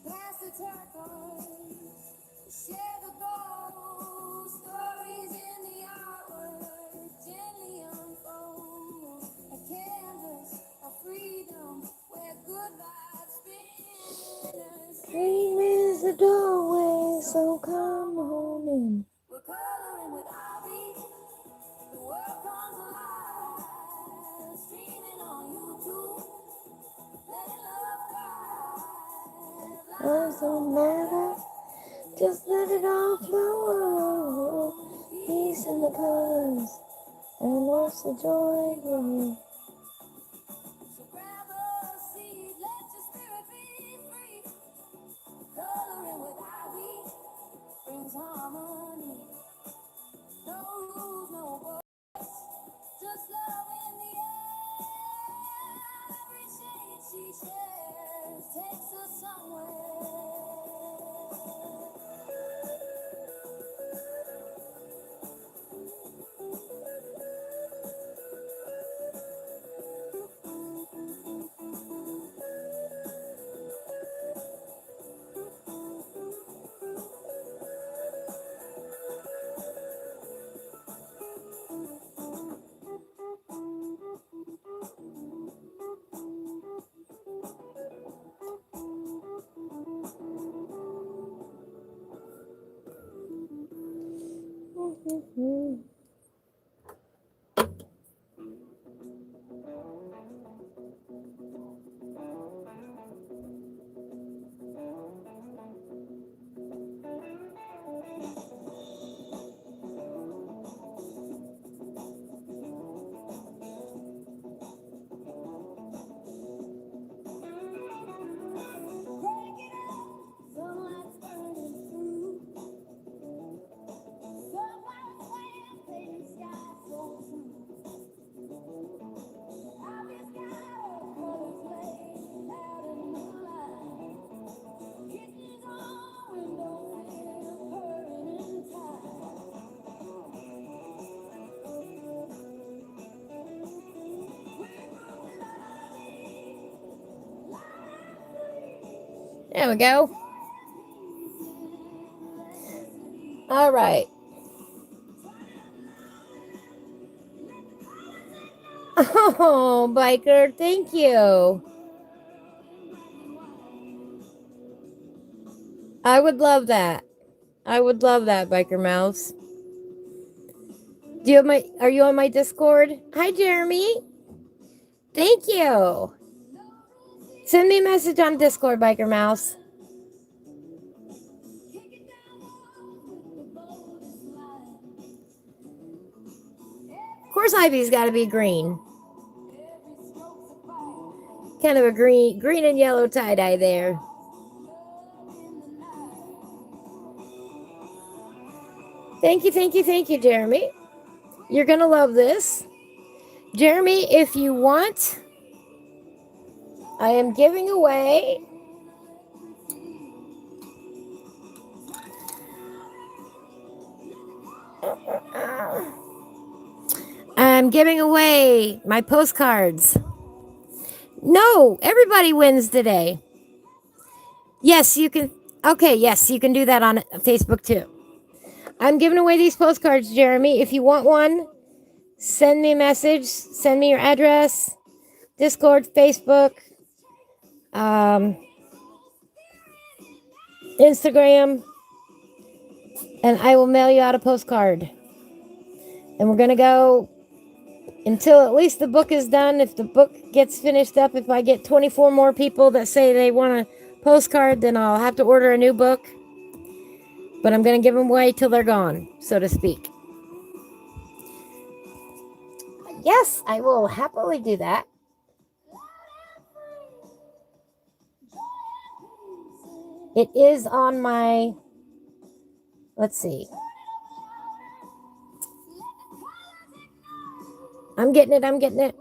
Pass the turquoise, share the gold, stories in the artwork gently unfold. A canvas of freedom where good vibes spin. Dream is the doorway, so come on in. We're coloring with our beat. The world comes alive, streaming on YouTube. Let love guide. Words don't matter, just let it all flow. Peace in the colors, and watch the joy grow. So grab a seat, let your spirit be free. Coloring with our beat brings harmony. No rules, no voice, just love in the air. Every shade she shares takes us somewhere. Break it up, sunlight's burning through. Sunlight slam, baby sky so true. I've just got a colors laid out in the light. Kittens on window sill, purring in time. There we go. All right. Oh, biker, thank you. I would love that. I would love that, biker mouse. Do you have my? Are you on my Discord? Hi, Jeremy. Thank you. Send me a message on Discord, biker mouse. Of course, Ivy's got to be green. Kind of a green and yellow tie-dye there. Thank you, Jeremy. You're going to love this. Jeremy, if you want, I am giving away my postcards. No, everybody wins today. Yes, you can. Okay, yes, you can do that on Facebook too. I'm giving away these postcards, Jeremy. If you want one, send me a message. Send me your address, Discord, Facebook, Instagram, and I will mail you out a postcard. And we're going to go until at least the book is done. If the book gets finished up, if I get 24 more people that say they want a postcard, then I'll have to order a new book. But I'm going to give them away till they're gone, so to speak. Yes, I will happily do that. It is on my Let's see. I'm getting it. I'm getting it.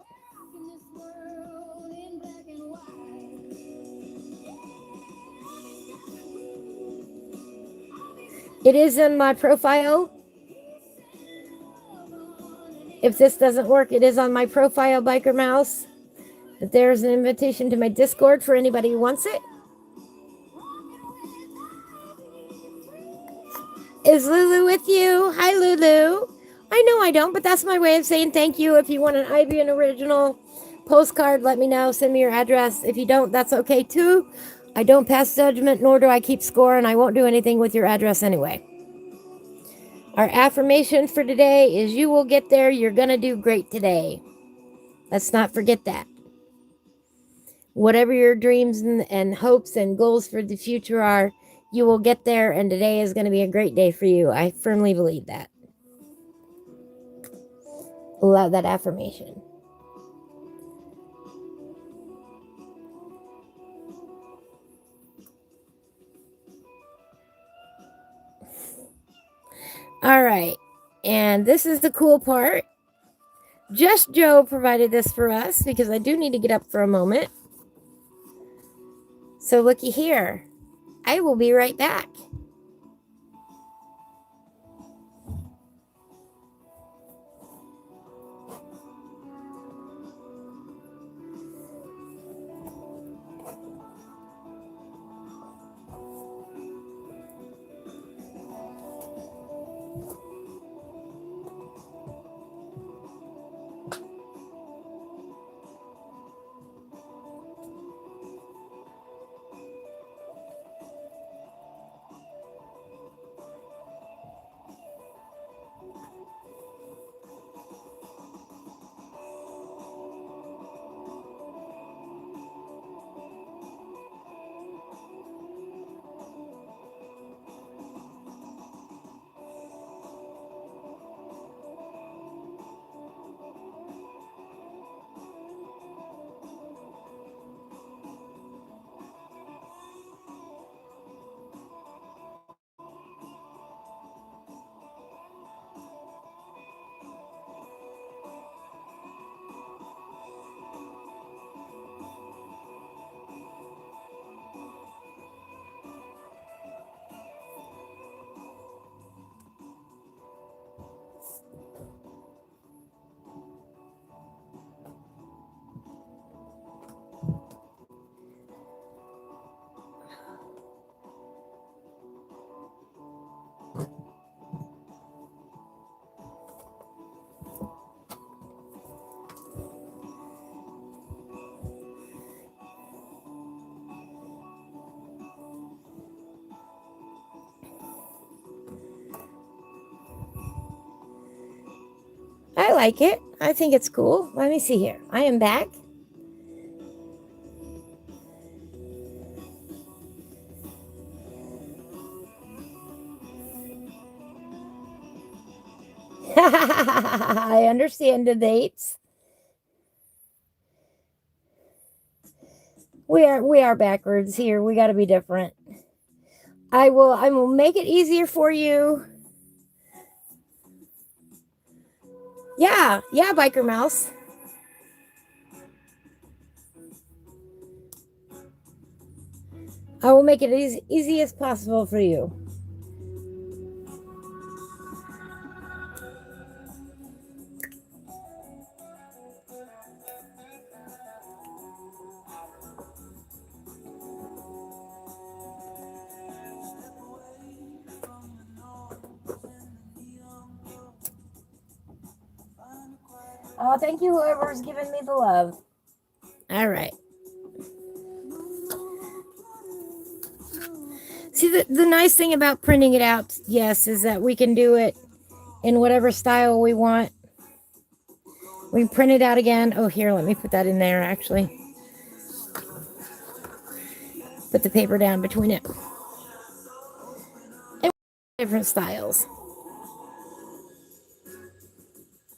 It is in my profile. If this doesn't work, it is on my profile, Biker Mouse. But there's an invitation to my Discord for anybody who wants it. Is Lulu with you? Hi, Lulu. I know I don't, but that's my way of saying thank you. If you want an Ibian original postcard, let me know. Send me your address. If you don't, that's okay too. I don't pass judgment, nor do I keep score, and I won't do anything with your address anyway. Our affirmation for today is you will get there. You're going to do great today. Let's not forget that. Whatever your dreams and hopes and goals for the future are, you will get there, and today is going to be a great day for you. I firmly believe that. Love that affirmation. All right. And this is the cool part. Just Joe provided this for us because I do need to get up for a moment. So looky here. I will be right back. I like it. I think it's cool. Let me see here. I am back. I understand the dates. We are backwards here. We got to be different. I will make it easier for you. Yeah, Biker Mouse. I will make it as easy as possible for you. Oh, thank you, whoever's giving me the love. All right. See, the nice thing about printing it out, yes, is that we can do it in whatever style we want. We can print it out again. Oh, here, let me put that in there, actually. Put the paper down between it. And different styles.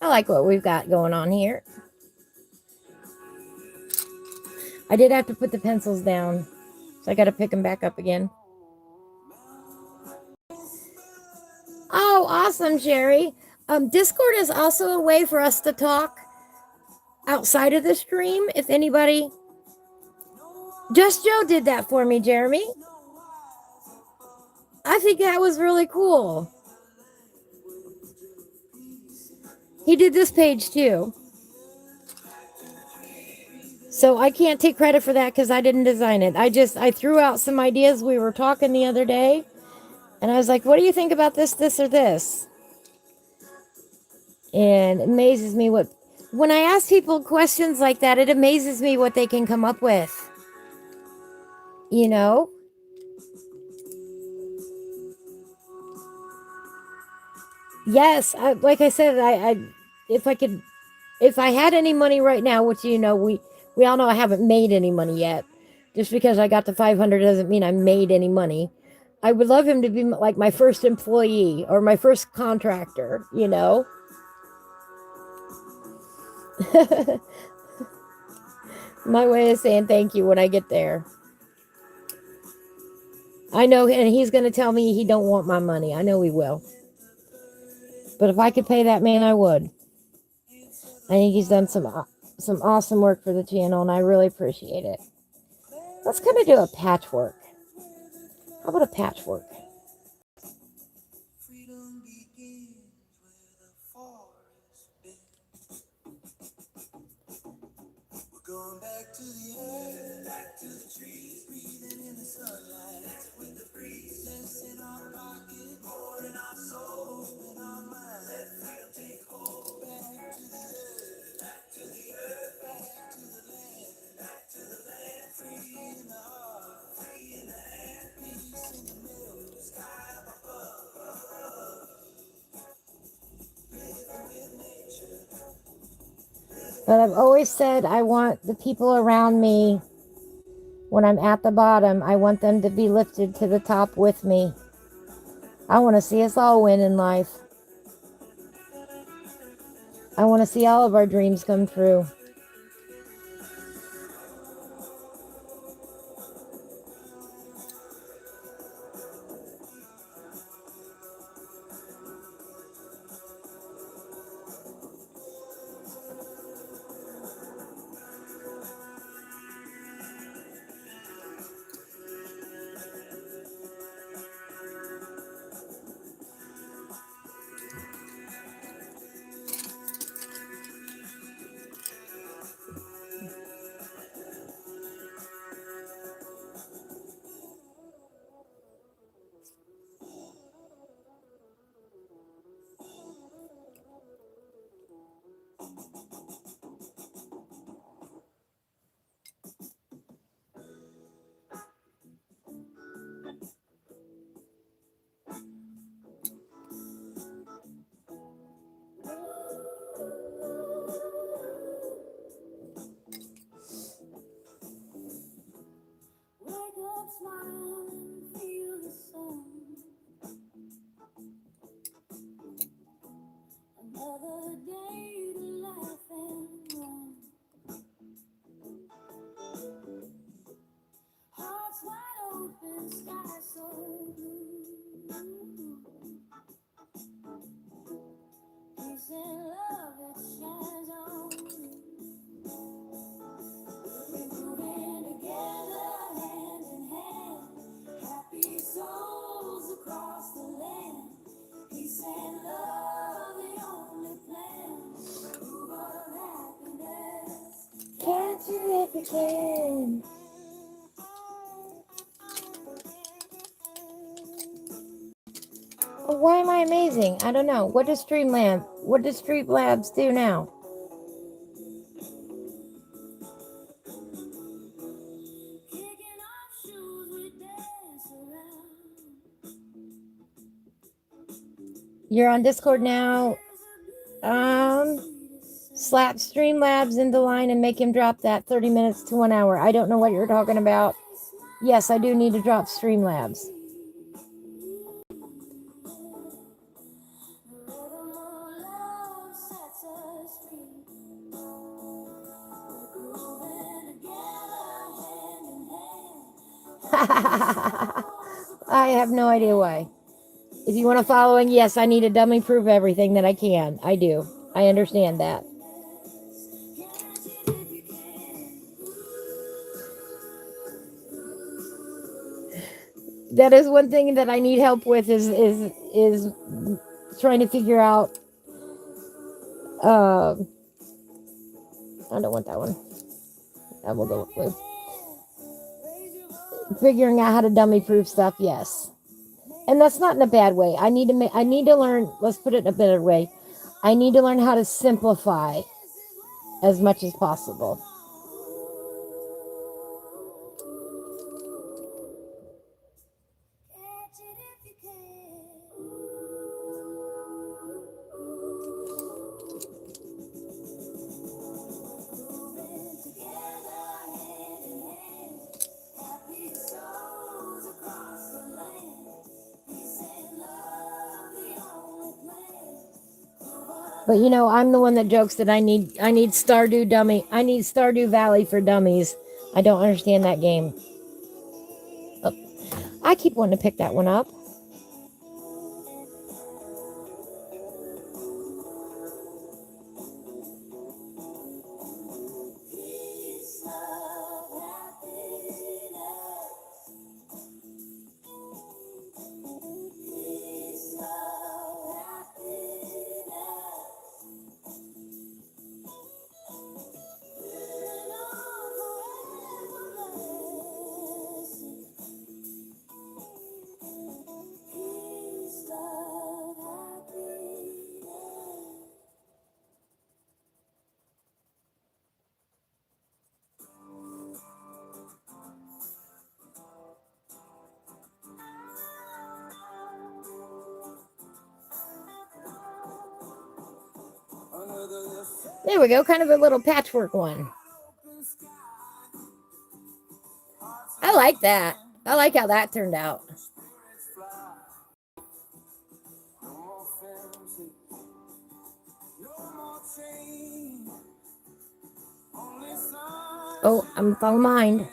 I like what we've got going on here. I did have to put the pencils down, so I got to pick them back up again. awesome, Sherry. Discord is also a way for us to talk outside of the stream. If anybody, Just Joe did that for me, Jeremy. I think that was really cool. He did this page too. So I can't take credit for that because I didn't design it. I threw out some ideas. We were talking the other day, and I was like, what do you think about this, or this? And it amazes me when I ask people questions like that, it amazes me what they can come up with. You know? Yes, like I said, if I had any money right now, which we all know I haven't made any money yet. Just because I got to 500 doesn't mean I made any money. I would love him to be like my first employee or my first contractor, My way of saying thank you when I get there. I know, and he's going to tell me he don't want my money. I know he will. But if I could pay that man, I would. I think he's done some awesome work for the channel, and I really appreciate it. Let's kind of do a patchwork. How about a patchwork? Freedom begins where the forest bends. We're going back to the earth, back to the trees, breathing in the sunlight. That's with the breeze. Less in our pocket, more in our soul, in our mind. Let freedom take hold. Back to the earth, back to the earth, back to the land, back to the land. Free in the heart, free in the hand, peace in the middle, sky up above. Living with nature. But I've always said I want the people around me, when I'm at the bottom, I want them to be lifted to the top with me. I want to see us all win in life. I want to see all of our dreams come true. Wake up, smile, and feel the sun. Another day to laugh and run. Hearts wide open, sky so blue. Peace and love, it shines on you. We're moving together, hand in hand. Happy souls across the land. Peace and love, the only plan. Move of happiness. Can't you if you can? Well, why am I amazing? I don't know. What does Streamlabs do now? Kicking off shoes, we dance around. You're on Discord now. Slap Streamlabs into line and make him drop that 30 minutes to 1 hour. I don't know what you're talking about. Yes, I do need to drop Streamlabs. I have no idea why. If you want to following, yes, I need to dummy proof everything that I can. I do. I understand that. That is one thing that I need help with is trying to figure out. I don't want that one. That will go with figuring out how to dummy proof stuff. Yes, and that's not in a bad way. I need to I need to learn. Let's put it in a better way. I need to learn how to simplify as much as possible. But you know, I'm the one that jokes that I need Stardew Valley for dummies. I don't understand that game. Oh, I keep wanting to pick that one up. There we go, kind of a little patchwork one. I like that. I like how that turned out. Oh, I'm falling behind.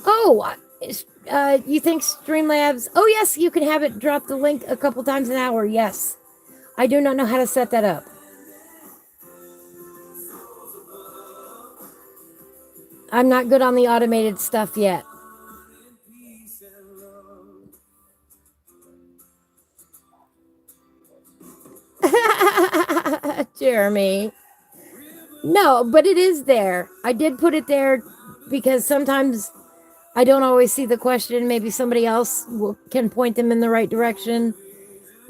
Oh, you think Streamlabs? Oh, yes, you can have it drop the link a couple times an hour. Yes. I do not know how to set that up. I'm not good on the automated stuff yet. Jeremy. No, but it is there. I did put it there because sometimes I don't always see the question. Maybe somebody else can point them in the right direction.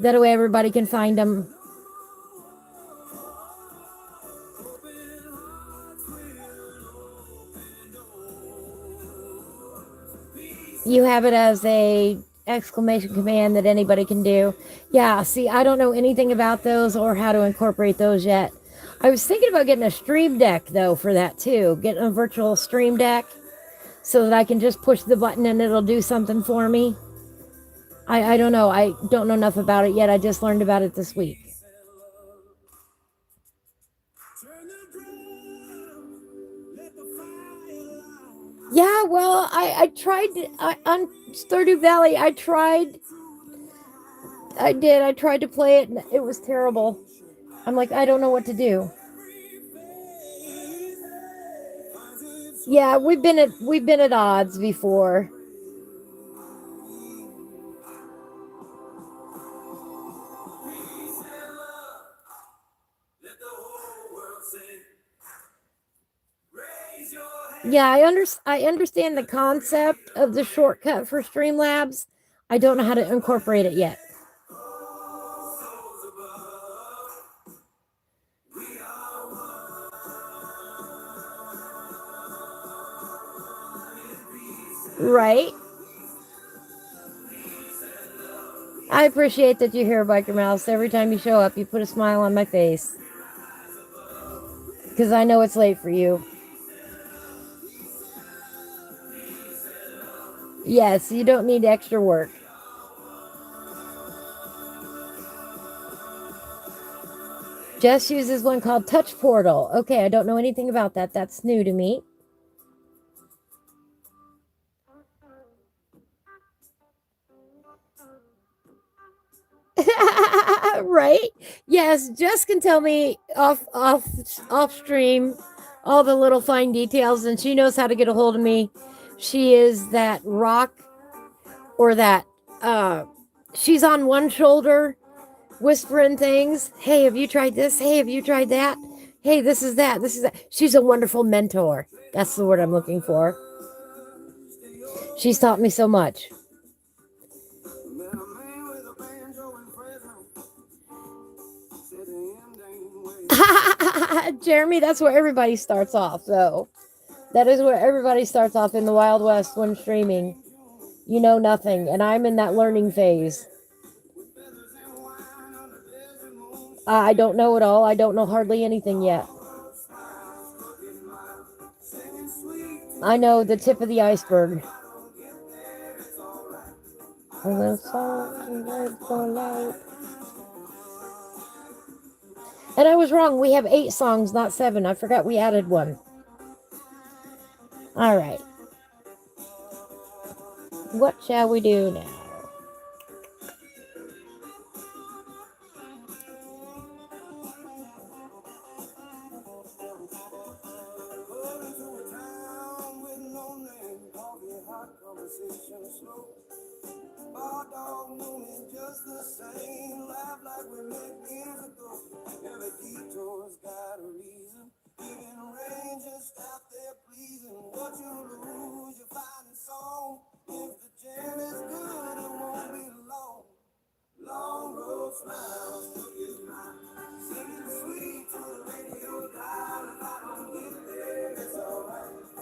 That way everybody can find them. You have it as a exclamation command that anybody can do. Yeah, see, I don't know anything about those or how to incorporate those yet. I was thinking about getting a stream deck though for that too. Getting a virtual stream deck so that I can just push the button and it'll do something for me. I don't know. I don't know enough about it yet. I just learned about it this week. Yeah, well, I tried on Stardew Valley. I tried to play it and it was terrible. I'm like, I don't know what to do. Yeah, we've been at odds before. Yeah, I understand the concept of the shortcut for Streamlabs. I don't know how to incorporate it yet. Right? I appreciate that you're here, Biker Mouse. Every time you show up, you put a smile on my face. Because I know it's late for you. Yes, you don't need extra work. Jess uses one called Touch Portal. Okay, I don't know anything about that. That's new to me. Yes, Jess can tell me off stream all the little fine details, and she knows how to get a hold of me. She is that rock or that she's on one shoulder whispering things. Hey, have you tried this? Hey, have you tried that? Hey, this is that. This is that. She's a wonderful mentor. That's the word I'm looking for. She's taught me so much. Jeremy, that's where everybody starts off, though. That is where everybody starts off in the Wild West when streaming. You know nothing, and I'm in that learning phase. I don't know it all. I don't know hardly anything yet. I know the tip of the iceberg. And I was wrong. We have 8 songs, not 7. I forgot we added one. All right. What shall we do now?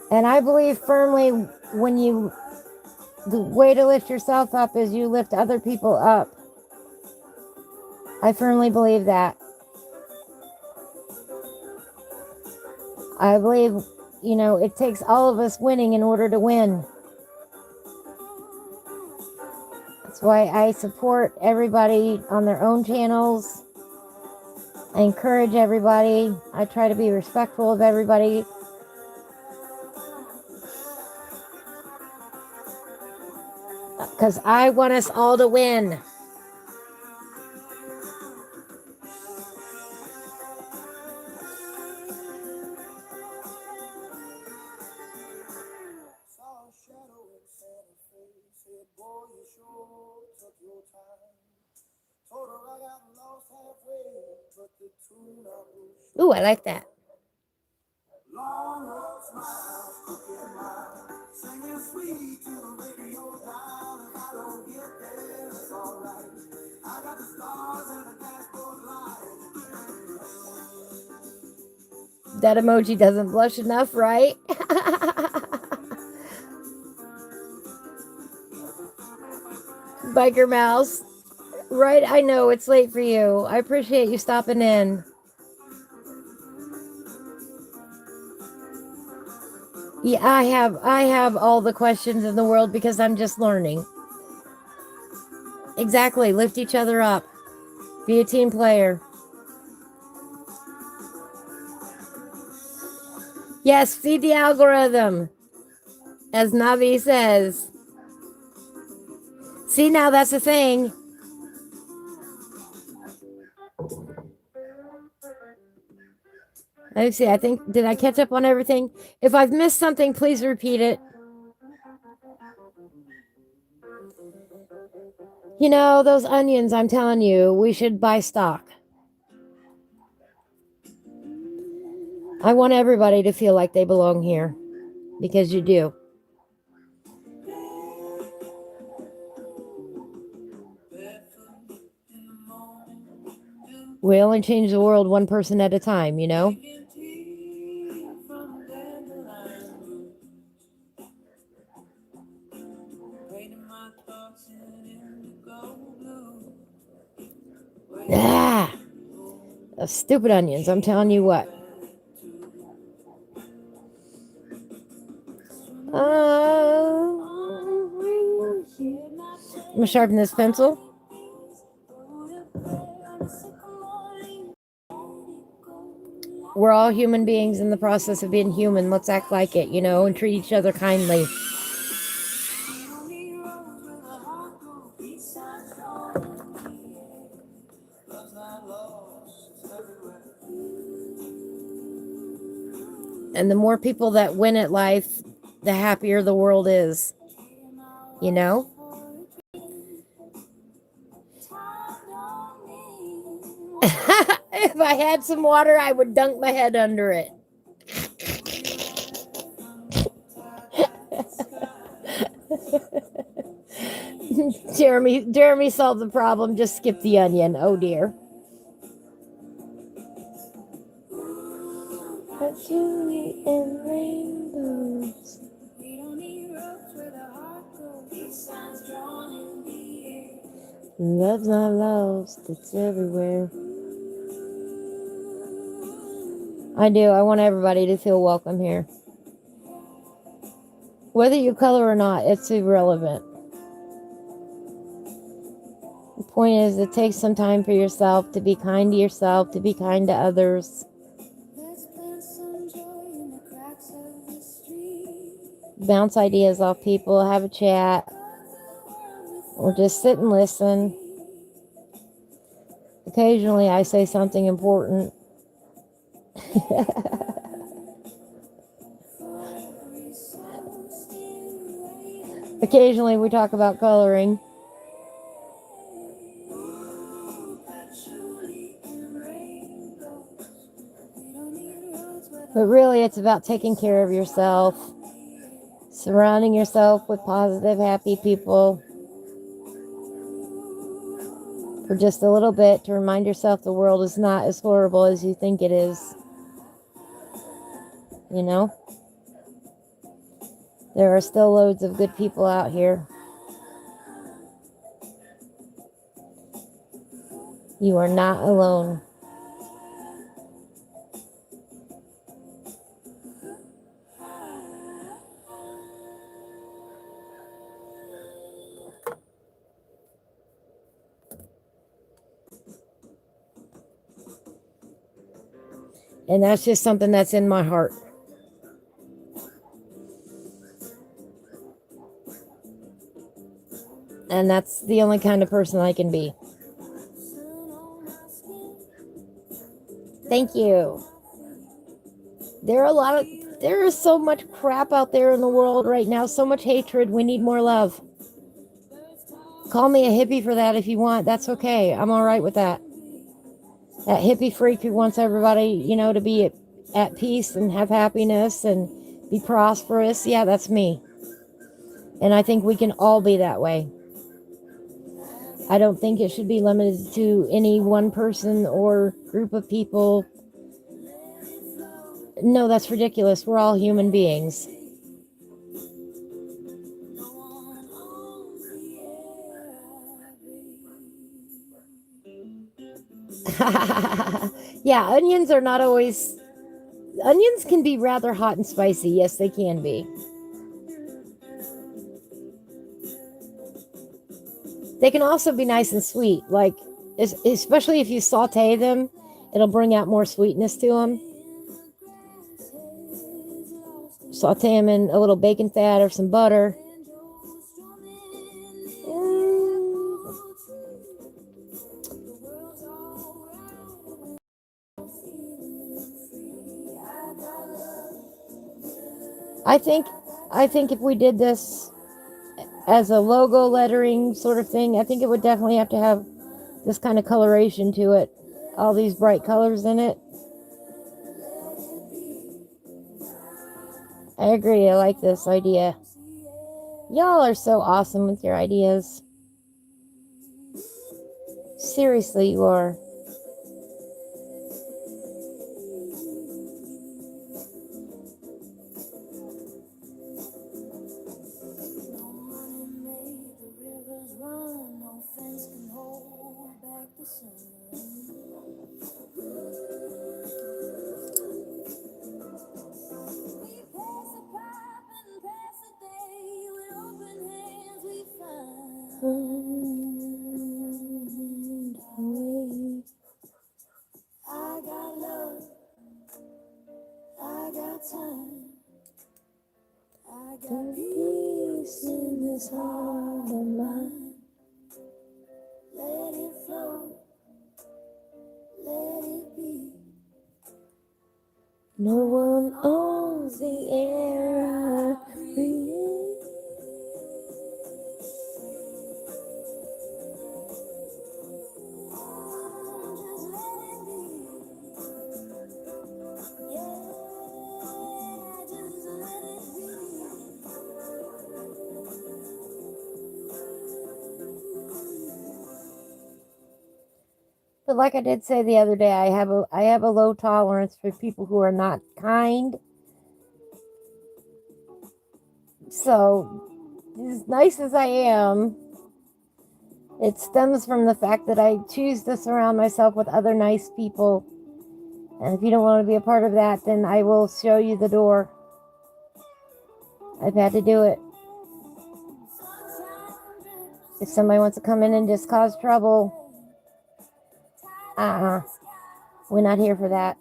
And I believe firmly when you, the way to lift yourself up is you lift other people up. I firmly believe that. I believe, it takes all of us winning in order to win. That's why I support everybody on their own channels. I encourage everybody. I try to be respectful of everybody. Because I want us all to win. Ooh, I like that. That emoji doesn't blush enough, right? Biker Mouse. Right, I know it's late for you. I appreciate you stopping in. Yeah, I have all the questions in the world because I'm just learning. Exactly, lift each other up. Be a team player. Yes, feed the algorithm. As Navi says. See, now that's the thing. Let me see. I think, did I catch up on everything? If I've missed something, please repeat it. Those onions, I'm telling you, we should buy stock. I want everybody to feel like they belong here. Because you do. We only change the world one person at a time, Ah! Those stupid onions, I'm telling you what. I'm going to sharpen this pencil. We're all human beings in the process of being human. Let's act like it, and treat each other kindly. And the more people that win at life, the happier the world is. You know? If I had some water, I would dunk my head under it. Jeremy solved the problem. Just skip the onion. Oh dear. Patchouli and rainbows. Love's not lost. It's everywhere. I do. I want everybody to feel welcome here. Whether you color or not, it's irrelevant. The point is to take some time for yourself, to be kind to yourself, to be kind to others. Bounce ideas off people, have a chat, or just sit and listen. Occasionally I say something important. Occasionally we talk about coloring. But really it's about taking care of yourself, surrounding yourself with positive, happy people for just a little bit to remind yourself the world is not as horrible as you think it is. You know? There are still loads of good people out here. You are not alone. And that's just something that's in my heart. And that's the only kind of person I can be. Thank you. There is so much crap out there in the world right now, so much hatred. We need more love. Call me a hippie for that if you want. That's okay. I'm all right with that. That hippie freak who wants everybody, to be at peace and have happiness and be prosperous. Yeah, that's me. And I think we can all be that way. I don't think it should be limited to any one person or group of people. No, that's ridiculous. We're all human beings. Yeah, onions can be rather hot and spicy. Yes, they can be. They can also be nice and sweet, especially if you saute them, it'll bring out more sweetness to them. Saute them in a little bacon fat or some butter. I think if we did this as a logo lettering sort of thing, I think it would definitely have to have this kind of coloration to it. All these bright colors in it. I agree. I like this idea. Y'all are so awesome with your ideas. Seriously, you are. I got love, I got time, I got peace in this heart of mine. Let it flow, let it be. No one owns the air I breathe. But like I did say the other day, I have a low tolerance for people who are not kind. So, as nice as I am, it stems from the fact that I choose to surround myself with other nice people. And if you don't want to be a part of that, then I will show you the door. I've had to do it. If somebody wants to come in and just cause trouble, we're not here for that.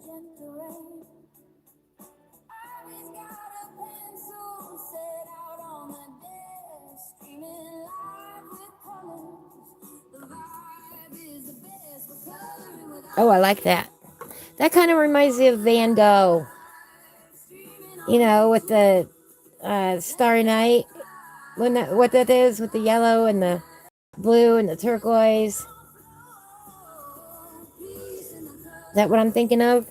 Oh, I like that. That kind of reminds me of Van Gogh. You know, with the Starry Night. What that is with the yellow and the blue and the turquoise. Is that what I'm thinking of?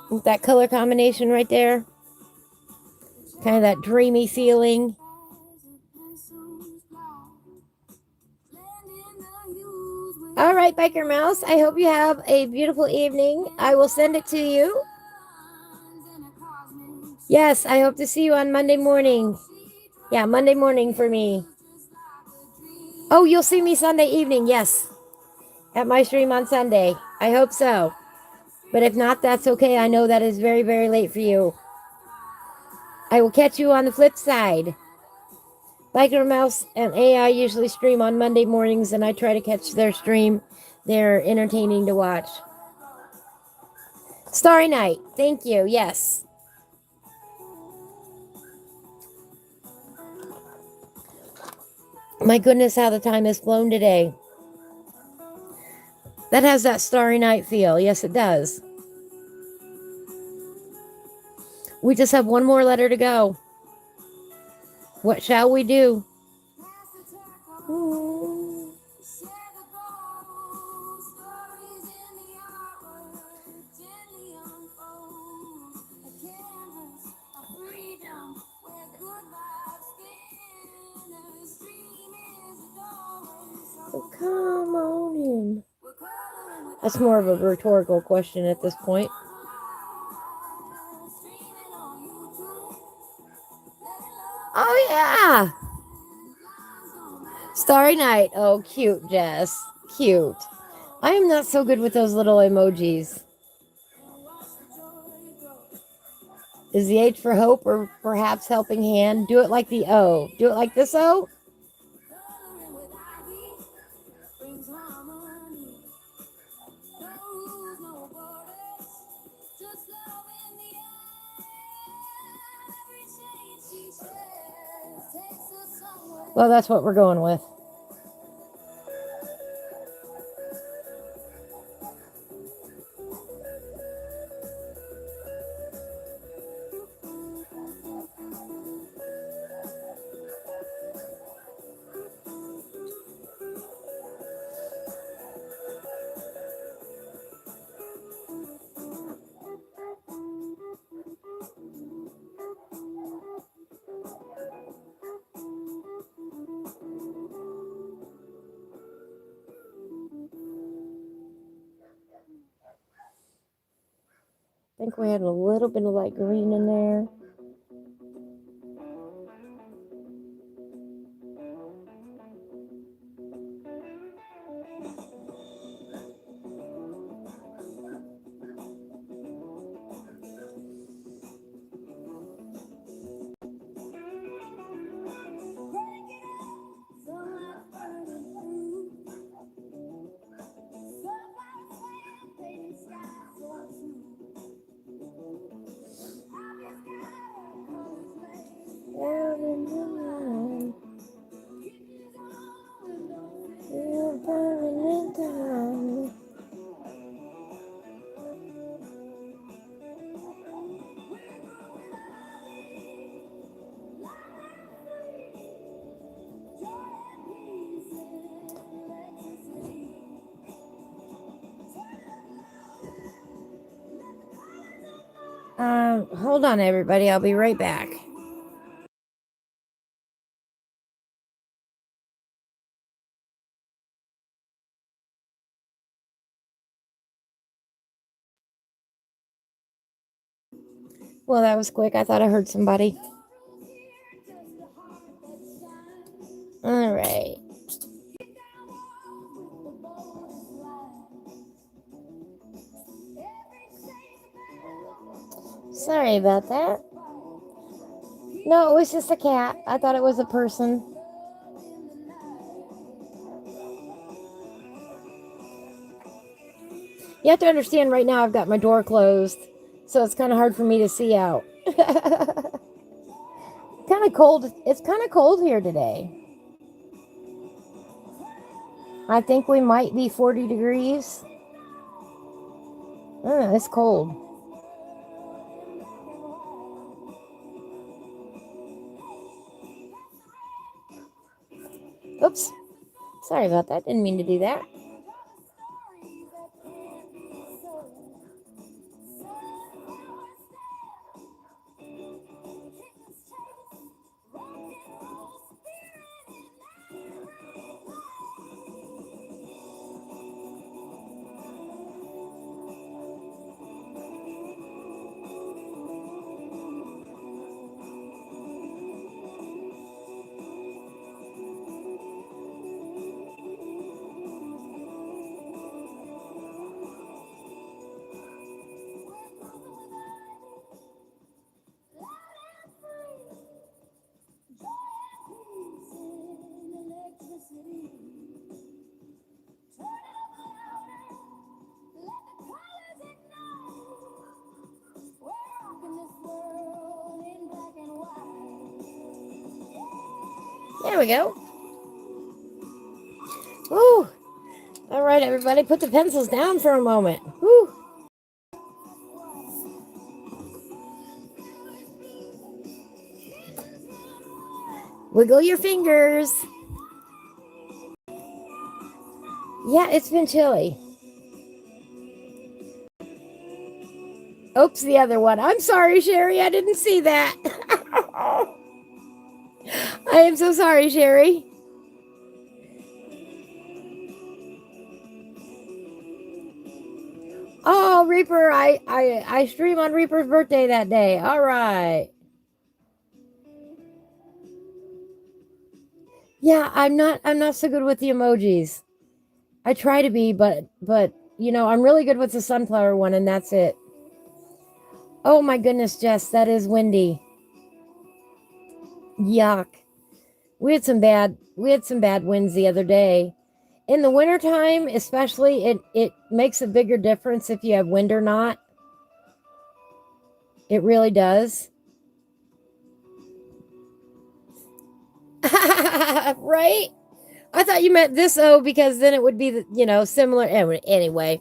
With that color combination right there. Kind of that dreamy feeling. All right, Biker Mouse. I hope you have a beautiful evening. I will send it to you. Yes, I hope to see you on Monday morning. Yeah, Monday morning for me. Oh, you'll see me Sunday evening. Yes. At my stream on Sunday. I hope so. But if not, that's okay. I know that is very, very late for you. I will catch you on the flip side. Biker Mouse and AI usually stream on Monday mornings, and I try to catch their stream. They're entertaining to watch. Starry Night. Thank you. Yes. My goodness, how the time has flown today. That has that Starry Night feel. Yes, it does. We just have one more letter to go. What shall we do? Oh, come on in. That's more of a rhetorical question at this point. Oh, yeah. Starry Night. Oh, cute, Jess. Cute. I am not so good with those little emojis. Is the H for hope or perhaps helping hand? Do it like the O. Do it like this O. Well, that's what we're going with. I think we had a little bit of light green in there. Hold on, everybody. I'll be right back. Well, that was quick. I thought I heard somebody. All right. Sorry about that. No, it was just a cat. I thought it was a person. You have to understand right now I've got my door closed, so it's kind of hard for me to see out. Kind of cold. It's kind of cold here today. I think we might be 40 degrees. It's cold. Oops. Sorry about that. Didn't mean to do that. There we go. Woo. All right, everybody, put the pencils down for a moment. Woo. Wiggle your fingers. Yeah, it's been chilly. Oops, the other one. I'm sorry, Sherry. I didn't see that. I am so sorry, Sherry. Oh, Reaper, I stream on Reaper's birthday that day. All right. Yeah, I'm not so good with the emojis. I try to be, but I'm really good with the sunflower one, and that's it. Oh my goodness, Jess, that is windy. Yuck. We had some bad winds the other day. In the wintertime, especially, it makes a bigger difference if you have wind or not. It really does. Right? I thought you meant this O because then it would be, similar. Anyway,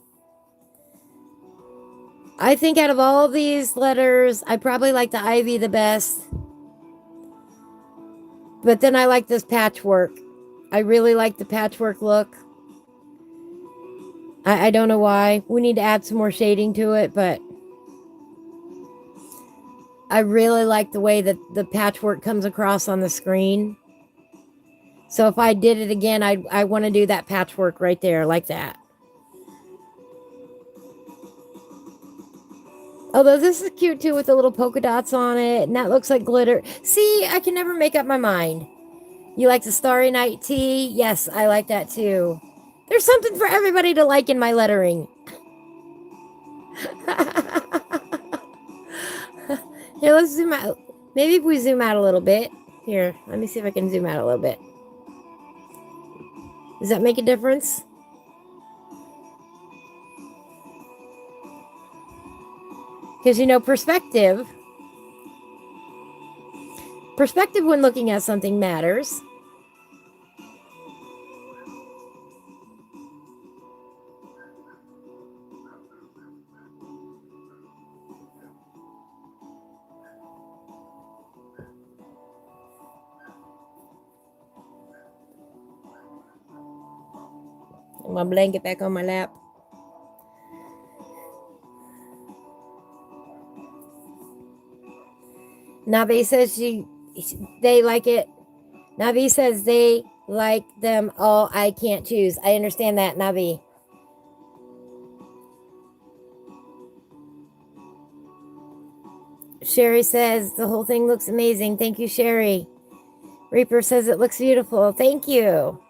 I think out of all these letters, I probably like the ivy the best. But then I like this patchwork. I really like the patchwork look. I don't know why. We need to add some more shading to it, but I really like the way that the patchwork comes across on the screen. So if I did it again, I want to do that patchwork right there, like that. Although this is cute too with the little polka dots on it, and that looks like glitter. See, I can never make up my mind. You like the Starry Night tea? Yes, I like that too. There's something for everybody to like in my lettering. Here, let's zoom out. Maybe if we zoom out a little bit. Here, let me see if I can zoom out a little bit. Does that make a difference? Because, perspective when looking at something matters. My blanket back on my lap. Navi says they like it. Navi says they like them all. I can't choose. I understand that, Navi. Sherry says the whole thing looks amazing. Thank you, Sherry. Reaper says it looks beautiful. Thank you.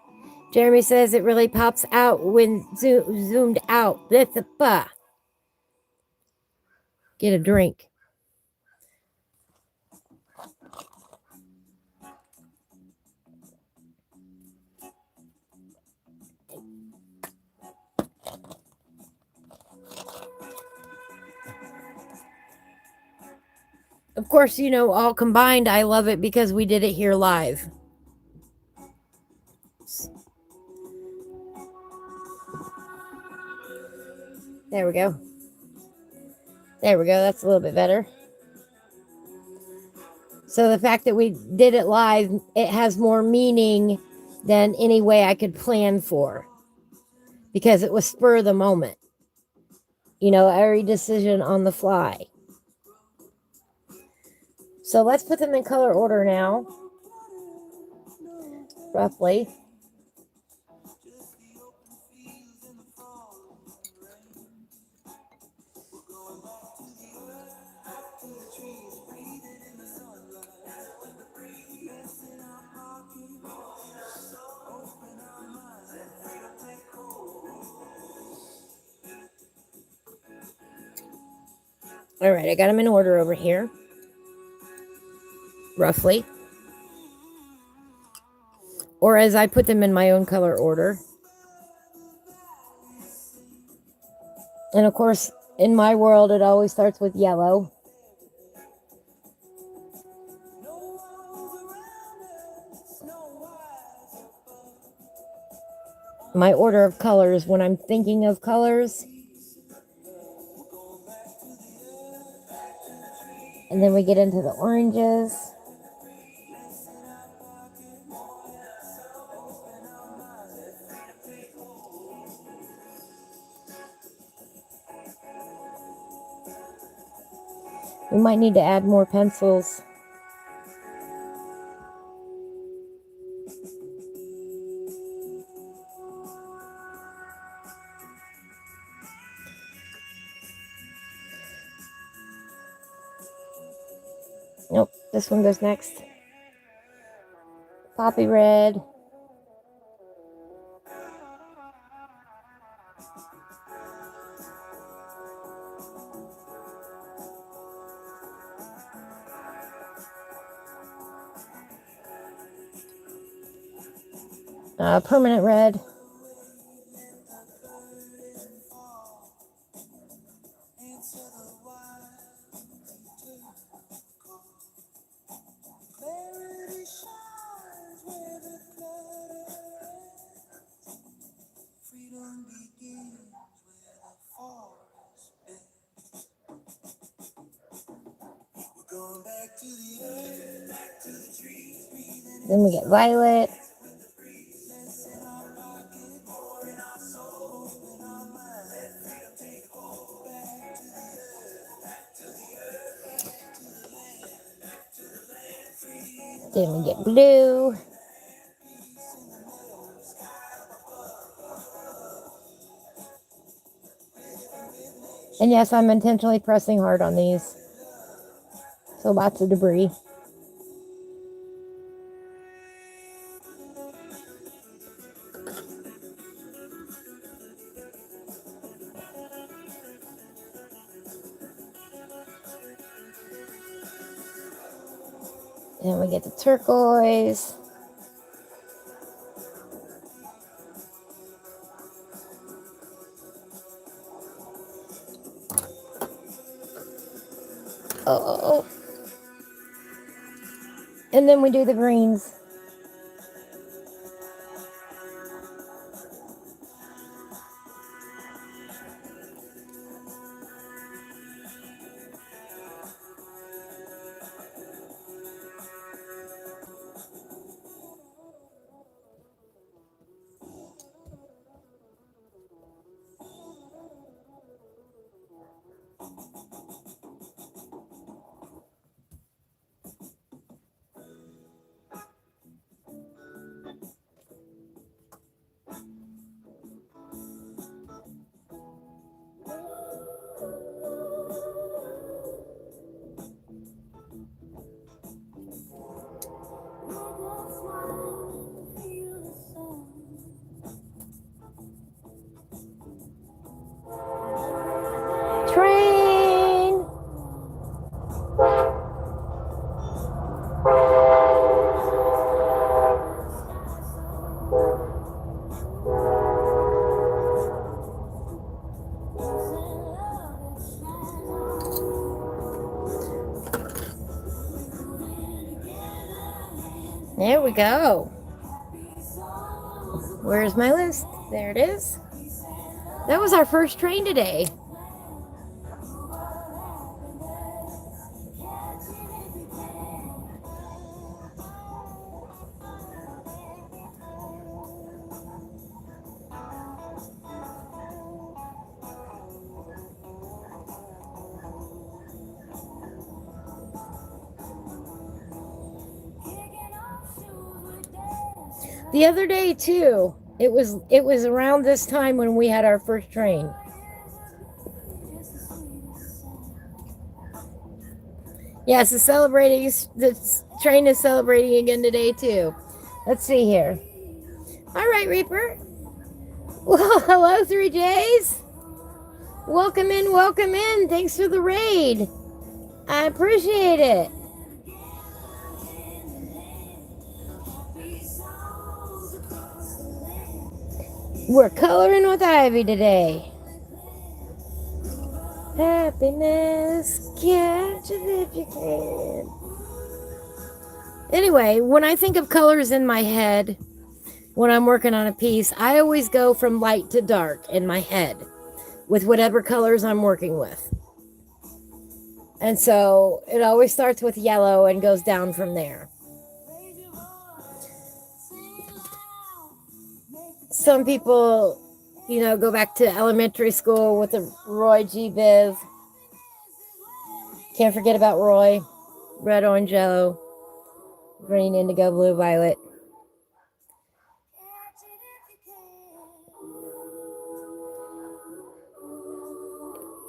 Jeremy says it really pops out when zoomed out. Get a drink. Of course, you know, all combined, I love it because we did it here live. There we go. There we go. That's a little bit better. So the fact that we did it live, it has more meaning than any way I could plan for. Because it was spur of the moment. You know, every decision on the fly. So let's put them in color order now. Roughly. All right, I got them in order over here. Roughly. Or as I put them in my own color order. And of course, in my world, it always starts with yellow. My order of colors, when I'm thinking of colors. And then we get into the oranges. We might need to add more pencils. Nope, this one goes next. Poppy red. Permanent red. Then we get violet. Then we get blue. And yes, I'm intentionally pressing hard on these. So lots of debris. And we get the turquoise. Oh. And then we do the greens. There we go. Where's my list? There it is. That was our first train today. The other day too, it was around this time when we had our first train. Yes, the train is celebrating again today too. Let's see here. All right, Reaper. Well, hello, 3Js. Welcome in, welcome in. Thanks for the raid. I appreciate it. We're coloring with Ivy today. Happiness, catch it if you can. Anyway, when I think of colors in my head, when I'm working on a piece, I always go from light to dark in my head with whatever colors I'm working with. And so it always starts with yellow and goes down from there. Some people, go back to elementary school with the Roy G. Biv. Can't forget about Roy. Red, orange, yellow, green, indigo, blue, violet.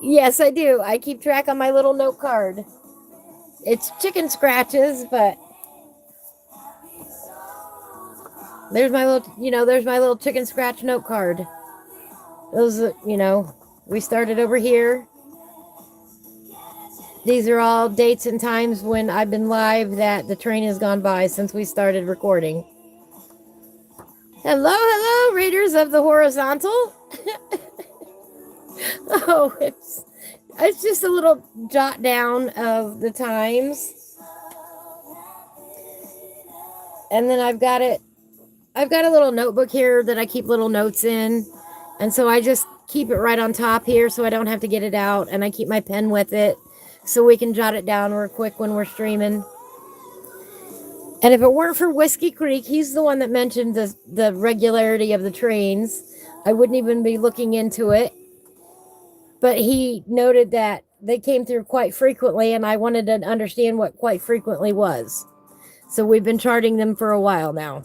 Yes, I do. I keep track on my little note card. It's chicken scratches, but there's my little chicken scratch note card. Those, we started over here. These are all dates and times when I've been live that the train has gone by since we started recording. Hello, Raiders of the Horizontal. Oh, it's just a little jot down of the times. And then I've got a little notebook here that I keep little notes in. And so I just keep it right on top here so I don't have to get it out. And I keep my pen with it so we can jot it down real quick when we're streaming. And if it weren't for Whiskey Creek, he's the one that mentioned the regularity of the trains. I wouldn't even be looking into it. But he noted that they came through quite frequently, and I wanted to understand what quite frequently was. So we've been charting them for a while now.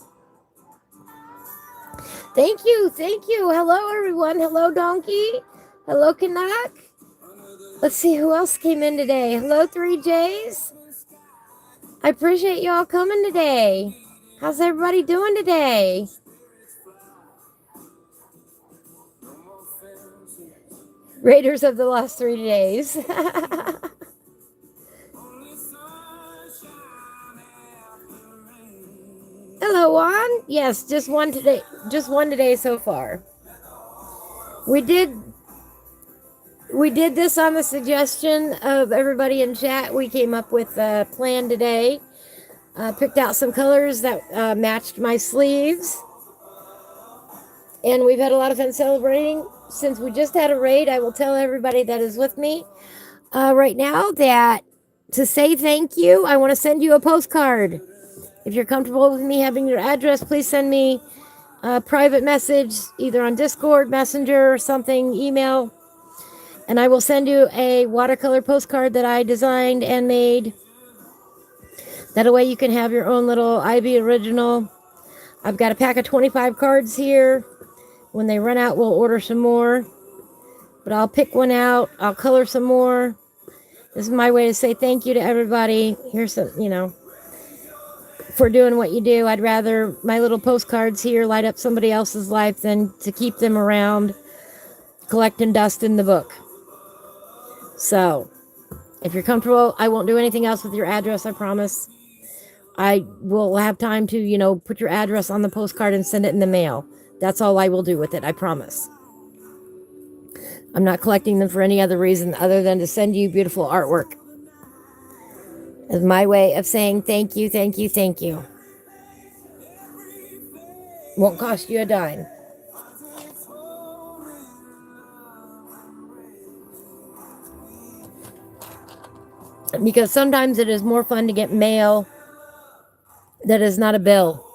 Thank you. Hello, everyone. Hello, Donkey. Hello, Kanak. Let's see who else came in today. Hello, 3Js. I appreciate y'all coming today. How's everybody doing today? Raiders of the Lost 3 Days. Hello, Juan. Yes, just one today. Just one today so far. We did this on the suggestion of everybody in chat. We came up with a plan today. Picked out some colors that matched my sleeves. And we've had a lot of fun celebrating. Since we just had a raid, I will tell everybody that is with me right now that to say thank you, I want to send you a postcard. If you're comfortable with me having your address, please send me a private message, either on Discord, Messenger, or something, email. And I will send you a watercolor postcard that I designed and made. That way you can have your own little IB original. I've got a pack of 25 cards here. When they run out, we'll order some more. But I'll pick one out. I'll color some more. This is my way to say thank you to everybody. Here's some, for doing what you do. I'd rather my little postcards here light up somebody else's life than to keep them around collecting dust in the book. So, if you're comfortable, I won't do anything else with your address, I promise. I will have time to, put your address on the postcard and send it in the mail. That's all I will do with it, I promise. I'm not collecting them for any other reason other than to send you beautiful artwork. It's my way of saying thank you, thank you, thank you. Won't cost you a dime. Because sometimes it is more fun to get mail that is not a bill.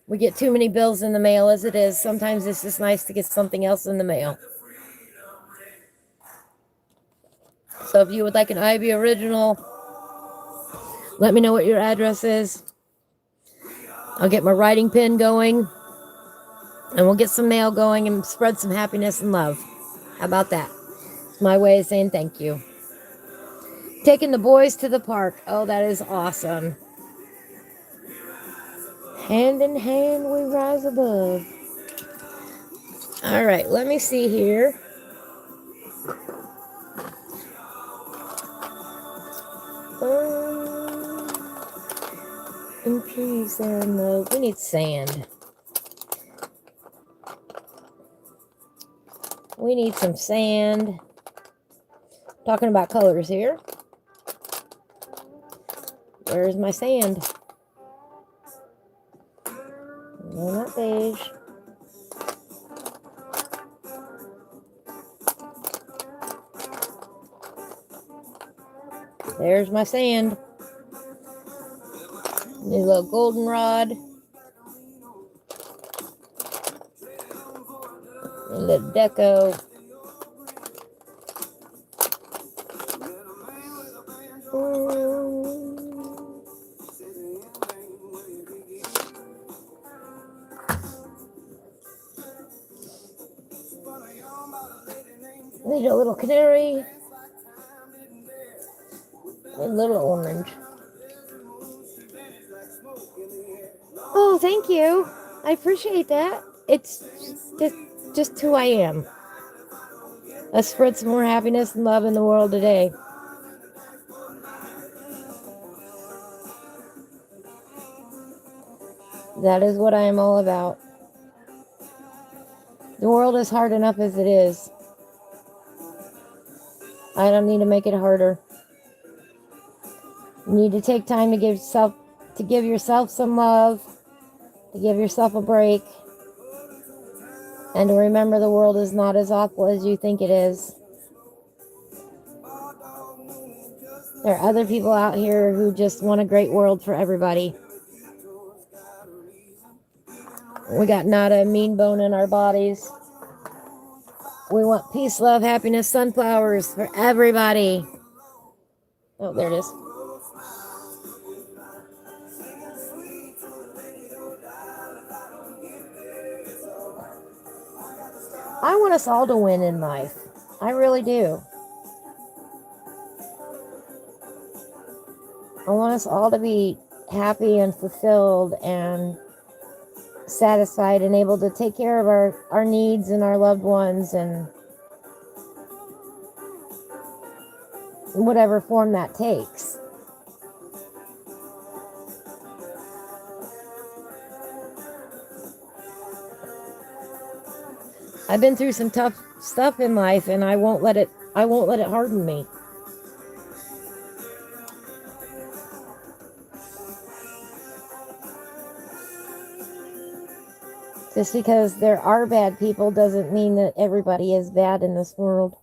We get too many bills in the mail as it is. Sometimes it's just nice to get something else in the mail. So if you would like an Ivy original, let me know what your address is. I'll get my writing pen going, and we'll get some mail going and spread some happiness and love. How about that? It's my way of saying thank you. Taking the boys to the park. Oh, that is awesome. Hand in hand we rise above. All right, let me see here. In peace and love. We need sand. We need some sand. Talking about colors here. Where's my sand? No, not beige. There's my sand. New little goldenrod. A little deco. Need a little canary. A little orange. Oh, thank you. I appreciate that. It's just who I am. Let's spread some more happiness and love in the world today. That is what I am all about. The world is hard enough as it is. I don't need to make it harder. You need to take time to give yourself some love, to give yourself a break, and to remember the world is not as awful as you think it is. There are other people out here who just want a great world for everybody. We got not a mean bone in our bodies. We want peace, love, happiness, sunflowers for everybody. Oh, there it is. I want us all to win in life. I really do. I want us all to be happy and fulfilled and satisfied and able to take care of our needs and our loved ones and whatever form that takes. I've been through some tough stuff in life, and I won't let it harden me. Just because there are bad people doesn't mean that everybody is bad in this world.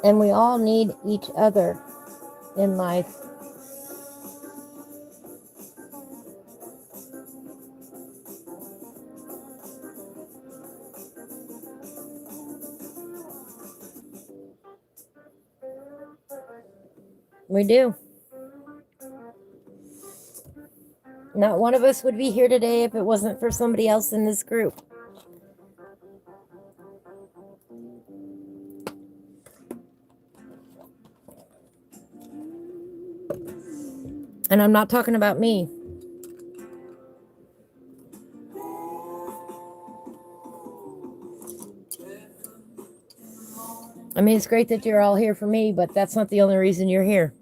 And we all need each other in life. We do. Not one of us would be here today if it wasn't for somebody else in this group. And I'm not talking about me. I mean, it's great that you're all here for me, but that's not the only reason you're here.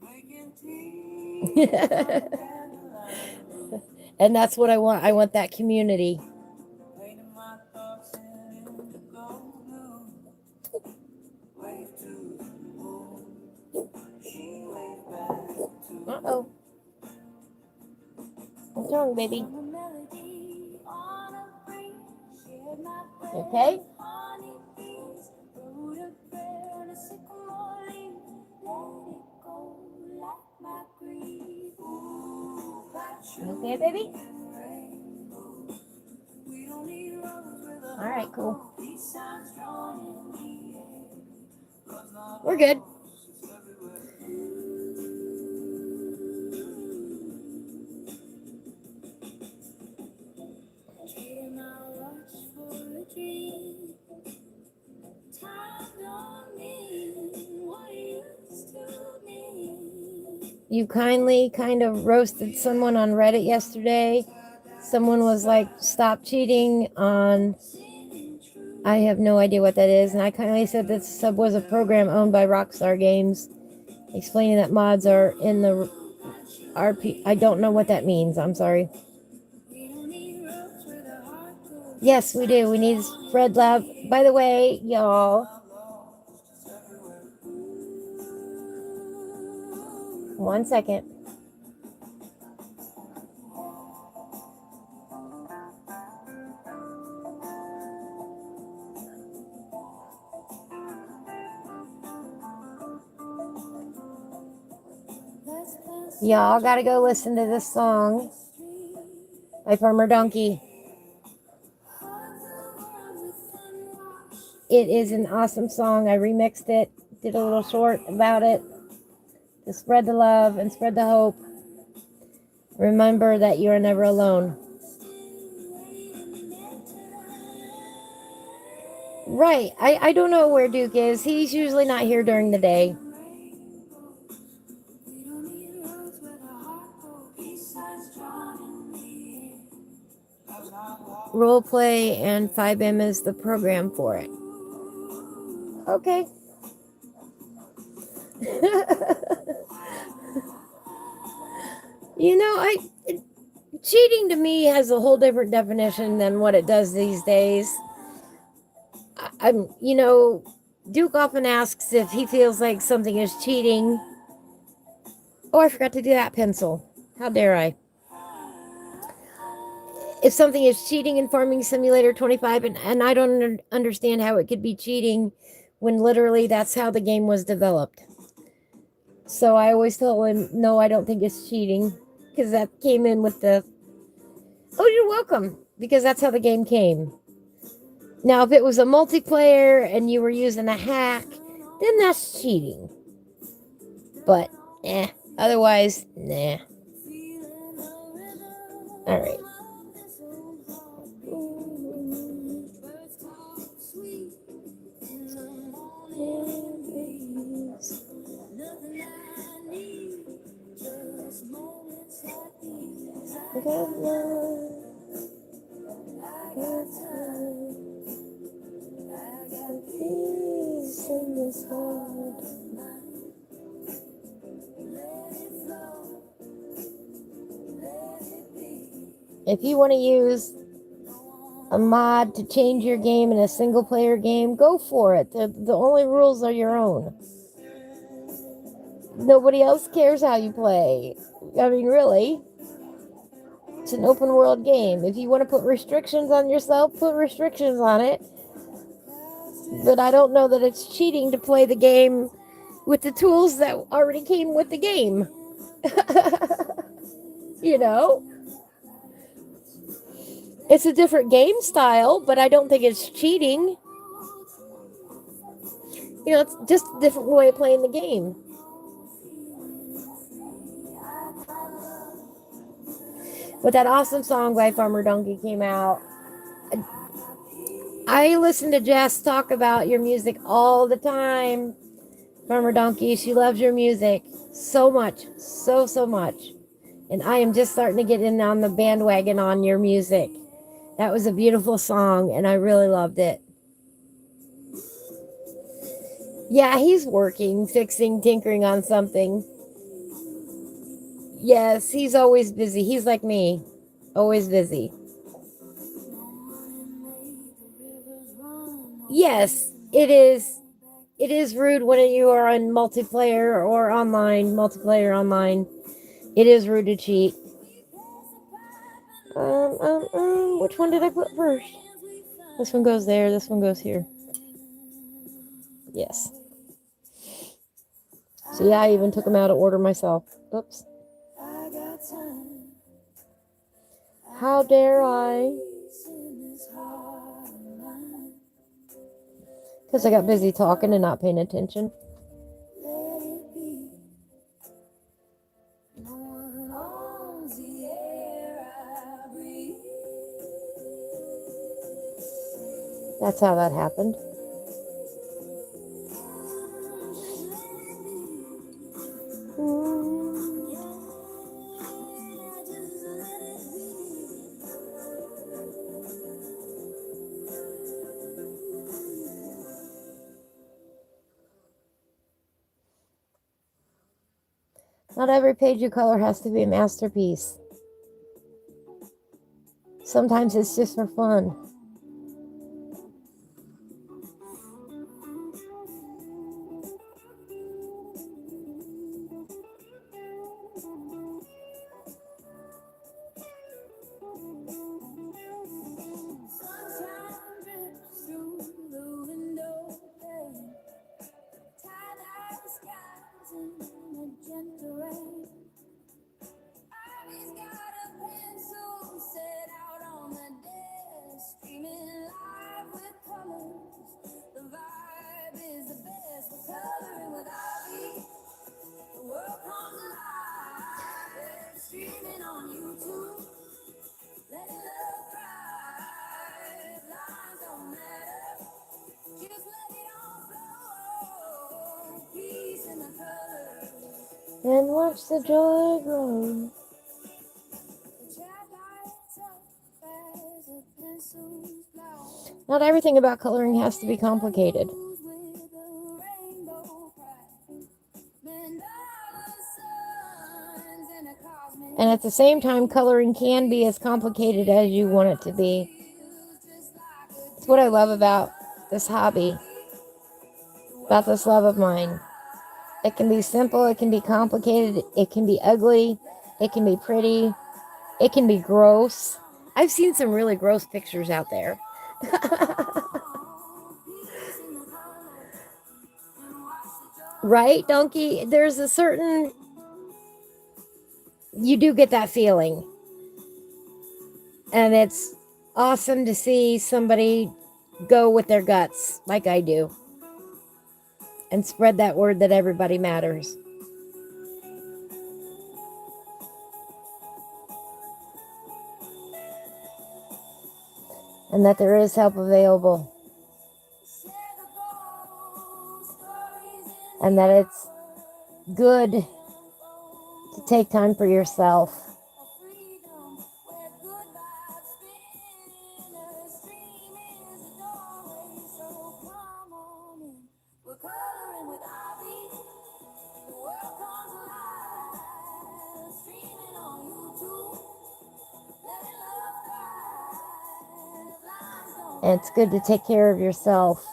And that's what I want. I want that community. Uh-oh. What's wrong, baby? Okay? Okay, baby? All right, cool. We're good. You kindly kind of roasted someone on Reddit yesterday. Someone was like, stop cheating on, I have no idea what that is. And I kindly said that sub was a program owned by Rockstar Games, explaining that mods are in the RP. I don't know what that means. I'm sorry. Yes, we do. We need to spread love. By the way, y'all, 1 second. Y'all gotta go listen to this song by Farmer Donkey. It is an awesome song. I remixed it, did a little short about it to spread the love and spread the hope. Remember that you are never alone. Right. I don't know where Duke is. He's usually not here during the day. Roleplay and 5M is the program for it. Okay. You know, cheating to me has a whole different definition than what it does these days. Duke often asks if he feels like something is cheating. Oh, I forgot to do that pencil. How dare I? If something is cheating in Farming Simulator 25, and I don't understand how it could be cheating when literally that's how the game was developed. So I always tell him, no, I don't think it's cheating, because that came in with the, oh, you're welcome, because that's how the game came. Now, if it was a multiplayer and you were using a hack, then that's cheating. But, otherwise, nah. All right. If you want to use a mod to change your game in a single player game, go for it. The only rules are your own. Nobody else cares how you play. I mean, really. It's an open world game. If you want to put restrictions on yourself, put restrictions on it. But I don't know that it's cheating to play the game with the tools that already came with the game. You know? It's a different game style, but I don't think it's cheating. You know, it's just a different way of playing the game. But that awesome song by Farmer Donkey came out. I listen to Jess talk about your music all the time. Farmer Donkey, she loves your music so much. So much. And I am just starting to get in on the bandwagon on your music. That was a beautiful song, and I really loved it. Yeah, he's working, fixing, tinkering on something. Yes, he's always busy. He's like me, always busy. Yes, it is. It is rude when you are on multiplayer or online, multiplayer online. It is rude to cheat. Which one did I put first? This one goes there, this one goes here. Yes. So yeah, I even took them out of order myself. Oops. How dare I? Because I got busy talking and not paying attention. That's how that happened. Not every page you color has to be a masterpiece. Sometimes it's just for fun. And watch the joy grow. Not everything about coloring has to be complicated. And at the same time, coloring can be as complicated as you want it to be. It's what I love about this hobby, about this love of mine. It can be simple, it can be complicated, it can be ugly, it can be pretty, it can be gross. I've seen some really gross pictures out there. Right, Donkey? There's a certain... You do get that feeling. And it's awesome to see somebody go with their guts like I do. And spread that word that everybody matters. And that there is help available. And that it's good to take time for yourself. And it's good to take care of yourself,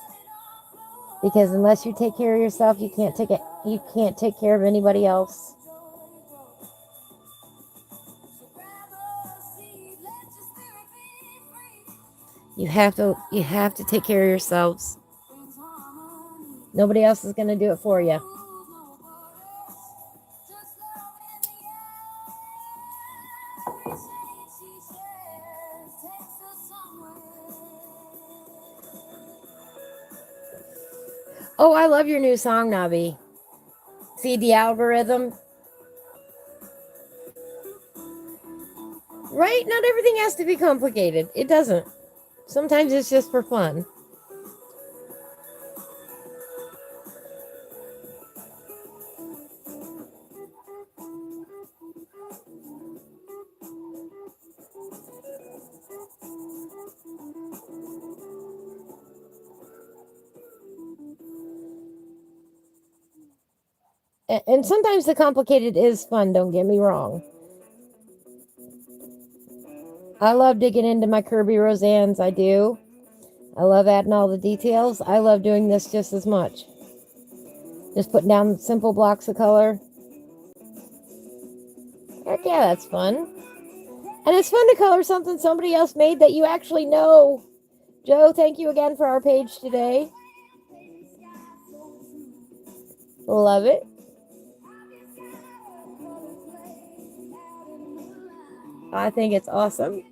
because unless you take care of yourself, you can't take care of anybody else. You have to take care of yourselves. Nobody else is going to do it for you. Oh, I love your new song, Navi. See the algorithm? Right? Not everything has to be complicated. It doesn't. Sometimes it's just for fun. And sometimes the complicated is fun, don't get me wrong. I love digging into my Kirby Roseannes, I do. I love adding all the details. I love doing this just as much. Just putting down simple blocks of color. Heck yeah, that's fun. And it's fun to color something somebody else made that you actually know. Joe, thank you again for our page today. Love it. I think it's awesome.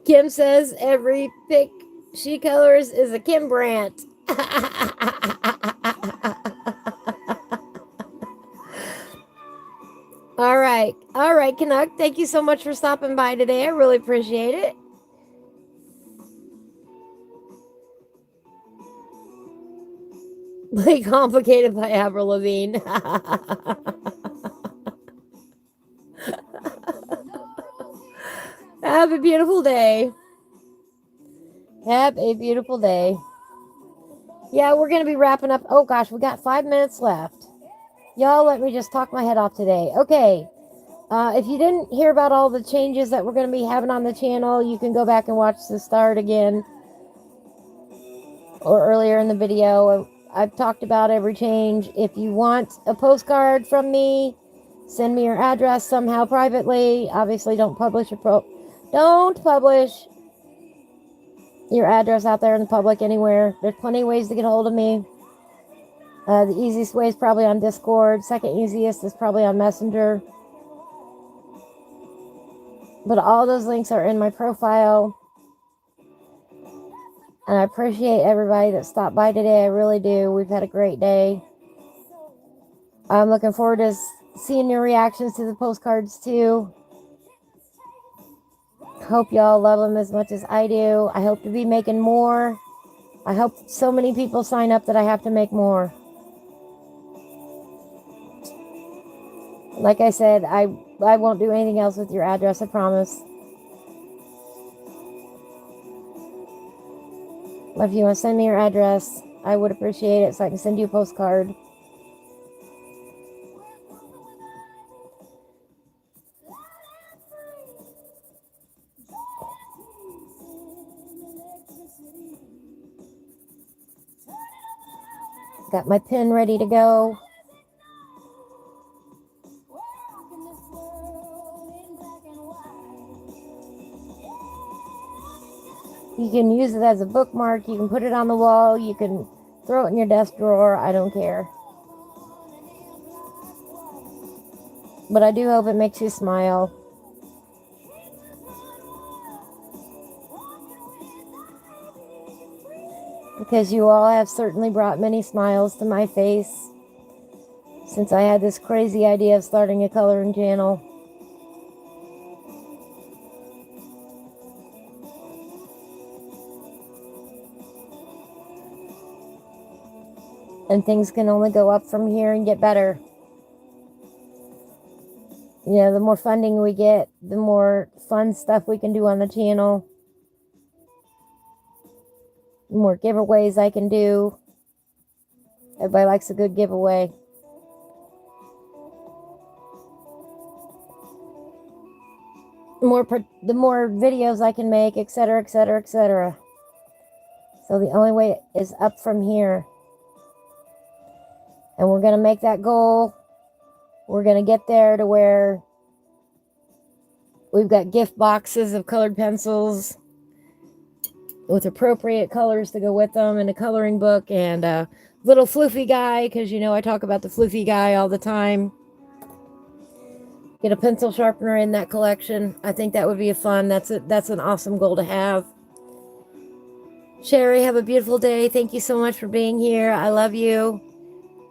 Kim says every pick she colors is a Kim Brandt. All right, Canuck. Thank you so much for stopping by today. I really appreciate it. Play Complicated by Avril Lavigne. Have a beautiful day. Have a beautiful day. Yeah, we're going to be wrapping up. Oh, gosh, we got 5 minutes left. Y'all, let me just talk my head off today. Okay. If you didn't hear about all the changes that we're going to be having on the channel, you can go back and watch the start again. Or earlier in the video. I've talked about every change. If you want a postcard from me, send me your address somehow privately. Obviously, don't publish your address out there in the public anywhere. There's plenty of ways to get a hold of me. The easiest way is probably on Discord. Second easiest is probably on Messenger. But all those links are in my profile. And I appreciate everybody that stopped by today. I really do. We've had a great day. I'm looking forward to seeing your reactions to the postcards too. Hope y'all love them as much as I do. I hope to be making more. I hope so many people sign up that I have to make more. Like I said, I won't do anything else with your address, I promise. If you want to send me your address, I would appreciate it so I can send you a postcard. Got my pen ready to go. You can use it as a bookmark. You can put it on the wall. You can throw it in your desk drawer. I don't care. But I do hope it makes you smile. Because you all have certainly brought many smiles to my face since I had this crazy idea of starting a coloring channel. And things can only go up from here and get better. You know, the more funding we get, the more fun stuff we can do on the channel. The more giveaways I can do. Everybody likes a good giveaway. The more videos I can make, etc., etc., etc. So the only way is up from here. And we're going to make that goal. We're going to get there to where we've got gift boxes of colored pencils with appropriate colors to go with them, and a coloring book, and a little floofy guy, because you know I talk about the floofy guy all the time. Get a pencil sharpener in that collection. I think that would be fun. That's an awesome goal to have. Sherry, have a beautiful day. Thank you so much for being here. I love you.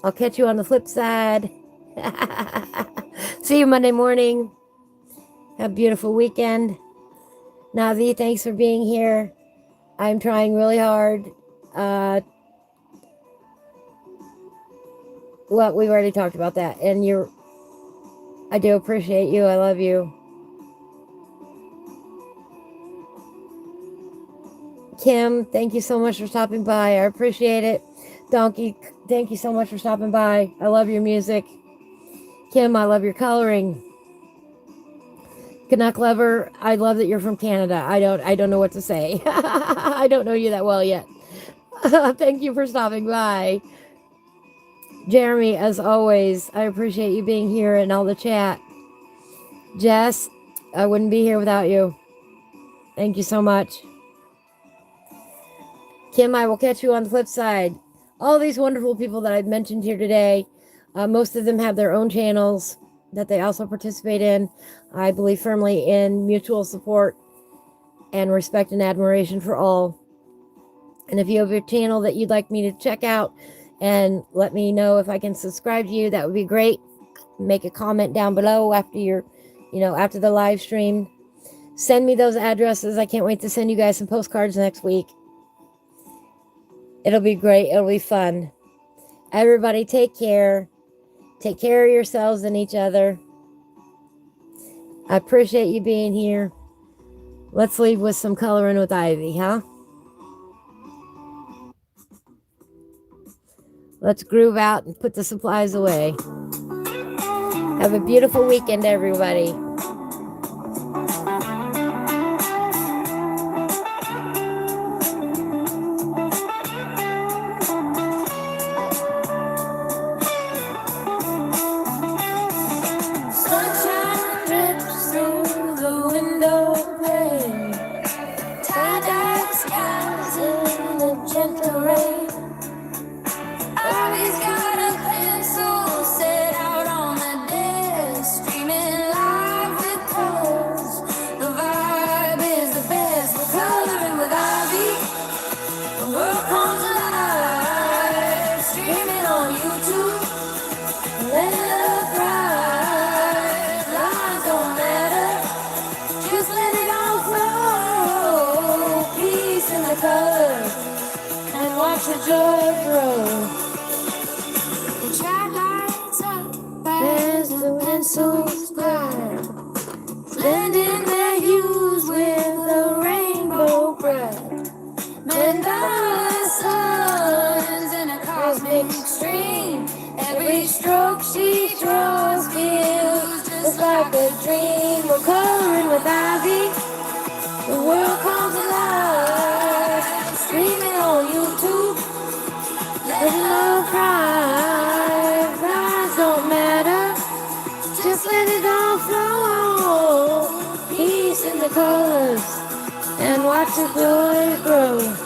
I'll catch you on the flip side. See you Monday morning. Have a beautiful weekend. Navi, thanks for being here. I'm trying really hard. Well, we've already talked about that. And I do appreciate you. I love you. Kim, thank you so much for stopping by. I appreciate it. Donkey, thank you so much for stopping by. I love your music. Kim, I love your coloring. Canuck Lover, I love that you're from Canada. I don't know what to say. I don't know you that well yet. Thank you for stopping by. Jeremy, as always, I appreciate you being here and all the chat. Jess, I wouldn't be here without you. Thank you so much. Kim, I will catch you on the flip side. All these wonderful people that I've mentioned here today, most of them have their own channels that they also participate in. I believe firmly in mutual support and respect and admiration for all. And if you have a channel that you'd like me to check out and let me know if I can subscribe to you, that would be great. Make a comment down below after after the live stream. Send me those addresses. I can't wait to send you guys some postcards next week. It'll be great. It'll be fun. Everybody take care. Take care of yourselves and each other. I appreciate you being here. Let's leave with some coloring with Ivy, huh? Let's groove out and put the supplies away. Have a beautiful weekend, everybody. The joy grow. The child lights up as the wind soars bright, blending their hues with the rainbow bright. Mandala suns in a cosmic stream. Every stroke she draws feels just like a dream. We're coloring with Ivy. The world comes alive. Streaming on YouTube. Let love cry. Cries don't matter. Just let it all flow. Peace in the colors. And watch the joy grow.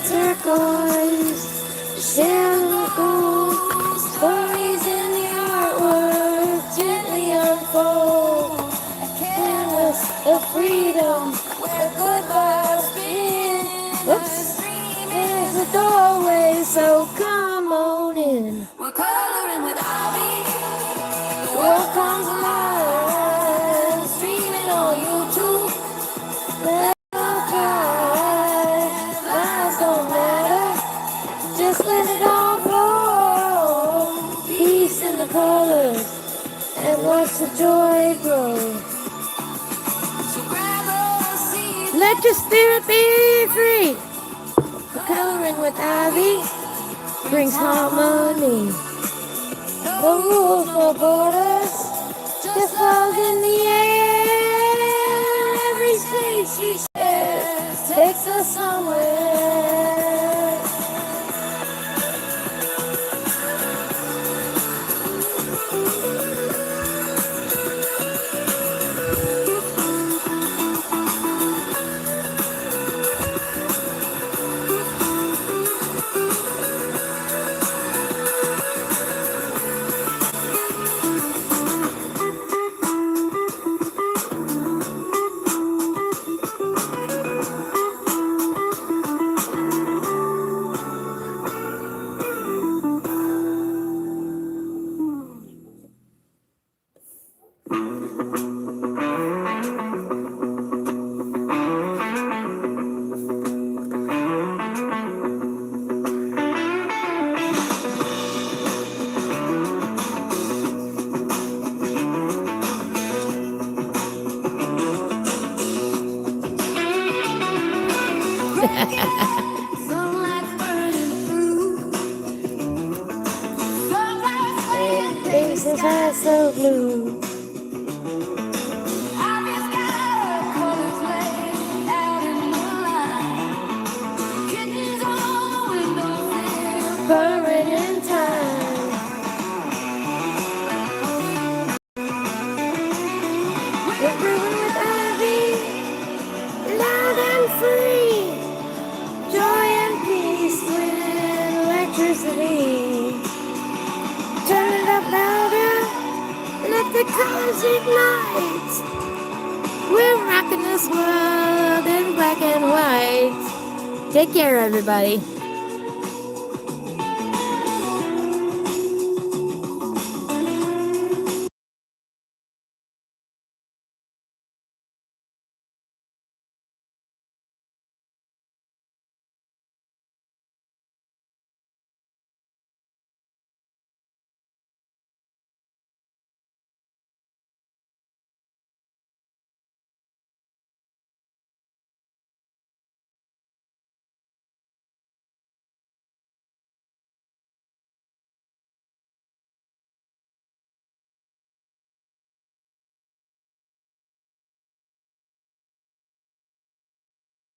Turquoise, silver gold, stories in the artwork gently unfold. A canvas of freedom where good vibes begin. Oops, there's a doorway, so come on in. We're coloring with Ivy. The world comes alive, streaming on YouTube. Let just let it all flow. Peace in the colors and watch the joy grow. So grab a seat. Let your spirit be free. The coloring with Ivy brings harmony. No rules, no borders, just love in the air. Every space we share takes us somewhere. Sunlight burning through. Sunlight swaying, Faces are so blue. I've just got colors laid out in the line. Kittens on the windowsill, Purring in time. We're brewing with ivy, loud and free. Joy and peace with electricity. Turn it up louder, let the colors ignite. We're rocking this world in black and white. Take care, everybody.